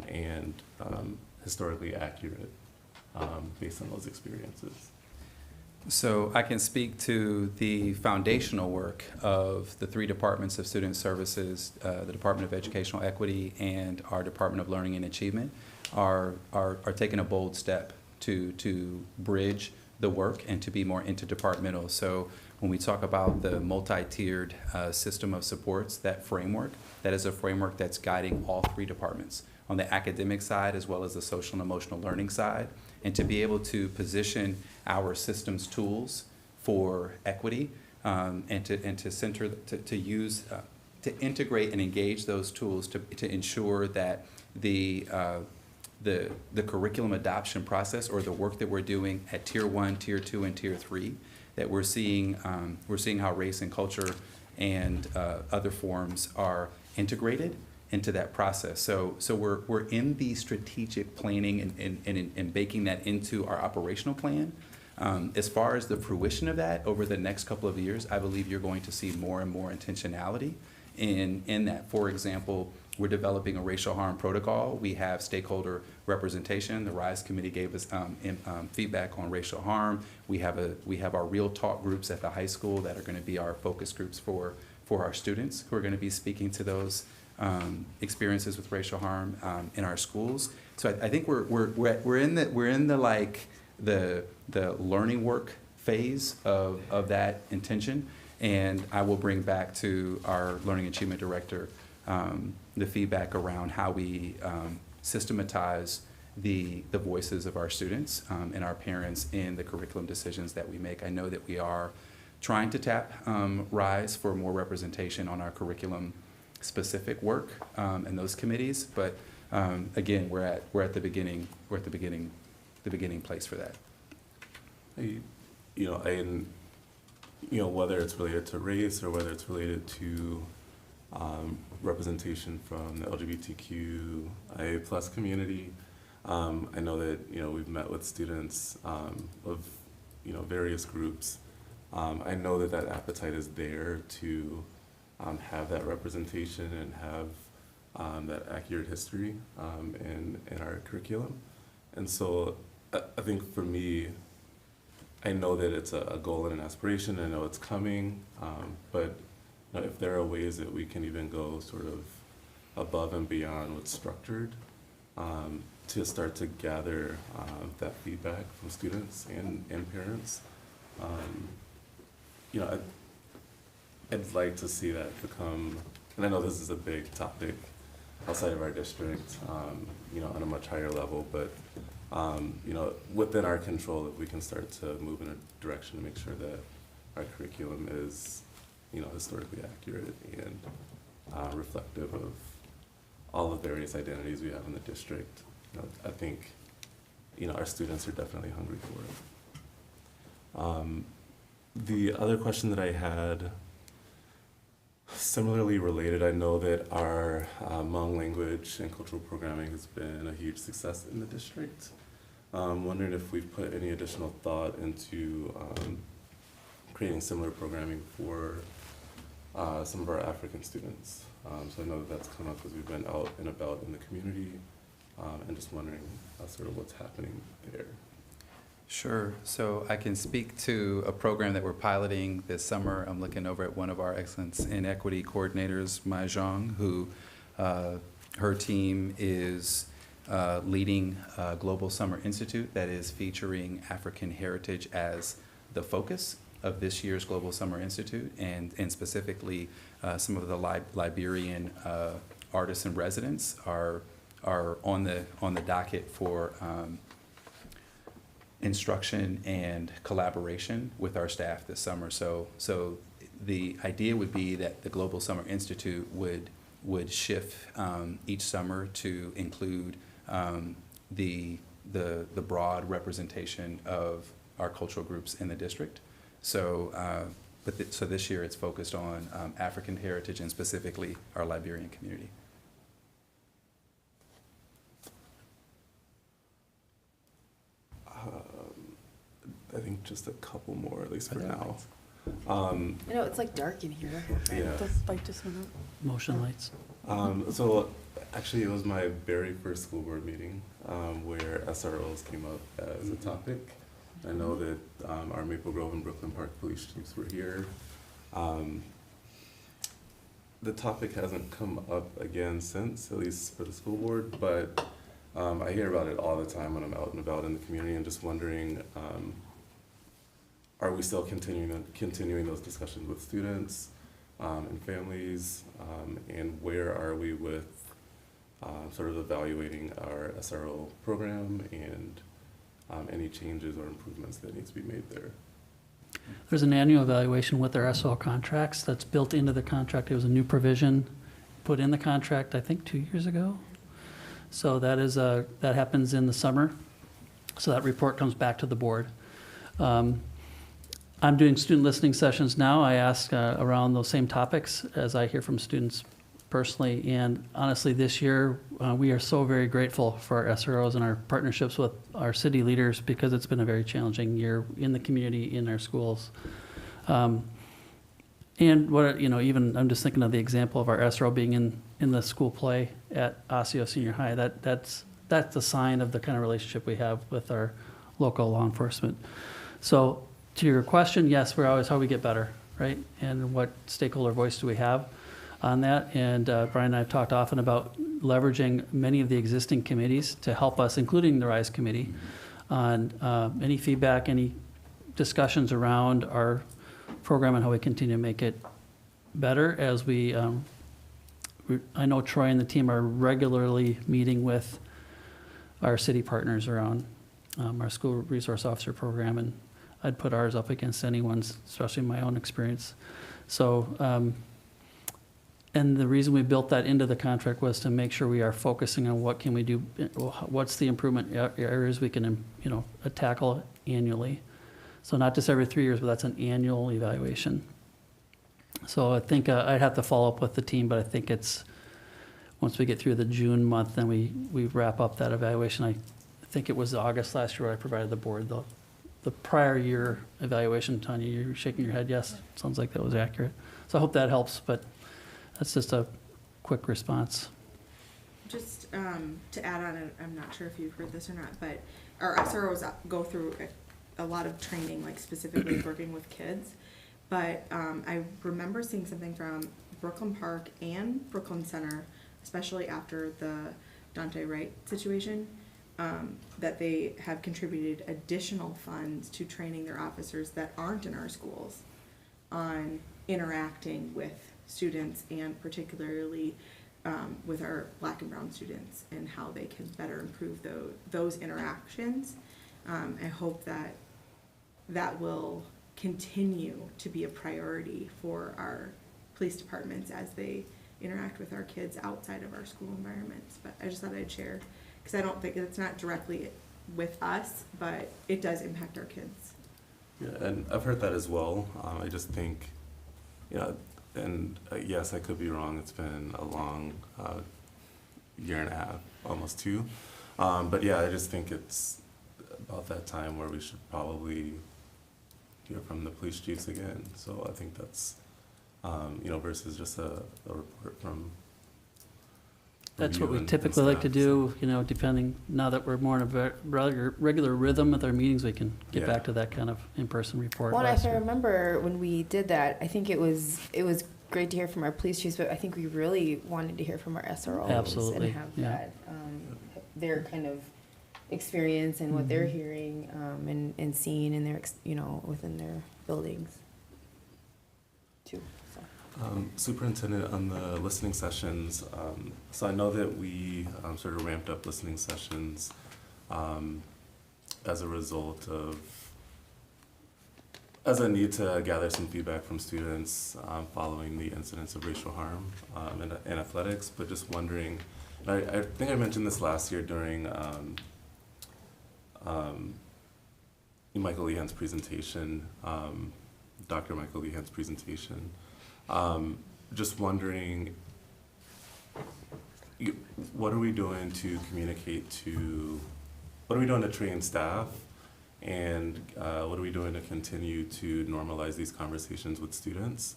and historically accurate based on those experiences. So I can speak to the foundational work of the three departments of student services, the Department of Educational Equity and our Department of Learning and Achievement are taking a bold step to bridge the work and to be more interdepartmental. So when we talk about the multi-tiered system of supports, that framework, that is a framework that's guiding all three departments on the academic side as well as the social and emotional learning side. And to be able to position our systems tools for equity and to use to integrate and engage those tools to ensure that the curriculum adoption process or the work that we're doing at Tier 1, Tier 2, and Tier 3, that we're seeing how race and culture and other forms are integrated into that process. So we're in the strategic planning and baking that into our operational plan. As far as the fruition of that over the next couple of years, I believe you're going to see more and more intentionality in that. For example, we're developing a racial harm protocol. We have stakeholder representation. The RISE committee gave us feedback on racial harm. We have our Real Talk groups at the high school that are going to be our focus groups for our students who are going to be speaking to those experiences with racial harm in our schools. So I think we're in the learning work phase of that intention, and I will bring back to our Learning Achievement Director the feedback around how we systematize the voices of our students and our parents in the curriculum decisions that we make. I know that we are trying to tap RISE for more representation on our curriculum specific work and those committees, but again, we're at the beginning place for that. Whether it's related to race or whether it's related to representation from the LGBTQIA+ community, I know that we've met with students of various groups. I know that appetite is there to have that representation and have that accurate history in our curriculum. And so I think for me, I know that it's a goal and an aspiration. I know it's coming, but if there are ways that we can even go sort of above and beyond what's structured to start to gather that feedback from students and parents, I'd like to see that become, and I know this is a big topic outside of our district, on a much higher level, but within our control, if we can start to move in a direction to make sure that our curriculum is, historically accurate and reflective of all the various identities we have in the district. I think, our students are definitely hungry for it. The other question that I had, similarly related, I know that our Hmong language and cultural programming has been a huge success in the district. I'm wondering if we've put any additional thought into creating similar programming for some of our African students. So I know that that's come up as we've been out and about in the community, and just wondering sort of what's happening there. Sure. So I can speak to a program that we're piloting this summer. I'm looking over at one of our Excellence in Equity coordinators, Mai Zhang, who her team is leading a Global Summer Institute that is featuring African heritage as the focus of this year's Global Summer Institute, and specifically some of the Liberian artists and residents are on the docket for instruction and collaboration with our staff this summer. So the idea would be that the Global Summer Institute would shift each summer to include the broad representation of our cultural groups in the district. So, so this year it's focused on African heritage and specifically our Liberian community. I think just a couple more, at least for now. I know, it's like dark in here. Yeah. Motion lights. So actually, it was my very first school board meeting where SROs came up as a topic. I know that our Maple Grove and Brooklyn Park police chiefs were here. The topic hasn't come up again since, at least for the school board, but I hear about it all the time when I'm out and about in the community, and just wondering, are we still continuing those discussions with students and families, and where are we with sort of evaluating our SRO program and any changes or improvements that need to be made there? There's an annual evaluation with our SO contracts that's built into the contract. It was a new provision put in the contract, I think, 2 years ago. So that happens in the summer. So that report comes back to the board. I'm doing student listening sessions now. I ask around those same topics as I hear from students personally. And honestly, this year, we are so very grateful for our SROs and our partnerships with our city leaders, because it's been a very challenging year in the community, in our schools. And what, even I'm just thinking of the example of our SRO being in the school play at Osseo Senior High. That's a sign of the kind of relationship we have with our local law enforcement. So to your question, yes, we're always how we get better, right? And what stakeholder voice do we have on that? And Brian and I have talked often about leveraging many of the existing committees to help us, including the RISE committee, on any feedback, any discussions around our program and how we continue to make it better. As I know Troy and the team are regularly meeting with our city partners around our school resource officer program, and I'd put ours up against anyone's, especially my own experience. So, and the reason we built that into the contract was to make sure we are focusing on what can we do, what's the improvement areas we can, tackle annually. So not just every 3 years, but that's an annual evaluation. So I think I'd have to follow up with the team, but I think it's, once we get through the June month, then we wrap up that evaluation. I think it was August last year where I provided the board the prior year evaluation. Tanya, you're shaking your head, yes? Sounds like that was accurate. So I hope that helps, but that's just a quick response. Just to add on, I'm not sure if you've heard this or not, but our SROs go through a lot of training, like specifically working with kids. But I remember seeing something from Brooklyn Park and Brooklyn Center, especially after the Dante Wright situation, that they have contributed additional funds to training their officers that aren't in our schools on interacting with students, and particularly with our Black and brown students, and how they can better improve those interactions. I hope that will continue to be a priority for our police departments as they interact with our kids outside of our school environments. But I just thought I'd share, because I don't think it's not directly with us, but it does impact our kids. Yeah, and I've heard that as well. I just think, and yes, I could be wrong. It's been a long year and a half, almost 2. But yeah, I just think it's about that time where we should probably hear from the police chiefs again. So I think that's, versus just a report from. That's what we and typically like to staff, do, depending, now that we're more in a regular rhythm with our meetings, we can get back to that kind of in-person report. Well, if I remember when we did that, I think it was great to hear from our police chiefs, but I think we really wanted to hear from our SROs. Absolutely, And have yeah. that their kind of experience and what they're hearing, and seeing in their, within their buildings too, so. Superintendent, on the listening sessions, so I know that we sort of ramped up listening sessions as a result of, as a need to gather some feedback from students following the incidents of racial harm in athletics, but just wondering, I think I mentioned this last year during Michael Lehan's presentation, Dr. Michael Lehan's presentation. Just wondering, what are we doing to communicate to, what are we doing to train staff, and what are we doing to continue to normalize these conversations with students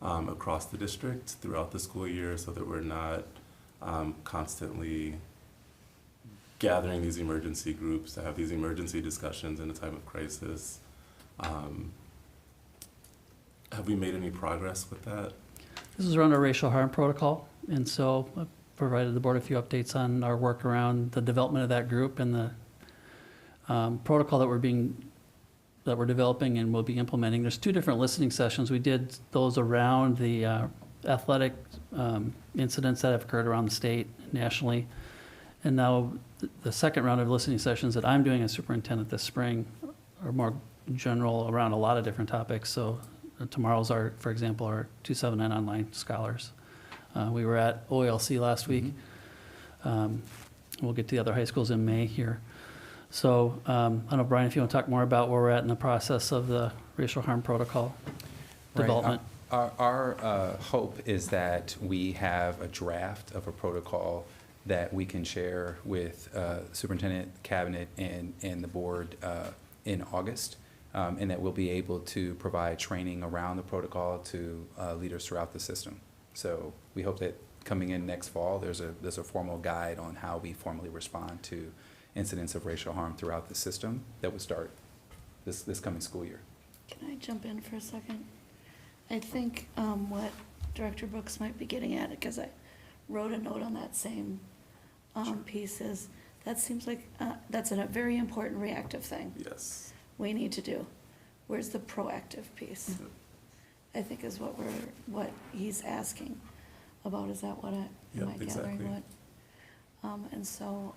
across the district throughout the school year, so that we're not constantly gathering these emergency groups to have these emergency discussions in a time of crisis. Have we made any progress with that? This is around our racial harm protocol, and so I've provided the board a few updates on our work around the development of that group and the protocol that we're developing and will be implementing. There's 2 different listening sessions. We did those around the athletic incidents that have occurred around the state, nationally, and now the second round of listening sessions that I'm doing as superintendent this spring are more general around a lot of different topics. So tomorrow's for example, our 279 online scholars. We were at OLC last week. We'll get to the other high schools in May here. So I don't know, Brian, if you want to talk more about where we're at in the process of the racial harm protocol development. Our hope is that we have a draft of a protocol that we can share with superintendent, cabinet, and the board in August. And that we'll be able to provide training around the protocol to leaders throughout the system. So we hope that coming in next fall, there's a formal guide on how we formally respond to incidents of racial harm throughout the system that would start this coming school year. Can I jump in for a second? I think what Director Brooks might be getting at, because I wrote a note on that same piece, is that seems like that's a very important reactive thing. Yes. We need to do. Where's the proactive piece? I think is what he's asking about. Is that what am I exactly. gathering what? And so,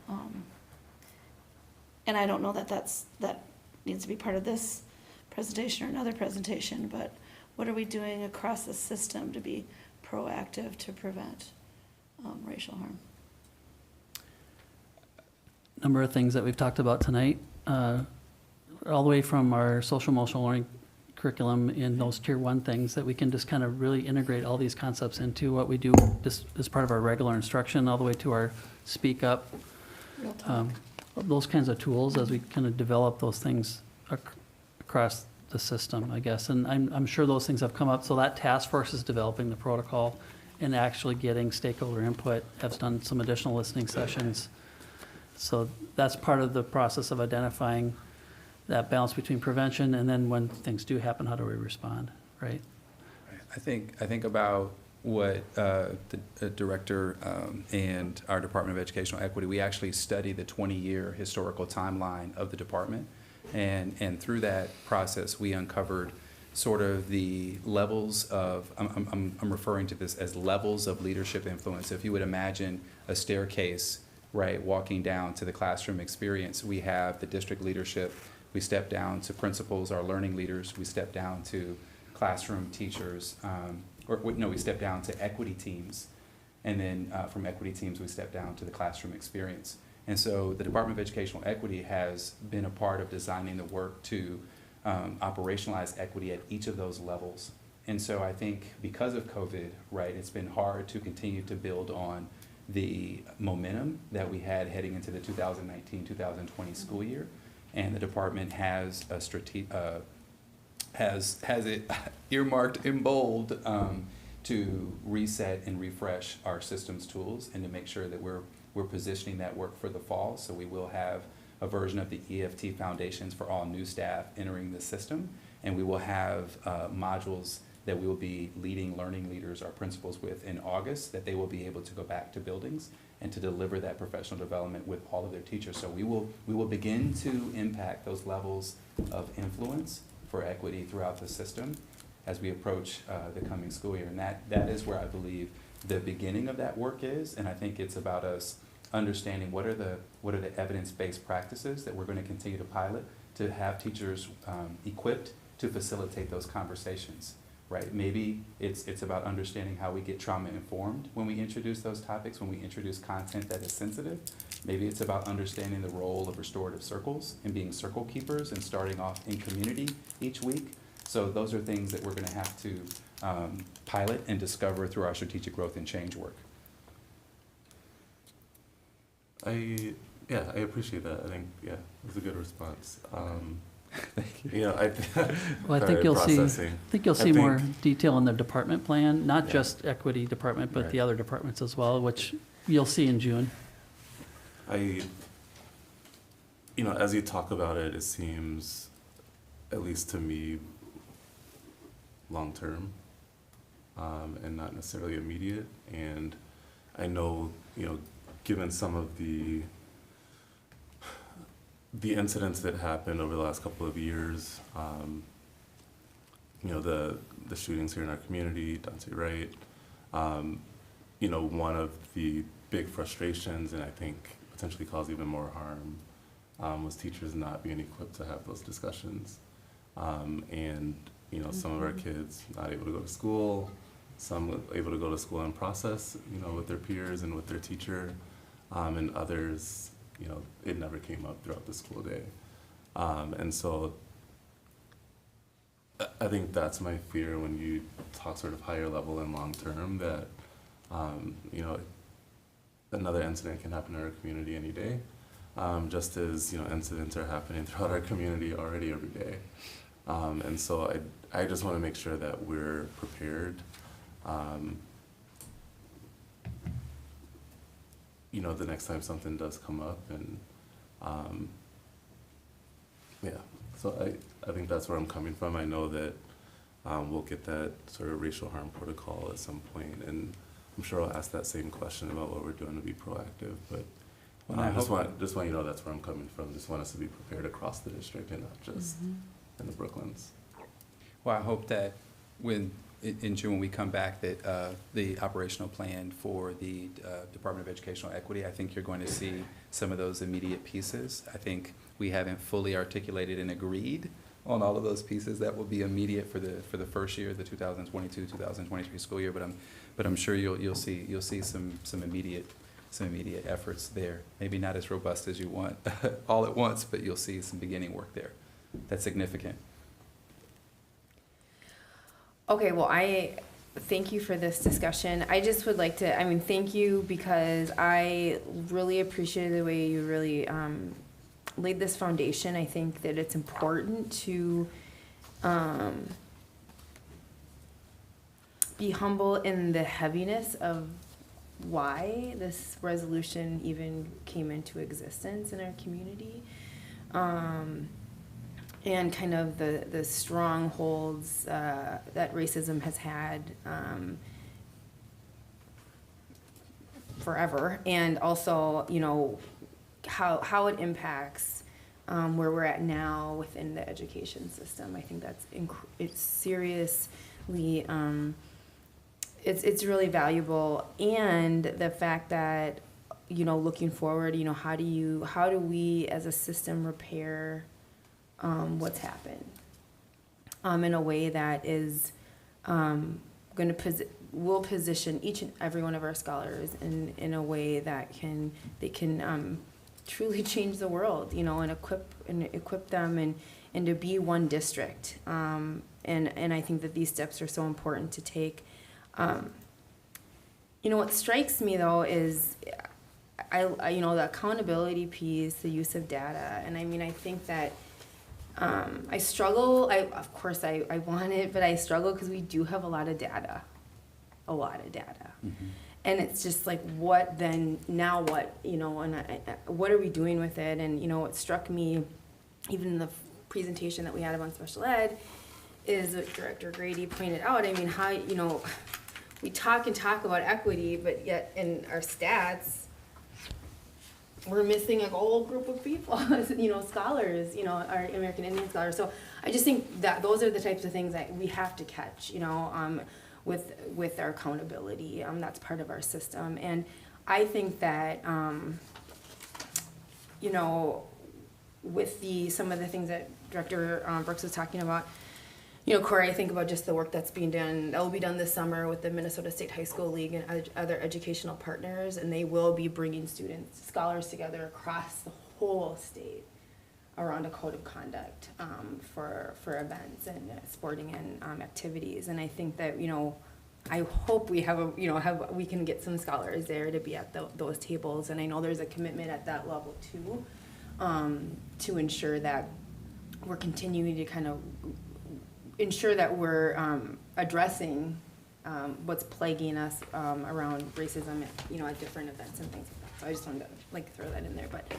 and I don't know that needs to be part of this presentation or another presentation, but what are we doing across the system to be proactive to prevent racial harm? Number of things that we've talked about tonight. All the way from our social emotional learning curriculum in those tier 1 things that we can just kind of really integrate all these concepts into what we do just as part of our regular instruction, all the way to our speak up, those kinds of tools as we kind of develop those things across the system, I guess. And I'm sure those things have come up. So that task force is developing the protocol and actually getting stakeholder input, have done some additional listening sessions. So that's part of the process of identifying that balance between prevention and then when things do happen, how do we respond, right? I think about what the director and our Department of Educational Equity, we actually study the 20-year historical timeline of the department, and through that process we uncovered sort of the levels of, I'm referring to this as levels of leadership influence. If you would imagine a staircase, right, walking down to the classroom experience, we have the district leadership. We step down to principals, our learning leaders. We step down to classroom teachers, we step down to equity teams. And then from equity teams, we step down to the classroom experience. And so the Department of Educational Equity has been a part of designing the work to operationalize equity at each of those levels. And so I think because of COVID, right, it's been hard to continue to build on the momentum that we had heading into the 2019-2020 school year. And the department has a has it earmarked in bold to reset and refresh our systems tools and to make sure that we're positioning that work for the fall. So we will have a version of the EFT foundations for all new staff entering the system, and we will have modules that we will be leading learning leaders, our principals, with in August, that they will be able to go back to buildings and to deliver that professional development with all of their teachers. So we will begin to impact those levels of influence for equity throughout the system as we approach the coming school year. And that is where I believe the beginning of that work is, and I think it's about us understanding what are the evidence-based practices that we're going to continue to pilot to have teachers equipped to facilitate those conversations, right? Maybe it's about understanding how we get trauma-informed when we introduce those topics, when we introduce content that is sensitive. Maybe it's about understanding the role of restorative circles and being circle keepers and starting off in community each week. So those are things that we're going to have to pilot and discover through our strategic growth and change work. I appreciate that. I think, it was a good response. Thank you. You know, Well, I think you'll see more detail in the department plan, not just equity department, but the other departments as well, which you'll see in June. As you talk about it, it seems, at least to me, long-term, and not necessarily immediate. And I know, given some of the incidents that happened over the last couple of years, the shootings here in our community, Dante Wright, one of the big frustrations, and I think potentially caused even more harm, was teachers not being equipped to have those discussions. And some of our kids not able to go to school, some able to go to school and process, with their peers and with their teacher, and others, it never came up throughout the school day. And so I think that's my fear when you talk sort of higher level and long term, that, another incident can happen in our community any day, just as, incidents are happening throughout our community already every day. And so I just want to make sure that we're prepared. The next time something does come up, and so I think that's where I'm coming from. I know that we'll get that sort of racial harm protocol at some point, and I'm sure I'll ask that same question about what we're doing to be proactive, but just want you to know that's where I'm coming from. Just want us to be prepared across the district and not just in the Brooklands. Well, I hope that in June, when we come back, that the operational plan for the Department of Educational Equity, I think you're going to see some of those immediate pieces. I think we haven't fully articulated and agreed on all of those pieces that will be immediate for the first year, the 2022-2023 school year. But I'm sure you'll see some immediate efforts there. Maybe not as robust as you want all at once, but you'll see some beginning work there. That's significant. Okay, well, I thank you for this discussion. I just would like to, thank you, because I really appreciated the way you really laid this foundation. I think that it's important to be humble in the heaviness of why this resolution even came into existence in our community. And kind of the strongholds that racism has had forever, and also, how it impacts where we're at now within the education system. I think that's it's seriously it's really valuable, and the fact that looking forward, how do we as a system repair what's happened in a way that is will position each and every one of our scholars in a way that can truly change the world, and equip them and to be one district. And I think that these steps are so important to take. What strikes me though is the accountability piece, the use of data, and I think that I struggle. Of course I want it, but I struggle because we do have a lot of data. Mm-hmm. And it's just like, what then, now what, and what are we doing with it? And, what struck me, even in the presentation that we had about special ed, is what Director Grady pointed out. I mean, how, you know, we talk and talk about equity, but yet in our stats, we're missing a whole group of people, you know, scholars, you know, our American Indian scholars. So I just think that those are the types of things that we have to catch, you know, with our accountability. That's part of our system. And I think that, you know, with some of the things that Director Brooks was talking about, you know, Corey, I think about just the work that's being done, that will be done this summer with the Minnesota State High School League and other educational partners, and they will be bringing scholars together across the whole state around a code of conduct for events and sporting and activities. And I think that, you know, I hope we we can get some scholars there to be at those tables, and I know there's a commitment at that level too, to ensure that we're continuing to kind of ensure that we're addressing what's plaguing us around racism, you know, at different events and things like that. So I just wanted to like throw that in there. But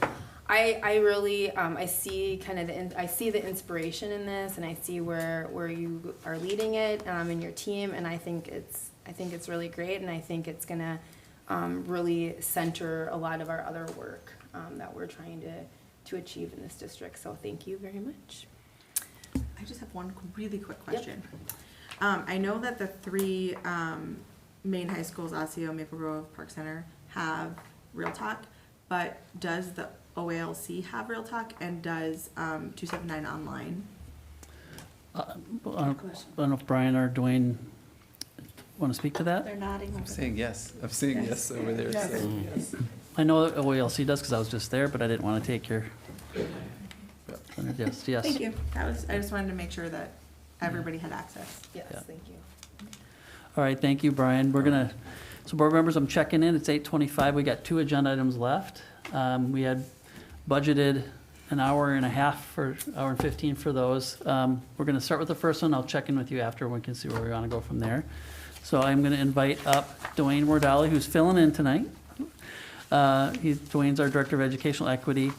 I really I see kind of I see the inspiration in this, and I see where you are leading it in your team, and I think it's really great, and I think it's gonna really center a lot of our other work that we're trying to achieve in this district. So thank you very much. I just have one really quick question. I know that the three main high schools, Osseo, Maple Grove, Park Center, have Real Talk, but does the OALC have Real Talk, and does 279 online? I don't know if Brian or Dwayne want to speak to that? They're nodding. I'm saying yes. I'm saying yes over there. Yes. So yes. I know OALC does because I was just there, but I didn't want to take your. Yes, yes. Thank you. I just wanted to make sure that everybody had access. Yes, Yeah. thank you. All right, thank you, Brian. So board members, I'm checking in. It's 8:25. We got 2 agenda items left. We had budgeted an hour and a half hour and 15 for those. We're going to start with the first one. I'll check in with you after. We can see where we want to go from there. So I'm going to invite up Dwayne Wardali, who's filling in tonight. Dwayne's our Director of Educational Equity,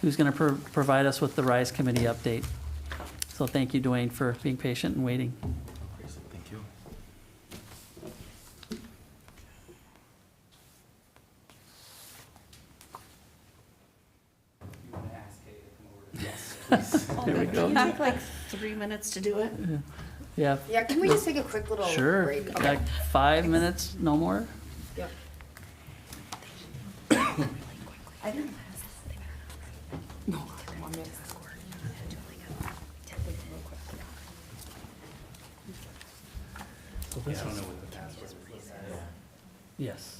who's going to provide us with the RISE Committee update. So thank you, Dwayne, for being patient and waiting. Thank you. There we go. Can you take like 3 minutes to do it? Yeah. Yeah, can we just take a quick little Sure. break? Okay. Like 5 minutes, no more? Yep. I didn't. No, 1 minute. So this is- Yes.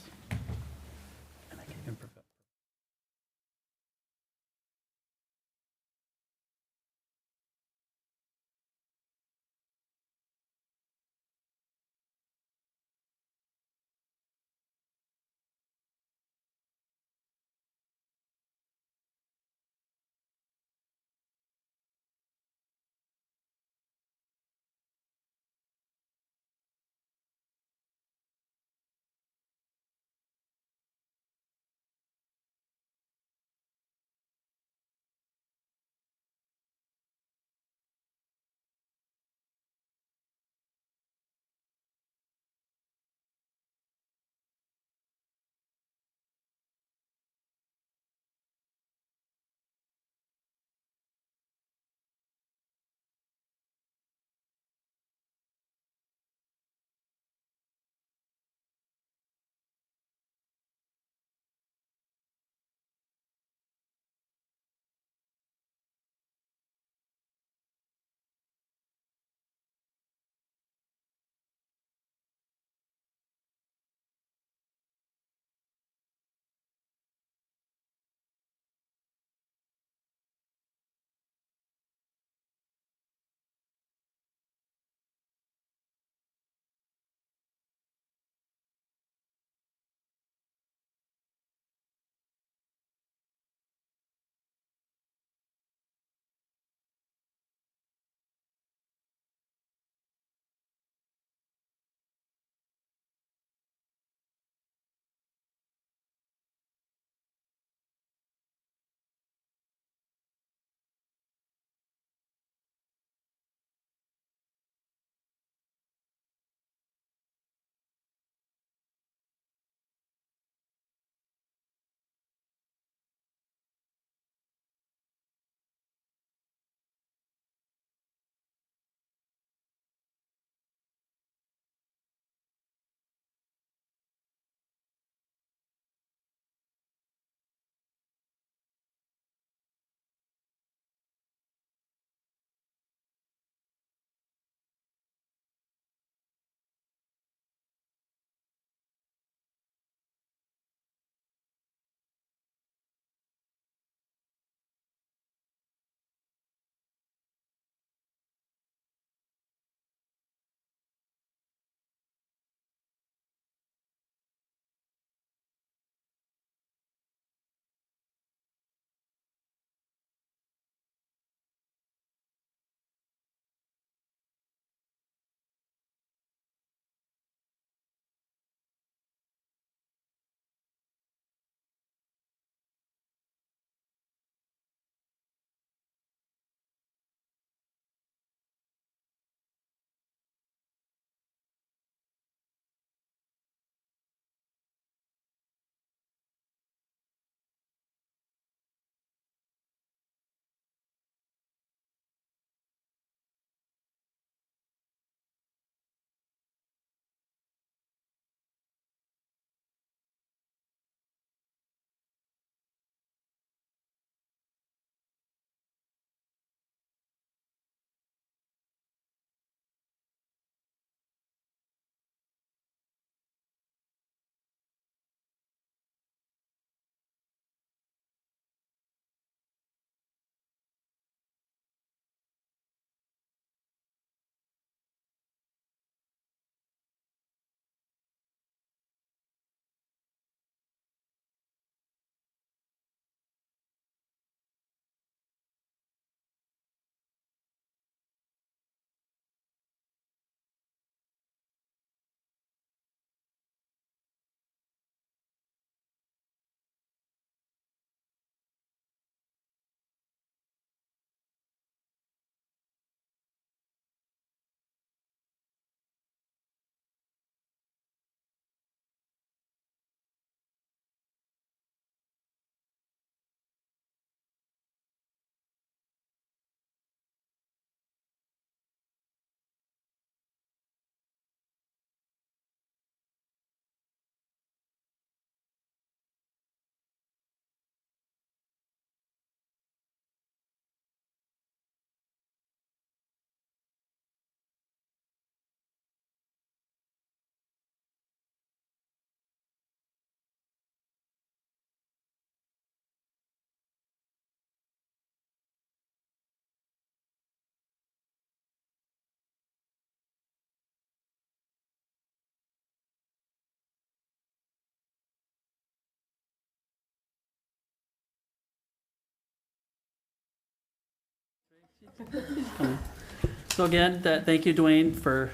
So again, thank you, Dwayne, for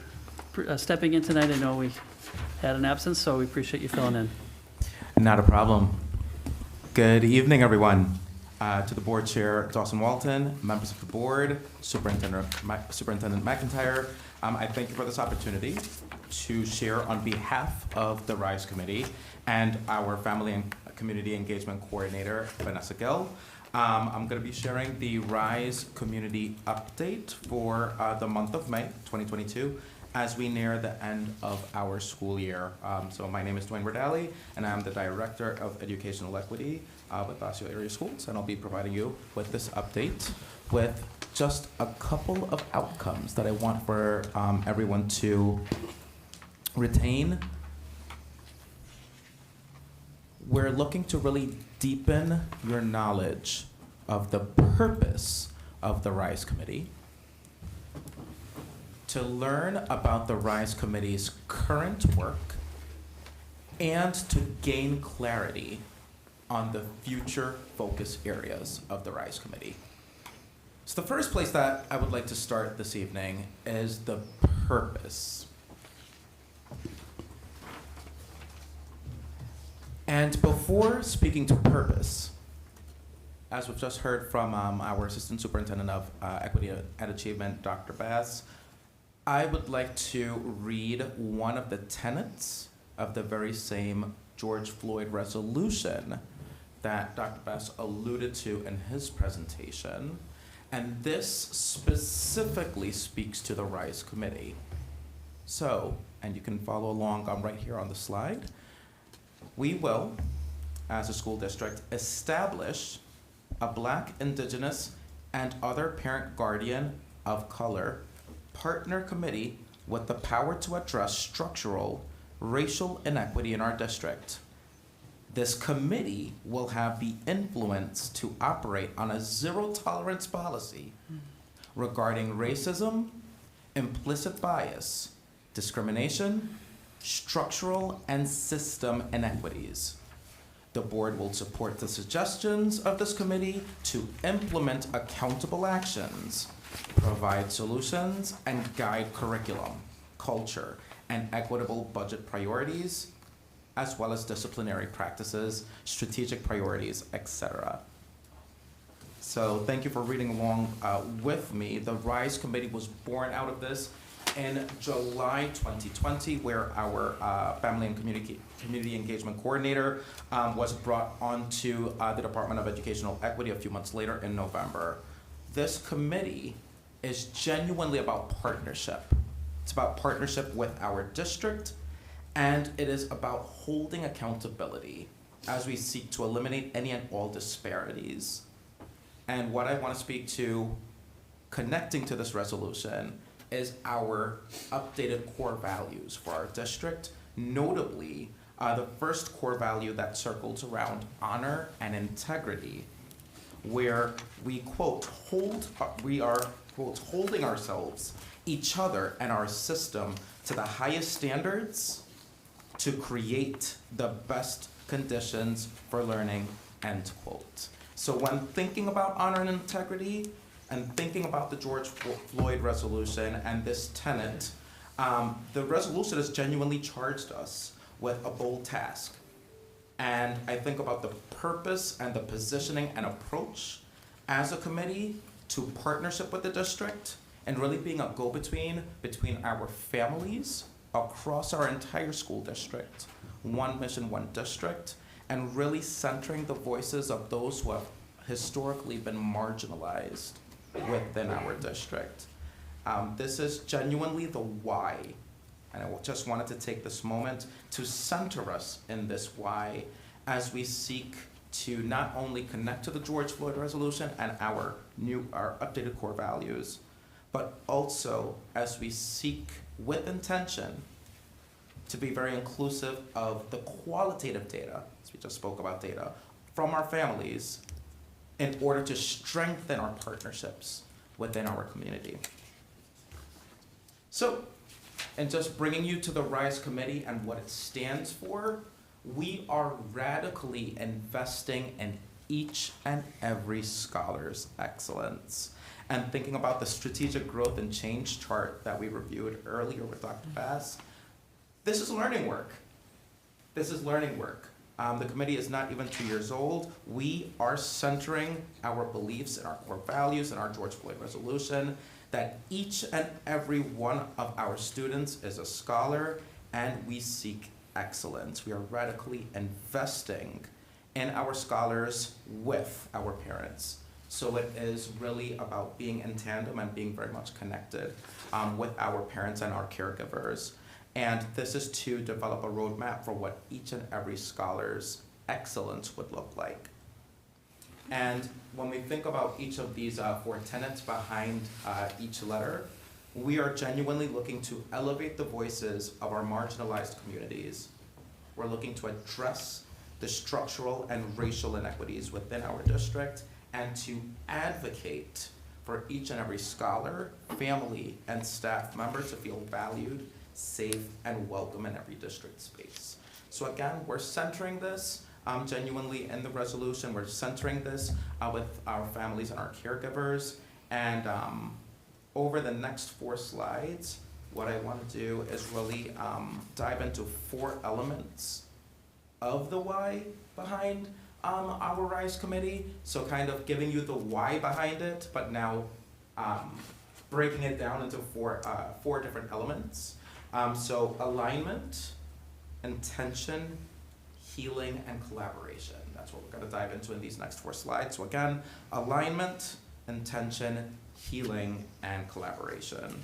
stepping in tonight. I know we had an absence, so we appreciate you filling in. Not a problem. Good evening, everyone. To the board chair, Dawson Walton, members of the board, Superintendent McIntyre, I thank you for this opportunity to share on behalf of the RISE Committee and our Family and Community Engagement Coordinator, Vanessa Gill. I'm going to be sharing the RISE Community Update for the month of May 2022 as we near the end of our school year. So my name is Dwayne Verdali, and I'm the Director of Educational Equity with Osseo Area Schools, and I'll be providing you with this update with just a couple of outcomes that I want for everyone to retain. We're looking to really deepen your knowledge of the purpose of the RISE Committee, to learn about the RISE Committee's current work, and to gain clarity on the future focus areas of the RISE Committee. So the first place that I would like to start this evening is the purpose. And before speaking to purpose, as we've just heard from our Assistant Superintendent of Equity and Achievement, Dr. Bass, I would like to read one of the tenets of the very same George Floyd resolution that Dr. Bass alluded to in his presentation. And this specifically speaks to the RISE Committee. So, and you can follow along right here on the slide. We will, as a school district, establish a Black, Indigenous, and other parent guardian of color partner committee with the power to address structural racial inequity in our district. This committee will have the influence to operate on a zero-tolerance policy regarding racism, implicit bias, discrimination, structural and system inequities. The board will support the suggestions of this committee to implement accountable actions, provide solutions, and guide curriculum, culture, and equitable budget priorities, as well as disciplinary practices, strategic priorities, etc. So thank you for reading along with me. The RISE Committee was born out of this in July 2020, where our Family and Community Engagement Coordinator was brought onto the Department of Educational Equity a few months later in November. This committee is genuinely about partnership. It's about partnership with our district, and it is about holding accountability as we seek to eliminate any and all disparities. And what I want to speak to, connecting to this resolution, is our updated core values for our district, notably the first core value that circles around honor and integrity, where we, quote, we are, quote, holding ourselves, each other, and our system to the highest standards to create the best conditions for learning, end quote. So when thinking about honor and integrity, and thinking about the George Floyd resolution and this tenet, the resolution has genuinely charged us with a bold task. And I think about the purpose and the positioning and approach as a committee to partnership with the district and really being a go-between between our families across our entire school district, one mission, one district, and really centering the voices of those who have historically been marginalized within our district. This is genuinely the why, and I just wanted to take this moment to center us in this why as we seek to not only connect to the George Floyd resolution and our updated core values, but also as we seek with intention to be very inclusive of the qualitative data, as we just spoke about data, from our families in order to strengthen our partnerships within our community. So, and just bringing you to the RISE Committee and what it stands for, we are radically investing in each and every scholar's excellence. And thinking about the strategic growth and change chart that we reviewed earlier with Dr. Bass, this is learning work. This is learning work. The committee is not even 2 years old. We are centering our beliefs and our core values in our George Floyd resolution that each and every one of our students is a scholar and we seek excellence. We are radically investing in our scholars with our parents. So it is really about being in tandem and being very much connected with our parents and our caregivers. And this is to develop a roadmap for what each and every scholar's excellence would look like. And when we think about each of these 4 tenets behind each letter, we are genuinely looking to elevate the voices of our marginalized communities. We're looking to address the structural and racial inequities within our district and to advocate for each and every scholar, family, and staff member to feel valued, safe, and welcome in every district space. So again, we're centering this genuinely in the resolution. We're centering this with our families and our caregivers. And over the next 4 slides, what I want to do is really dive into 4 elements of the why behind our RISE committee. So kind of giving you the why behind it, but now breaking it down into 4 different elements. So alignment, intention, healing, and collaboration. That's what we're going to dive into in these next 4 slides. So again, alignment, intention, healing, and collaboration.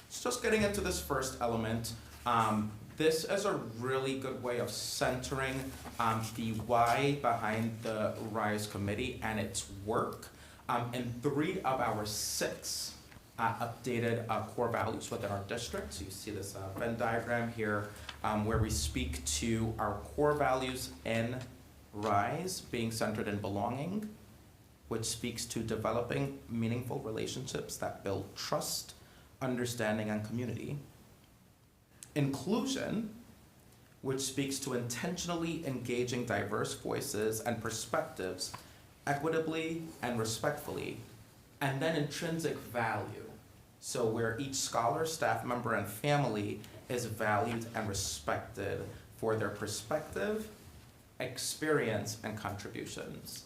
So just getting into this first element, this is a really good way of centering the why behind the RISE committee and its work in 3 of our 6 updated core values within our district. So you see this Venn diagram here where we speak to our core values in RISE being centered in belonging, which speaks to developing meaningful relationships that build trust, understanding, and community. Inclusion, which speaks to intentionally engaging diverse voices and perspectives equitably and respectfully. And then intrinsic value, so where each scholar, staff member, and family is valued and respected for their perspective, experience, and contributions.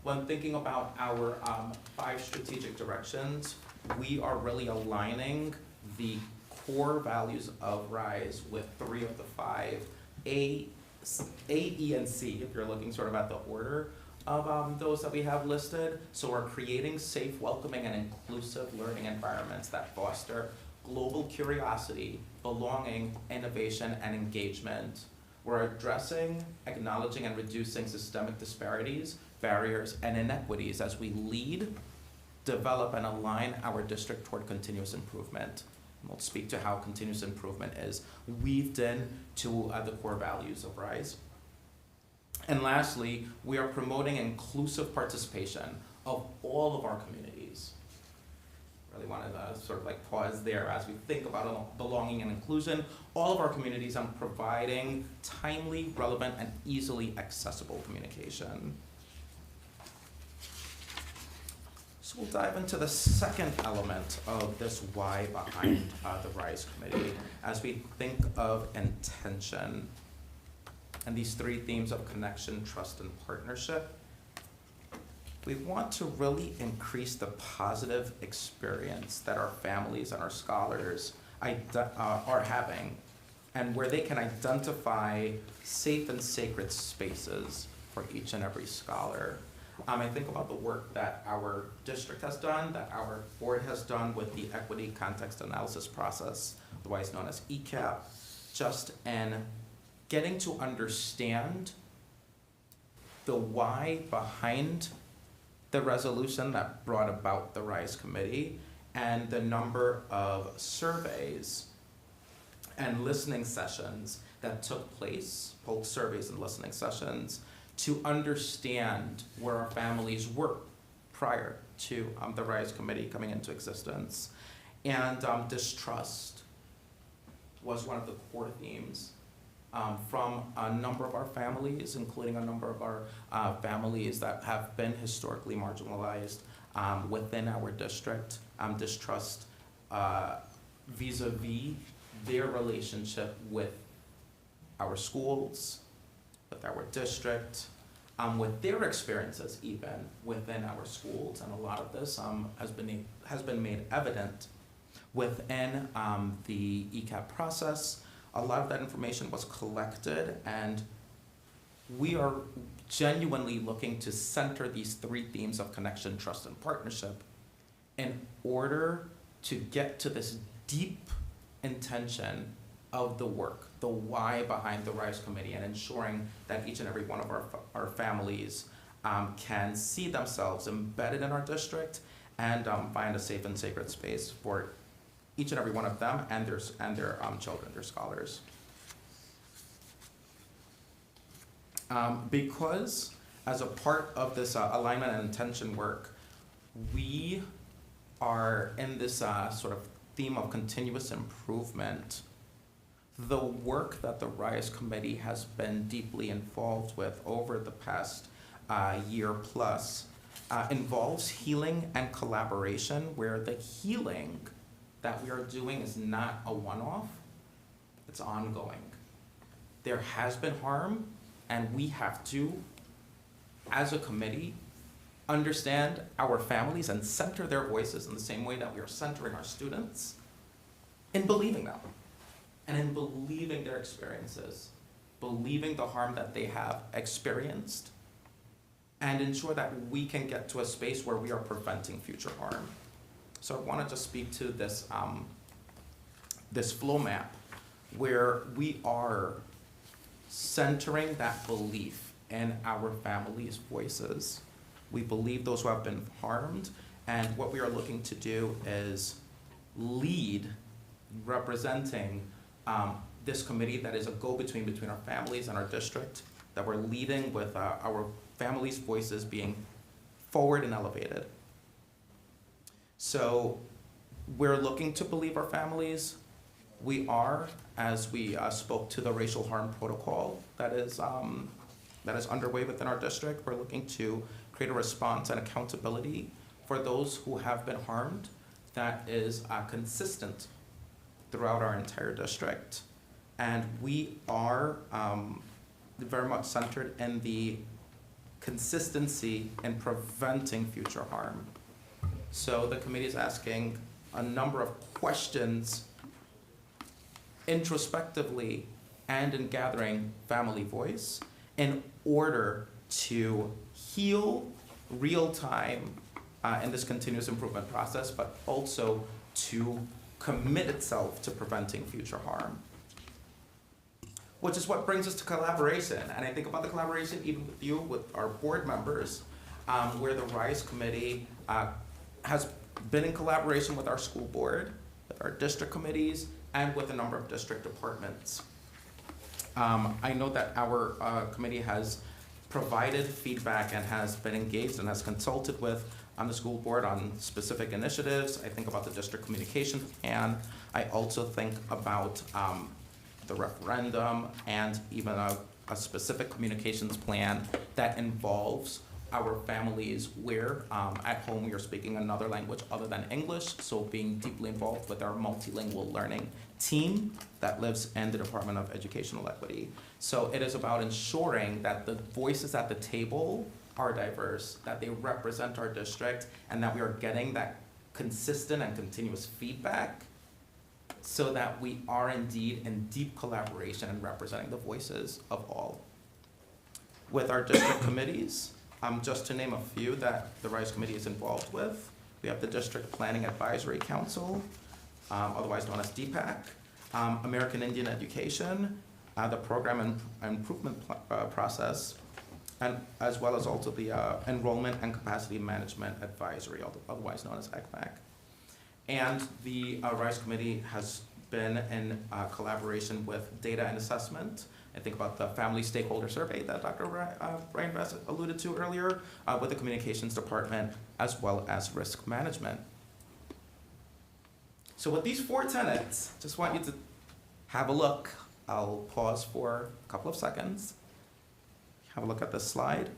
When thinking about our 5 strategic directions, we are really aligning the core values of RISE with 3 of the 5, A, E, and C, if you're looking sort of at the order of those that we have listed. So we're creating safe, welcoming, and inclusive learning environments that foster global curiosity, belonging, innovation, and engagement. We're addressing, acknowledging, and reducing systemic disparities, barriers, and inequities as we lead, develop, and align our district toward continuous improvement. And we'll speak to how continuous improvement is weaved in to the core values of RISE. And lastly, we are promoting inclusive participation of all of our communities. Really wanted to sort of like pause there as we think about belonging and inclusion. All of our communities and providing timely, relevant, and easily accessible communication. So we'll dive into the second element of this why behind the RISE committee as we think of intention and these 3 themes of connection, trust, and partnership. We want to really increase the positive experience that our families and our scholars are having, and where they can identify safe and sacred spaces for each and every scholar. I think about the work that our district has done, that our board has done with the equity context analysis process, otherwise known as ECAP, just in getting to understand the why behind the resolution that brought about the RISE committee and the number of surveys and listening sessions that took place, both surveys and listening sessions, to understand where our families were prior to the RISE committee coming into existence. And distrust was one of the core themes from a number of our families, including a number of our families that have been historically marginalized within our district, distrust vis-a-vis their relationship with our schools, with our district, with their experiences even within our schools. And a lot of this has been made evident within the ECAP process. A lot of that information was collected, and we are genuinely looking to center these three themes of connection, trust, and partnership in order to get to this deep intention of the work, the why behind the RISE Committee, and ensuring that each and every one of our families can see themselves embedded in our district and find a safe and sacred space for each and every one of them and their children, their scholars. Because as a part of this alignment and intention work, we are in this sort of theme of continuous improvement. The work that the RISE Committee has been deeply involved with over the past year plus involves healing and collaboration, where the healing that we are doing is not a one-off, it's ongoing. There has been harm, and we have to, as a committee, understand our families and center their voices in the same way that we are centering our students in believing them and in believing their experiences, believing the harm that they have experienced, and ensure that we can get to a space where we are preventing future harm. So I want to just speak to this, this flow map where we are centering that belief in our families' voices. We believe those who have been harmed, and what we are looking to do is lead, representing this committee that is a go-between between our families and our district, that we're leading with our families' voices being forward and elevated. So we're looking to believe our families. We are, as we spoke to the racial harm protocol that is underway within our district, we're looking to create a response and accountability for those who have been harmed that is consistent throughout our entire district. And we are very much centered in the consistency in preventing future harm. So the committee is asking a number of questions introspectively and in gathering family voice in order to heal real time in this continuous improvement process, but also to commit itself to preventing future harm. Which is what brings us to collaboration. And I think about the collaboration even with you, with our board members, where the RISE Committee has been in collaboration with our school board, with our district committees, and with a number of district departments. I know that our committee has provided feedback and has been engaged and has consulted with the school board on specific initiatives. I think about the district communication plan. I also think about the referendum and even a specific communications plan that involves our families where at home we are speaking another language other than English, so being deeply involved with our multilingual learning team that lives in the Department of Educational Equity. So it is about ensuring that the voices at the table are diverse, that they represent our district, and that we are getting that consistent and continuous feedback so that we are indeed in deep collaboration and representing the voices of all. With our district committees, just to name a few that the RISE Committee is involved with, we have the District Planning Advisory Council, otherwise known as DPAC, American Indian Education, the Program Improvement Process, and as well as also the Enrollment and Capacity Management Advisory, otherwise known as ECMAC. And the RISE Committee has been in collaboration with data and assessment. I think about the family stakeholder survey that Dr. Brian Bass alluded to earlier, with the communications department, as well as risk management. So with these 4 tenets, just want you to have a look I'll pause for a couple of seconds. Have a look at this slide.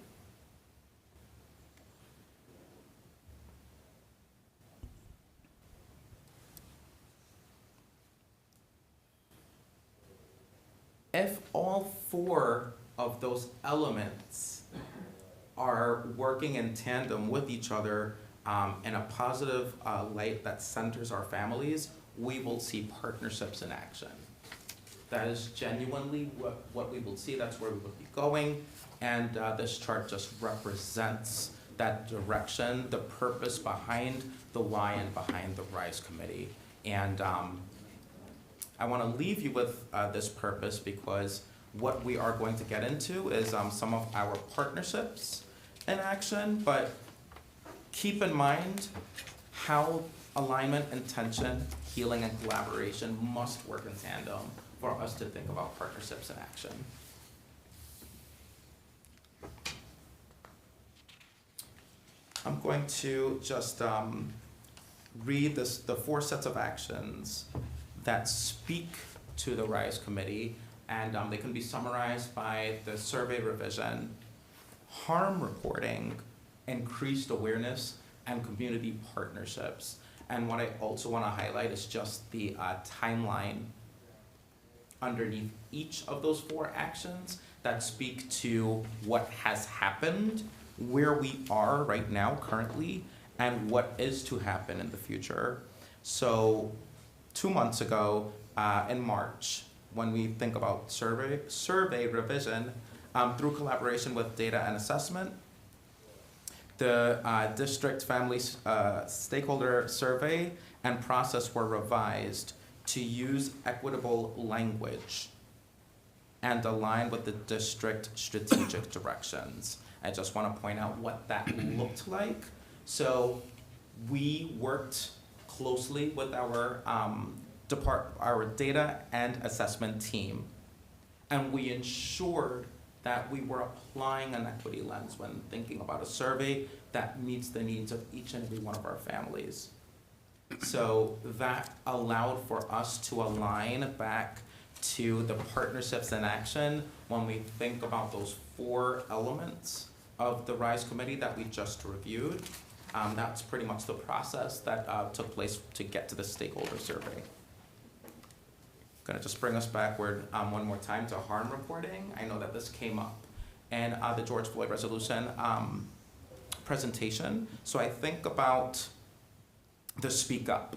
If all 4 of those elements are working in tandem with each other in a positive light that centers our families, we will see partnerships in action. That is genuinely what we will see. That's where we will be going. And this chart just represents that direction, the purpose behind the why and behind the RISE committee. And I want to leave you with this purpose because what we are going to get into is some of our partnerships in action, but keep in mind how alignment, intention, healing, and collaboration must work in tandem for us to think about partnerships in action. I'm going to just read the 4 sets of actions that speak to the RISE committee, and they can be summarized by the survey revision, harm reporting, increased awareness, and community partnerships. And what I also want to highlight is just the timeline underneath each of those 4 actions that speak to what has happened, where we are right now currently, and what is to happen in the future. So 2 months ago, in March, when we think about survey revision, through collaboration with data and assessment, the district family stakeholder survey and process were revised to use equitable language and align with the district strategic directions. I just want to point out what that looked like. So we worked closely with our data and assessment team, and we ensured that we were applying an equity lens when thinking about a survey that meets the needs of each and every one of our families. So that allowed for us to align back to the partnerships in action when we think about those 4 elements of the RISE committee that we just reviewed. That's pretty much the process that took place to get to the stakeholder survey. Gonna just bring us backward one more time to harm reporting. I know that this came up in the George Floyd resolution presentation. So I think about the Speak Up,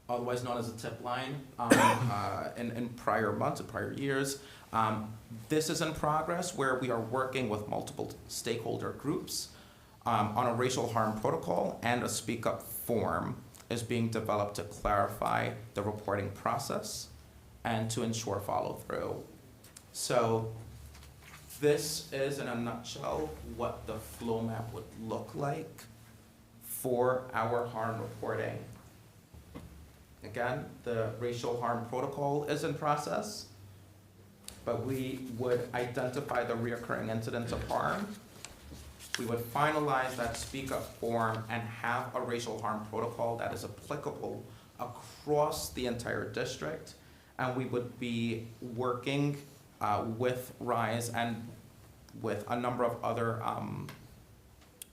otherwise known as a tip line, in prior months and prior years. This is in progress where we are working with multiple stakeholder groups on a racial harm protocol, and a Speak Up form is being developed to clarify the reporting process and to ensure follow through. So this is in a nutshell what the flow map would look like for our harm reporting. Again, the racial harm protocol is in process, but we would identify the reoccurring incidents of harm. We would finalize that Speak Up form and have a racial harm protocol that is applicable across the entire district. And we would be working with RISE and with a number of other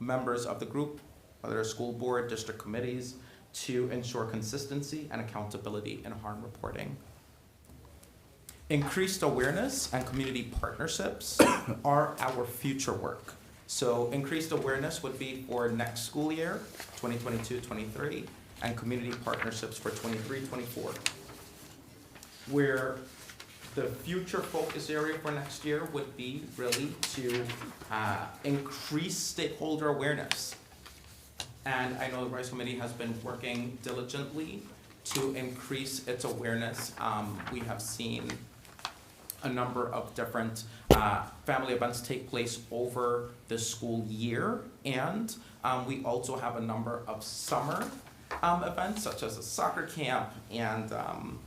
members of the group, other school board, district committees, to ensure consistency and accountability in harm reporting. Increased awareness and community partnerships are our future work. So increased awareness would be for next school year, 2022-23, and community partnerships for 23-24. Where the future focus area for next year would be really to increase stakeholder awareness. And I know the RISE committee has been working diligently to increase its awareness. We have seen a number of different family events take place over the school year, and we also have a number of summer events such as a soccer camp, and I'll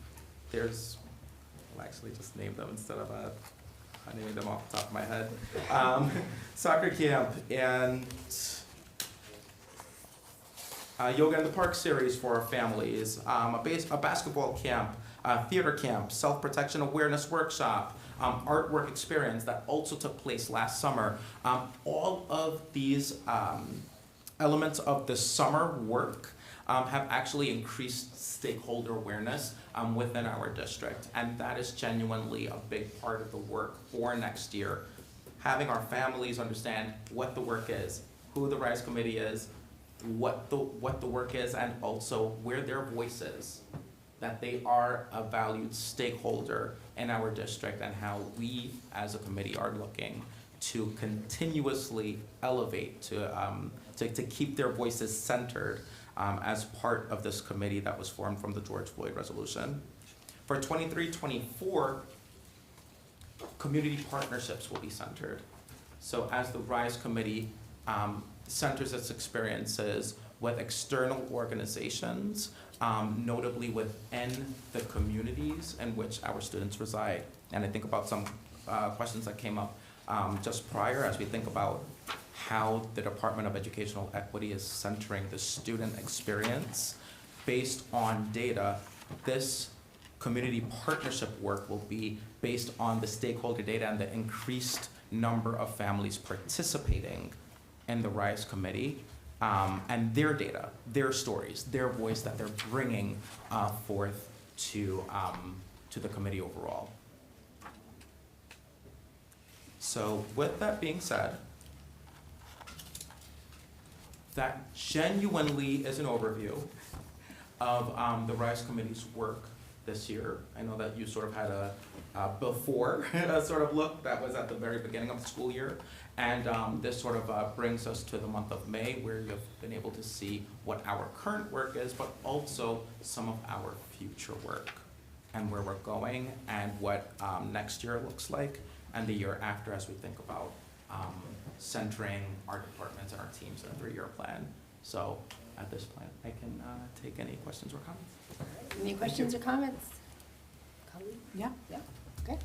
actually just name them instead of naming them off the top of my head. Soccer camp and Yoga in the Park series for our families, a basketball camp theater camp, self-protection awareness workshop, artwork experience that also took place last summer. All of these elements of the summer work have actually increased stakeholder awareness within our district, and that is genuinely a big part of the work for next year. Having our families understand what the work is, who the RISE committee is, what the work is, and also where their voice is, that they are a valued stakeholder in our district, and how we as a committee are looking to continuously elevate, to keep their voices centered as part of this committee that was formed from the George Floyd resolution. For 23-24, community partnerships will be centered. So as the RISE committee centers its experiences with external organizations, notably within the communities in which our students reside. And I think about some questions that came up just prior as we think about how the Department of Educational Equity is centering the student experience based on data. This community partnership work will be based on the stakeholder data and the increased number of families participating in the RISE committee, and their data, their stories, their voice that they're bringing forth to the committee overall. So with that being said, that genuinely is an overview of the RISE committee's work this year. I know that you sort of had a before sort of look that was at the very beginning of the school year. And this sort of brings us to the month of May, where you've been able to see what our current work is, but also some of our future work and where we're going and what next year looks like and the year after as we think about centering our departments and our teams in a 3-year plan. So at this point, I can take any questions or comments. Any questions or comments? Yeah. Yeah, okay.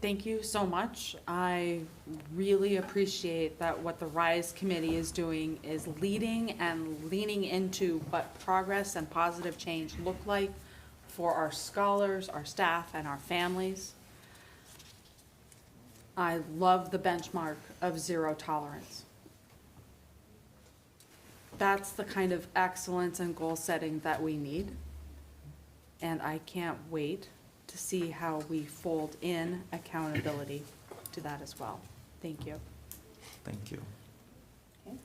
Thank you so much. I really appreciate that what the RISE committee is doing is leading and leaning into what progress and positive change look like for our scholars, our staff, and our families. I love the benchmark of 0 tolerance. That's the kind of excellence and goal setting that we need. And I can't wait to see how we fold in accountability to that as well. Thank you. Thank you. Okay.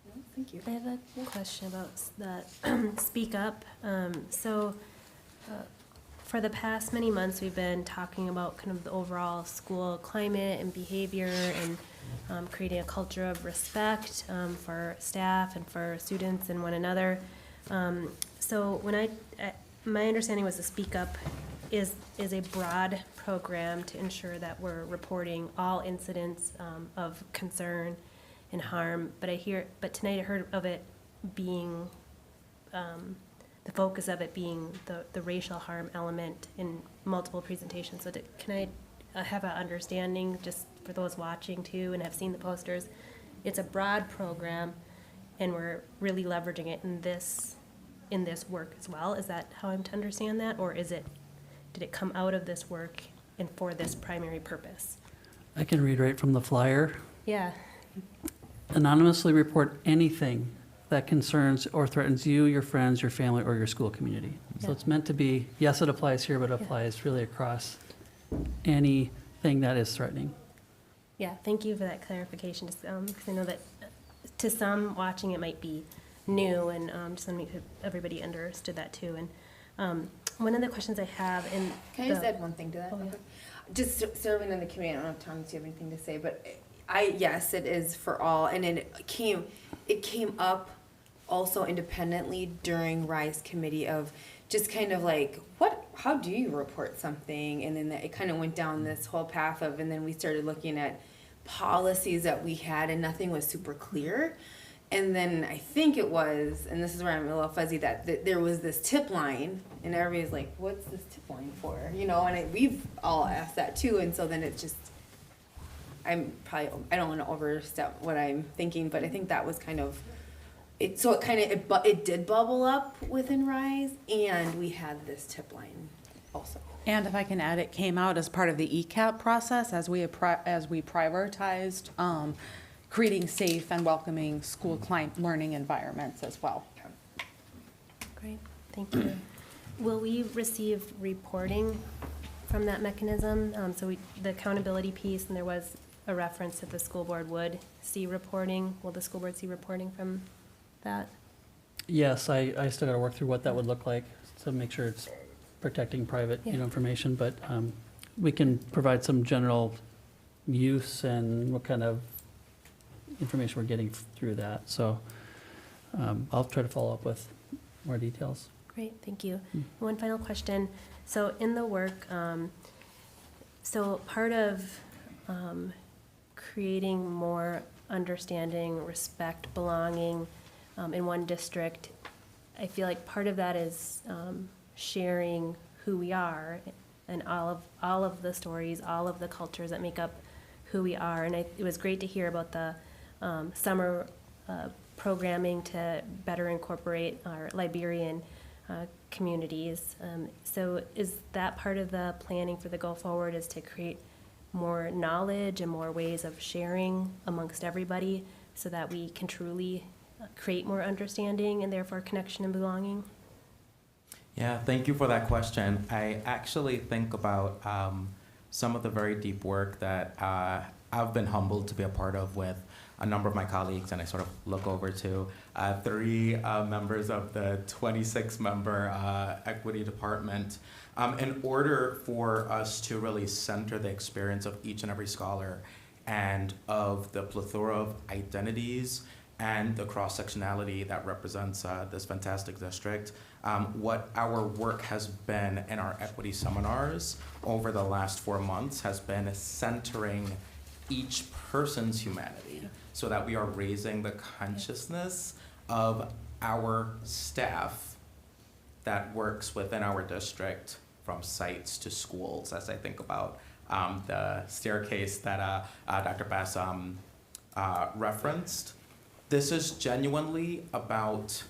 No, thank you. I have a question about that Speak Up. For the past many months, we've been talking about kind of the overall school climate and behavior and creating a culture of respect for staff and for students and one another. So when my understanding was the Speak Up is a broad program to ensure that we're reporting all incidents of concern and harm. But tonight I heard of it being the focus of it being the racial harm element in multiple presentations. So can I have an understanding, just for those watching too and have seen the posters, it's a broad program and we're really leveraging it in this work as well? Is that how I'm to understand that? Or did it come out of this work and for this primary purpose? I can read right from the flyer. Yeah. Anonymously report anything that concerns or threatens you, your friends, your family, or your school community. So Yeah. it's meant to be, yes, it applies here, but it applies really across anything that is threatening. Yeah, thank you for that clarification, just because I know that to some watching it might be new, and just want to make sure everybody understood that too. And one of the questions I have in Can I just add one thing to that? Oh, yeah. Just serving in the community, I don't know if Tom, do you have anything to say, but yes, it is for all, and then it came up also independently during RISE committee of just kind of like, how do you report something? And then it kind of went down this whole path of, and then we started looking at policies that we had and nothing was super clear. And then I think it was, and this is where I'm a little fuzzy, that there was this tip line, and everybody's like, what's this tip line for? You know, and we've all asked that too, and so then it's just, I don't want to overstep what I'm thinking, but I think that was kind of it kind of it did bubble up within Rise, and we had this tip line also. And if I can add, it came out as part of the ECAP process as we prioritized creating safe and welcoming school client learning environments as well. Great, thank you. Will we receive reporting from that mechanism? The accountability piece, and there was a reference that the school board would see reporting. Will the school board see reporting from that? Yes, I still gotta work through what that would look like to make sure it's protecting private, Yeah. information, but we can provide some general use and what kind of information we're getting through that. So I'll try to follow up with more details. Great, thank you. One final question. So in the work, so part of creating more understanding, respect, belonging in one district, I feel like part of that is sharing who we are and all of the stories, all of the cultures that make up who we are. And it was great to hear about the summer programming to better incorporate our Liberian communities. So is that part of the planning for the go forward, is to create more knowledge and more ways of sharing amongst everybody so that we can truly create more understanding and therefore connection and belonging? Yeah, thank you for that question. I actually think about some of the very deep work that I've been humbled to be a part of with a number of my colleagues, and I sort of look over to 3 members of the 26-member equity department. In order for us to really center the experience of each and every scholar and of the plethora of identities and the cross-sectionality that represents this fantastic district, what our work has been in our equity seminars over the last 4 months has been centering each person's humanity so that we are raising the consciousness of our staff that works within our district, from sites to schools, as I think about the staircase that Dr. Bass referenced. This is genuinely about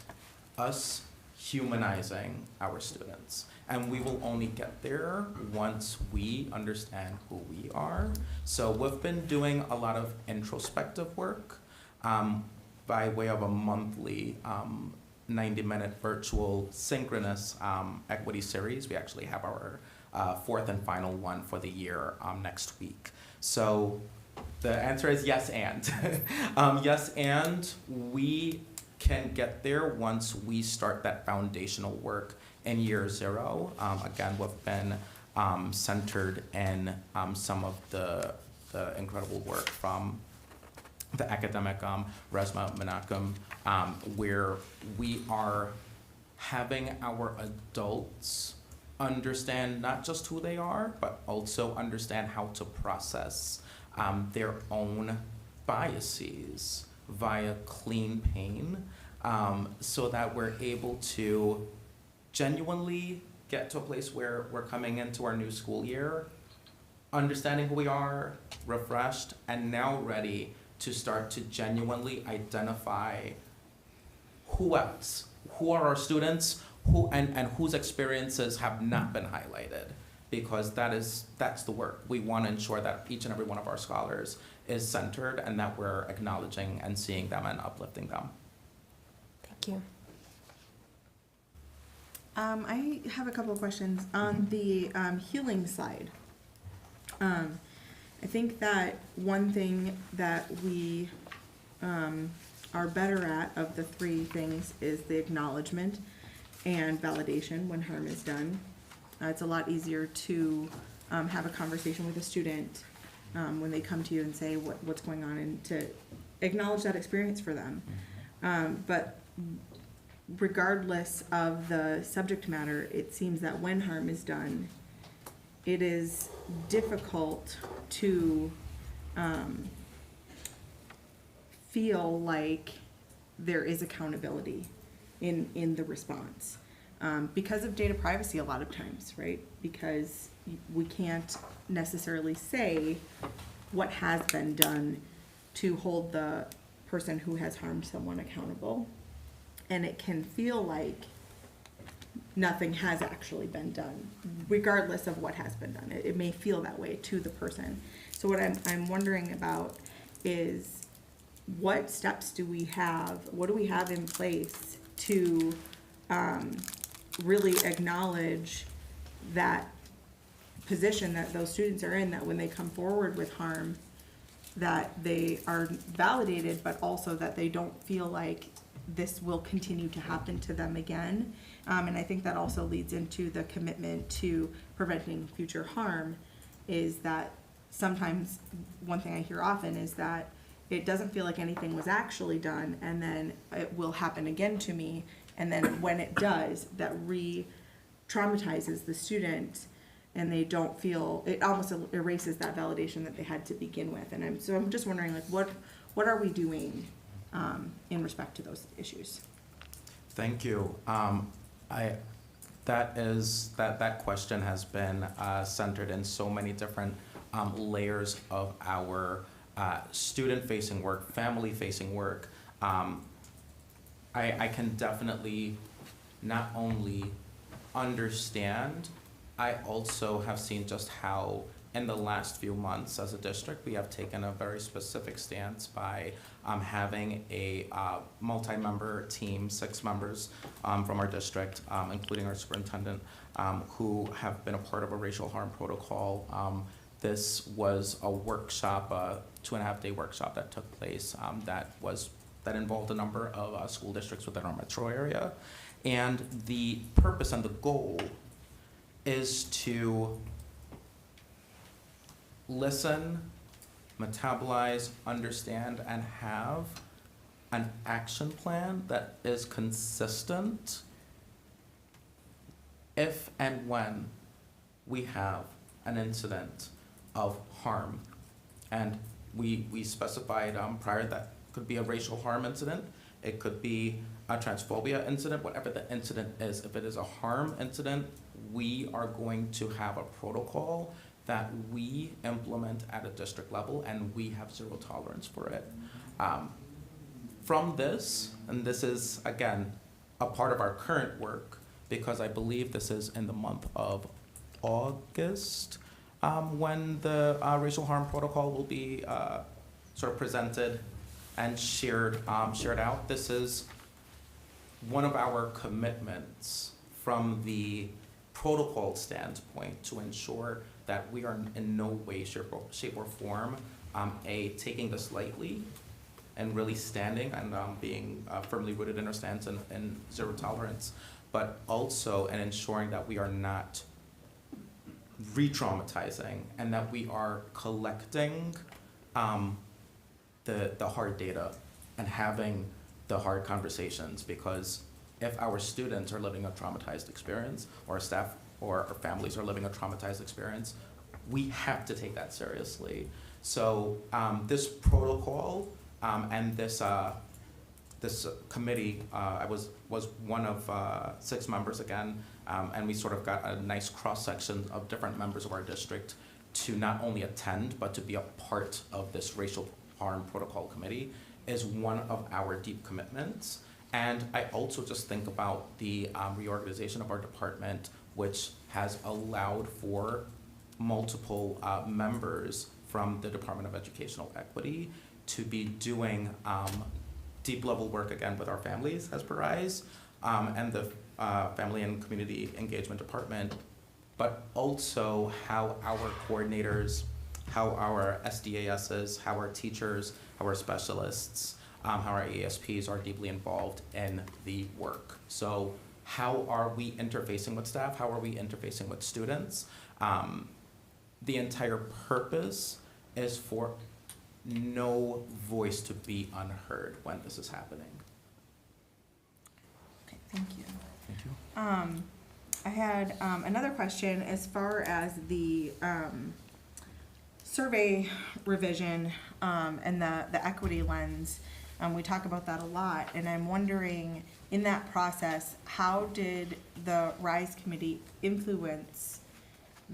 us humanizing our students. And we will only get there once we understand who we are. So we've been doing a lot of introspective work by way of a monthly 90-minute virtual synchronous equity series. We actually have our 4th and final one for the year next week. So the answer is yes and. Yes, and we can get there once we start that foundational work in year 0. Again, we've been centered in some of the incredible work from the academic Resma Menachem, where we are having our adults understand not just who they are, but also understand how to process their own biases via clean pain, so that we're able to genuinely get to a place where we're coming into our new school year, understanding who we are, refreshed, and now ready to start to genuinely identify who else, who are our students, who and whose experiences have not been highlighted, because that's the work. We want to ensure that each and every one of our scholars is centered and that we're acknowledging and seeing them and uplifting them. Thank you. I have a couple of questions on the healing side. I think that one thing that we are better at of the 3 things is the acknowledgement and validation when harm is done. It's a lot easier to have a conversation with a student when they come to you and say what's going on, and to acknowledge that experience for them. But regardless of the subject matter, it seems that when harm is done, it is difficult to feel like there is accountability in the response. Because of data privacy a lot of times, right? Because we can't necessarily say what has been done to hold the person who has harmed someone accountable. and it can feel like nothing has actually been done, regardless of what has been done. It may feel that way to the person. So what I'm wondering about is, what steps do we have, what do we have in place to really acknowledge that position that those students are in, that when they come forward with harm, that they are validated, but also that they don't feel like this will continue to happen to them again. And I think that also leads into the commitment to preventing future harm, is that sometimes, one thing I hear often is that it doesn't feel like anything was actually done, and then it will happen again to me, and then when it does, that re-traumatizes the student, and they don't feel, it almost erases that validation that they had to begin with. And I'm just wondering, like, what are we doing in respect to those issues? Thank you. That question has been centered in so many different layers of our student-facing work, family-facing work. I can definitely not only understand, I also have seen just how in the last few months as a district, we have taken a very specific stance by having a multi-member team, 6 members from our district, including our superintendent, who have been a part of a racial harm protocol. This was a workshop, a 2.5-day workshop that took place that involved a number of school districts within our metro area. And the purpose and the goal is to listen, metabolize, understand, and have an action plan that is consistent if and when we have an incident of harm. And we specified prior that could be a racial harm incident, it could be a transphobia incident, whatever the incident is. If it is a harm incident, we are going to have a protocol that we implement at a district level, and we have zero tolerance for it. From this, and this is, again, a part of our current work, because I believe this is in the month of August, when the racial harm protocol will be sort of presented and shared out. This is one of our commitments from the protocol standpoint to ensure that we are in no way, shape or form, taking this lightly and really standing and being firmly rooted in our stance and zero tolerance, but also in ensuring that we are not re-traumatizing and that we are collecting the hard data and having the hard conversations, because if our students are living a traumatized experience, or our staff or our families are living a traumatized experience, we have to take that seriously. So this protocol and this committee, I was one of 6 members again, and we sort of got a nice cross-section of different members of our district to not only attend, but to be a part of this racial harm protocol committee, is one of our deep commitments. And I also just think about the reorganization of our department, which has allowed for multiple members from the Department of Educational Equity to be doing deep level work again with our families as per ICE, and the Family and Community Engagement Department, but also how our coordinators, how our SDASs, how our teachers, how our specialists, how our ASPs are deeply involved in the work. So how are we interfacing with staff? How are we interfacing with students? The entire purpose is for no voice to be unheard when this is happening. Okay, thank you. Thank you. I had another question as far as the survey revision and the equity lens. We talk about that a lot, and I'm wondering, in that process, how did the RISE committee influence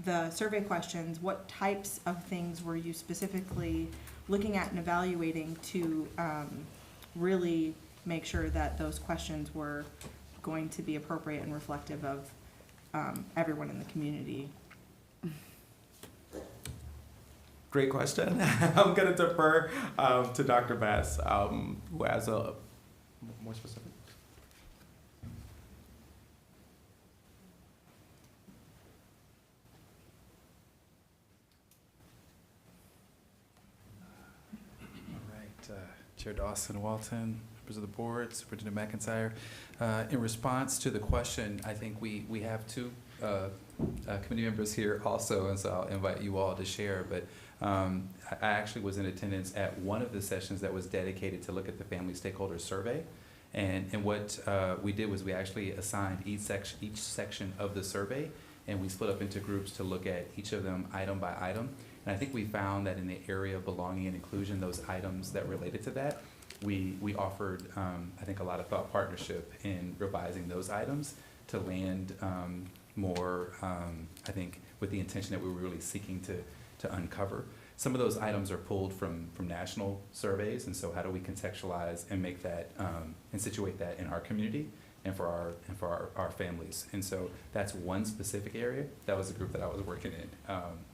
the survey questions? What types of things were you specifically looking at and evaluating to really make sure that those questions were going to be appropriate and reflective of everyone in the community. Great question. I'm going to defer to Dr. Bass, who has a more specific. All right, Chair Dawson Walton, members of the board, Superintendent McIntyre. In response to the question, I think we have two committee members here also, and so I'll invite you all to share. But I actually was in attendance at one of the sessions that was dedicated to look at the family stakeholder survey. And what we did was we actually assigned each section of the survey, and we split up into groups to look at each of them item by item. And I think we found that in the area of belonging and inclusion, those items that related to that, we offered, I think, a lot of thought partnership in revising those items to land more, I think, with the intention that we were really seeking to uncover. Some of those items are pulled from national surveys, and so how do we contextualize and make that, and situate that in our community and for our families? And so that's one specific area. That was the group that I was working in,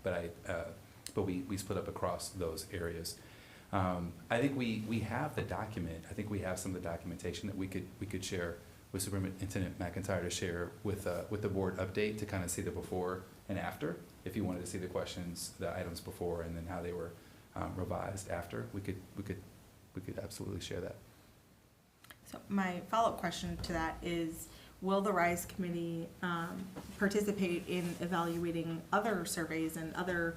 but we split up across those areas. I think we have the document. I think we have some of the documentation that we could share with Superintendent McIntyre to share with the board update to kind of see the before and after. If you wanted to see the questions, the items before, and then how they were revised after, we could absolutely share that. So my follow-up question to that is, will the RISE committee participate in evaluating other surveys and other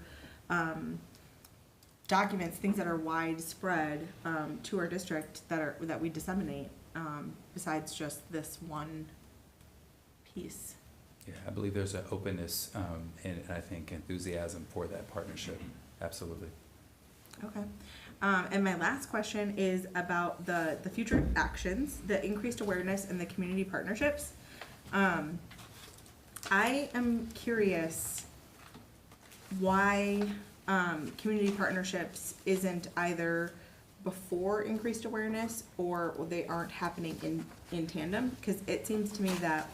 documents, things that are widespread to our district that we disseminate, besides just this one piece? Yeah, I believe there's an openness and I think enthusiasm for that partnership. Absolutely. Okay. And my last question is about the future actions, the increased awareness and the community partnerships. I am curious why community partnerships isn't either before increased awareness or they aren't happening in tandem, because it seems to me that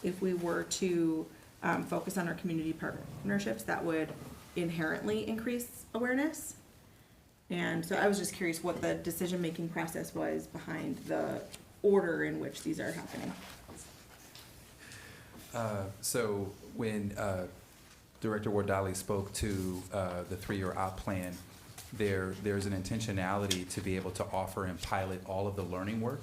if we were to focus on our community partnerships, that would inherently increase awareness. And so I was just curious what the decision-making process was behind the order in which these are happening. So when Director Wardali spoke to the 3-year op plan, there's an intentionality to be able to offer and pilot all of the learning work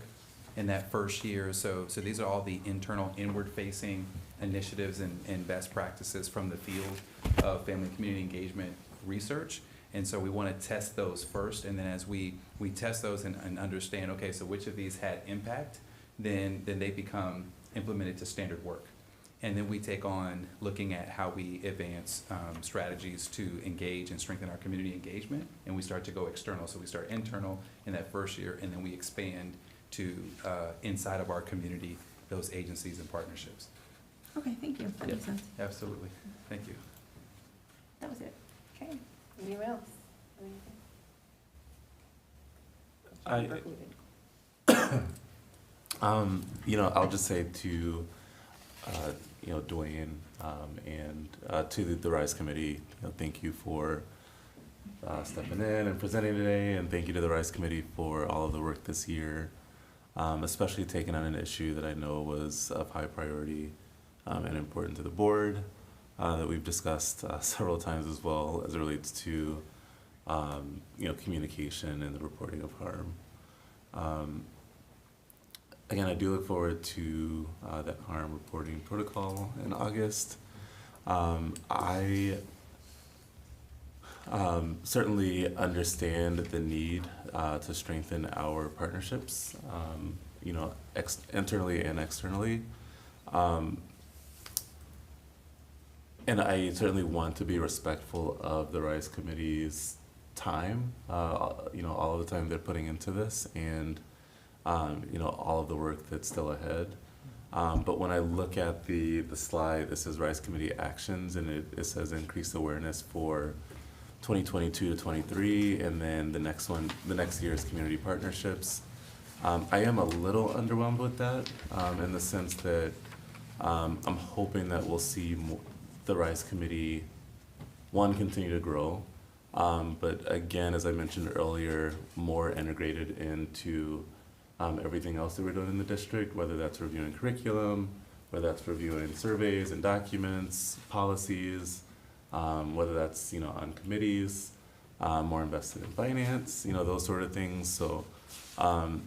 in that first year. So these are all the internal, inward-facing initiatives and best practices from the field of family and community engagement research. And so we want to test those first, and then as we test those and understand, okay, so which of these had impact, then they become implemented to standard work. And then we take on looking at how we advance strategies to engage and strengthen our community engagement, and we start to go external. So we start internal in that first year, and then we expand to inside of our community, those agencies and partnerships. Okay, thank you. That makes sense. Absolutely. Thank you. That was it. Okay. Anyone else? I'll just say to, Dwayne and to the RISE committee, thank you for stepping in and presenting today, and thank you to the RISE committee for all of the work this year, especially taking on an issue that I know was of high priority and important to the board, that we've discussed several times as well as it relates to communication and the reporting of harm. Again, I do look forward to that harm reporting protocol in August. I certainly understand the need to strengthen our partnerships, internally and externally. And I certainly want to be respectful of the RISE committee's time, all of the time they're putting into this, and all of the work that's still ahead. But when I look at the slide, this says RISE committee actions, and it says increased awareness for 2022 to 23, and then the next year is community partnerships. I am a little underwhelmed with that, in the sense that I'm hoping that we'll see the RISE committee, one, continue to grow, but again, as I mentioned earlier, more integrated into everything else that we're doing in the district, whether that's reviewing curriculum, whether that's reviewing surveys and documents, policies, whether that's, on committees, more invested in finance, those sort of things. So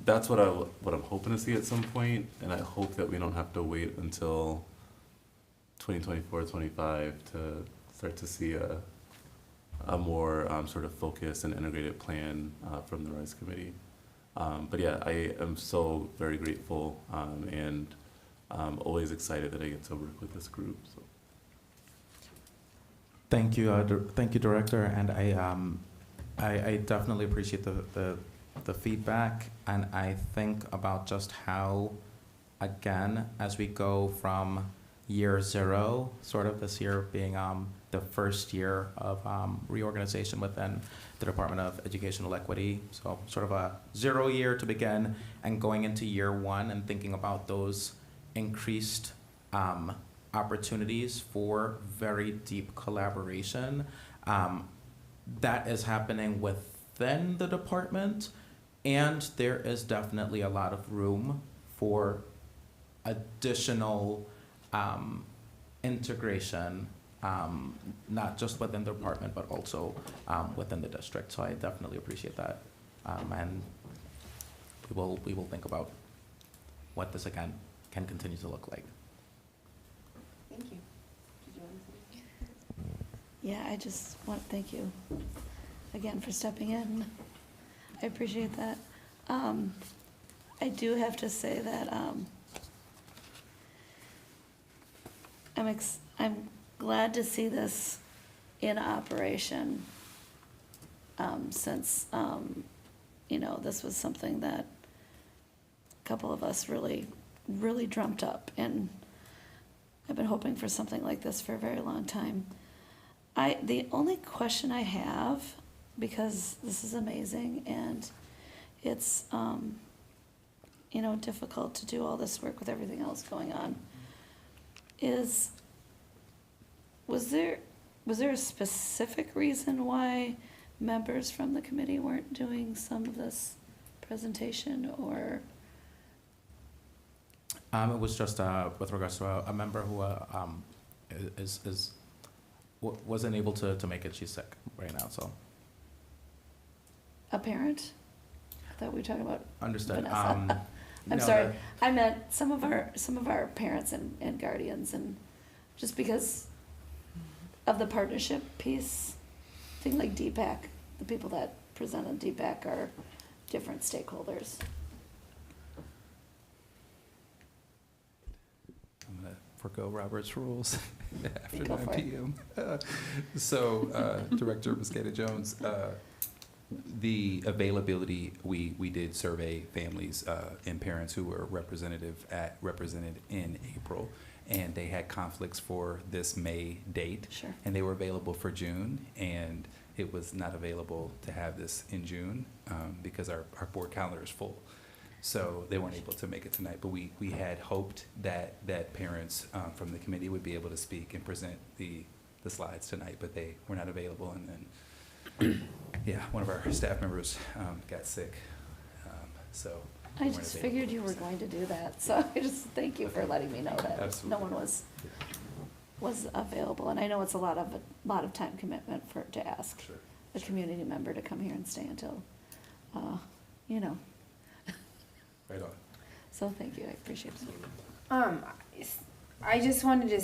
that's what I'm hoping to see at some point, and I hope that we don't have to wait until 2024, 25 to start to see a more sort of focused and integrated plan from the RISE committee. But yeah, I am so very grateful and always excited that I get to work with this group. So. Thank you, Director, and I definitely appreciate the feedback, and I think about just how, again, as we go from year zero, sort of this year being the first year of reorganization within the Department of Educational Equity, so sort of a 0 year to begin, and going into year one and thinking about those increased opportunities for very deep collaboration. That is happening within the department, and there is definitely a lot of room for additional integration, not just within the department, but also within the district. So I definitely appreciate that. And we will think about what this, again, can continue to look like. Thank you. Did you want to say? Yeah, I just want to thank you again for stepping in. I appreciate that. I do have to say that I'm glad to see this in operation, since this was something that a couple of us really dreamt up, and I've been hoping for something like this for a very long time. The only question I have, because this is amazing and it's difficult to do all this work with everything else going on, is was there a specific reason why members from the committee weren't doing some of this presentation, or? It was just with regards to a member who wasn't able to make it. She's sick right now, so. A parent? I thought we were talking about Understood. Vanessa. I'm no, sorry. I meant some of our parents and guardians, and just because of the partnership piece, thing like DPAC, the people that present on DPAC are different stakeholders. I'm going to forego Robert's rules after Go 9 for it. p.m. So, Director Mosqueda-Jones, the availability, we did survey families and parents who were represented in April, and they had conflicts for this May date. Sure. And they were available for June, and it was not available to have this in June because our board calendar is full. So they weren't able to make it tonight, but we had hoped that parents from the committee would be able to speak and present the slides tonight, but they were not available. And then, yeah, one of our staff members got sick, so. I just figured you were going to do that, so I just thank you for letting me know that Absolutely. no one was available, and I know it's a lot of time commitment to ask Sure. a community member to come here and stay until, Right on. So thank you, I appreciate it. I just wanted to,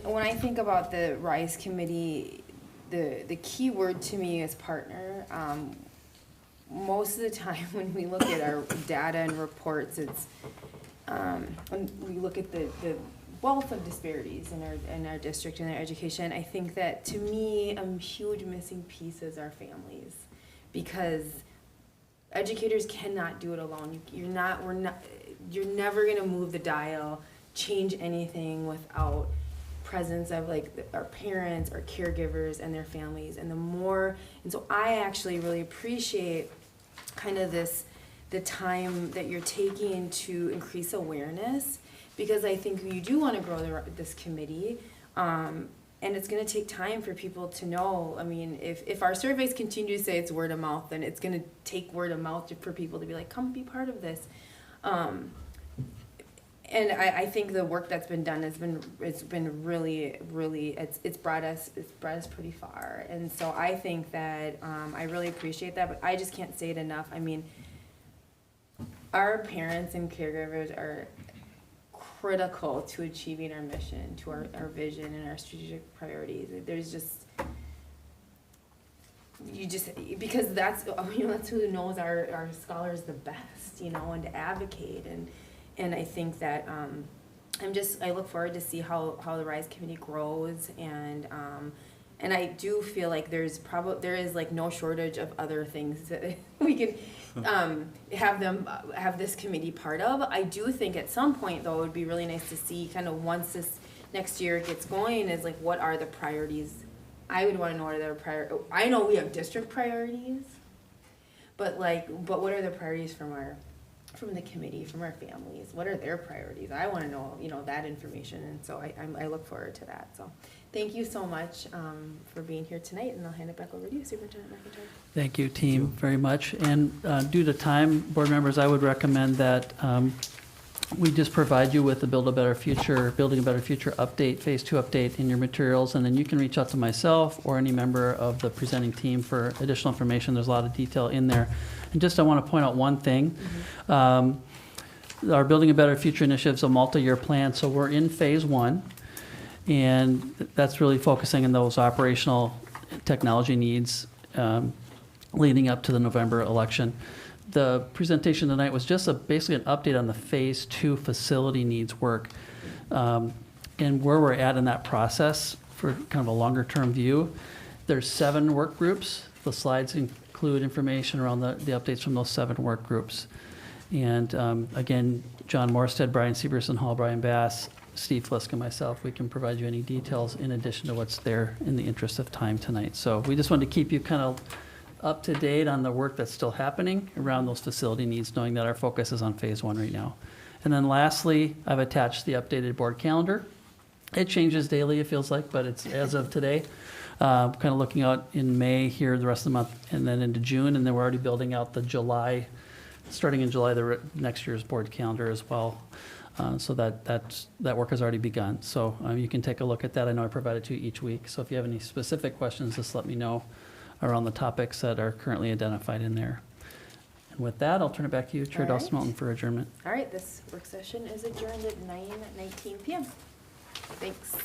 when I think about the RISE committee, the key word to me is partner. Most of the time when we look at our data and reports, it's, when we look at the wealth of disparities in our district and our education, I think that, to me, a huge missing piece is our families, because educators cannot do it alone. You're never gonna move the dial, change anything without presence of our parents, our caregivers, and their families. And so I actually really appreciate kind of this the time that you're taking to increase awareness, because I think you do want to grow this committee. And it's going to take time for people to know. I mean, if our surveys continue to say it's word of mouth, then it's going to take word of mouth for people to be like, come be part of this. And I think the work that's been done has been really, it's brought us pretty far. And so I think that I really appreciate that, but I just can't say it enough. I mean, our parents and caregivers are critical to achieving our mission, to our vision and our strategic priorities. There's because that's who knows our scholars the best, and to advocate. And I think that I look forward to see how the RISE committee grows, and I do feel like there is like no shortage of other things that we could have this committee part of. I do think at some point though it would be really nice to see kind of once this next year gets going is like what are the priorities. I would want to know what are their priorities. I know we have district priorities, but what are the priorities from the committee, from our families? What are their priorities? I want to know, that information, and so I look forward to that. So thank you so much for being here tonight, and I'll hand it back over to you, Superintendent McIntyre. Thank you, team, very much. And due to time, board members, I would recommend that we just provide you with the Building a Better Future update, Phase 2 update in your materials, and then you can reach out to myself or any member of the presenting team for additional information. There's a lot of detail in there. And just I want to point out one thing. Our Building a Better Future initiative is a multi-year plan, so we're in Phase 1, and that's really focusing on those operational technology needs leading up to the November election. The presentation tonight was just basically an update on the Phase 2 facility needs work and where we're at in that process for kind of a longer term view. There's 7 work groups. The slides include information around the updates from those 7 work groups. And again, John Morstead, Brian Severson Hall, Brian Bass, Steve Flisk, and myself, we can provide you any details in addition to what's there in the interest of time tonight. So we just wanted to keep you kind of up to date on the work that's still happening around those facility needs, knowing that our focus is on Phase 1 right now. And then lastly, I've attached the updated board calendar. It changes daily, it feels like, but it's as of today. Kind of looking out in May here, the rest of the month, and then into June, and then we're already building out the July, starting in July, the next year's board calendar as well. So that work has already begun. So you can take a look at that. I know I provide it to you each week. So if you have any specific questions, just let me know around the topics that are currently identified in there. And with that, I'll turn it back to you, Chair Dawson Melton, for adjournment. All right, this work session is adjourned at 9:19 p.m. Thanks.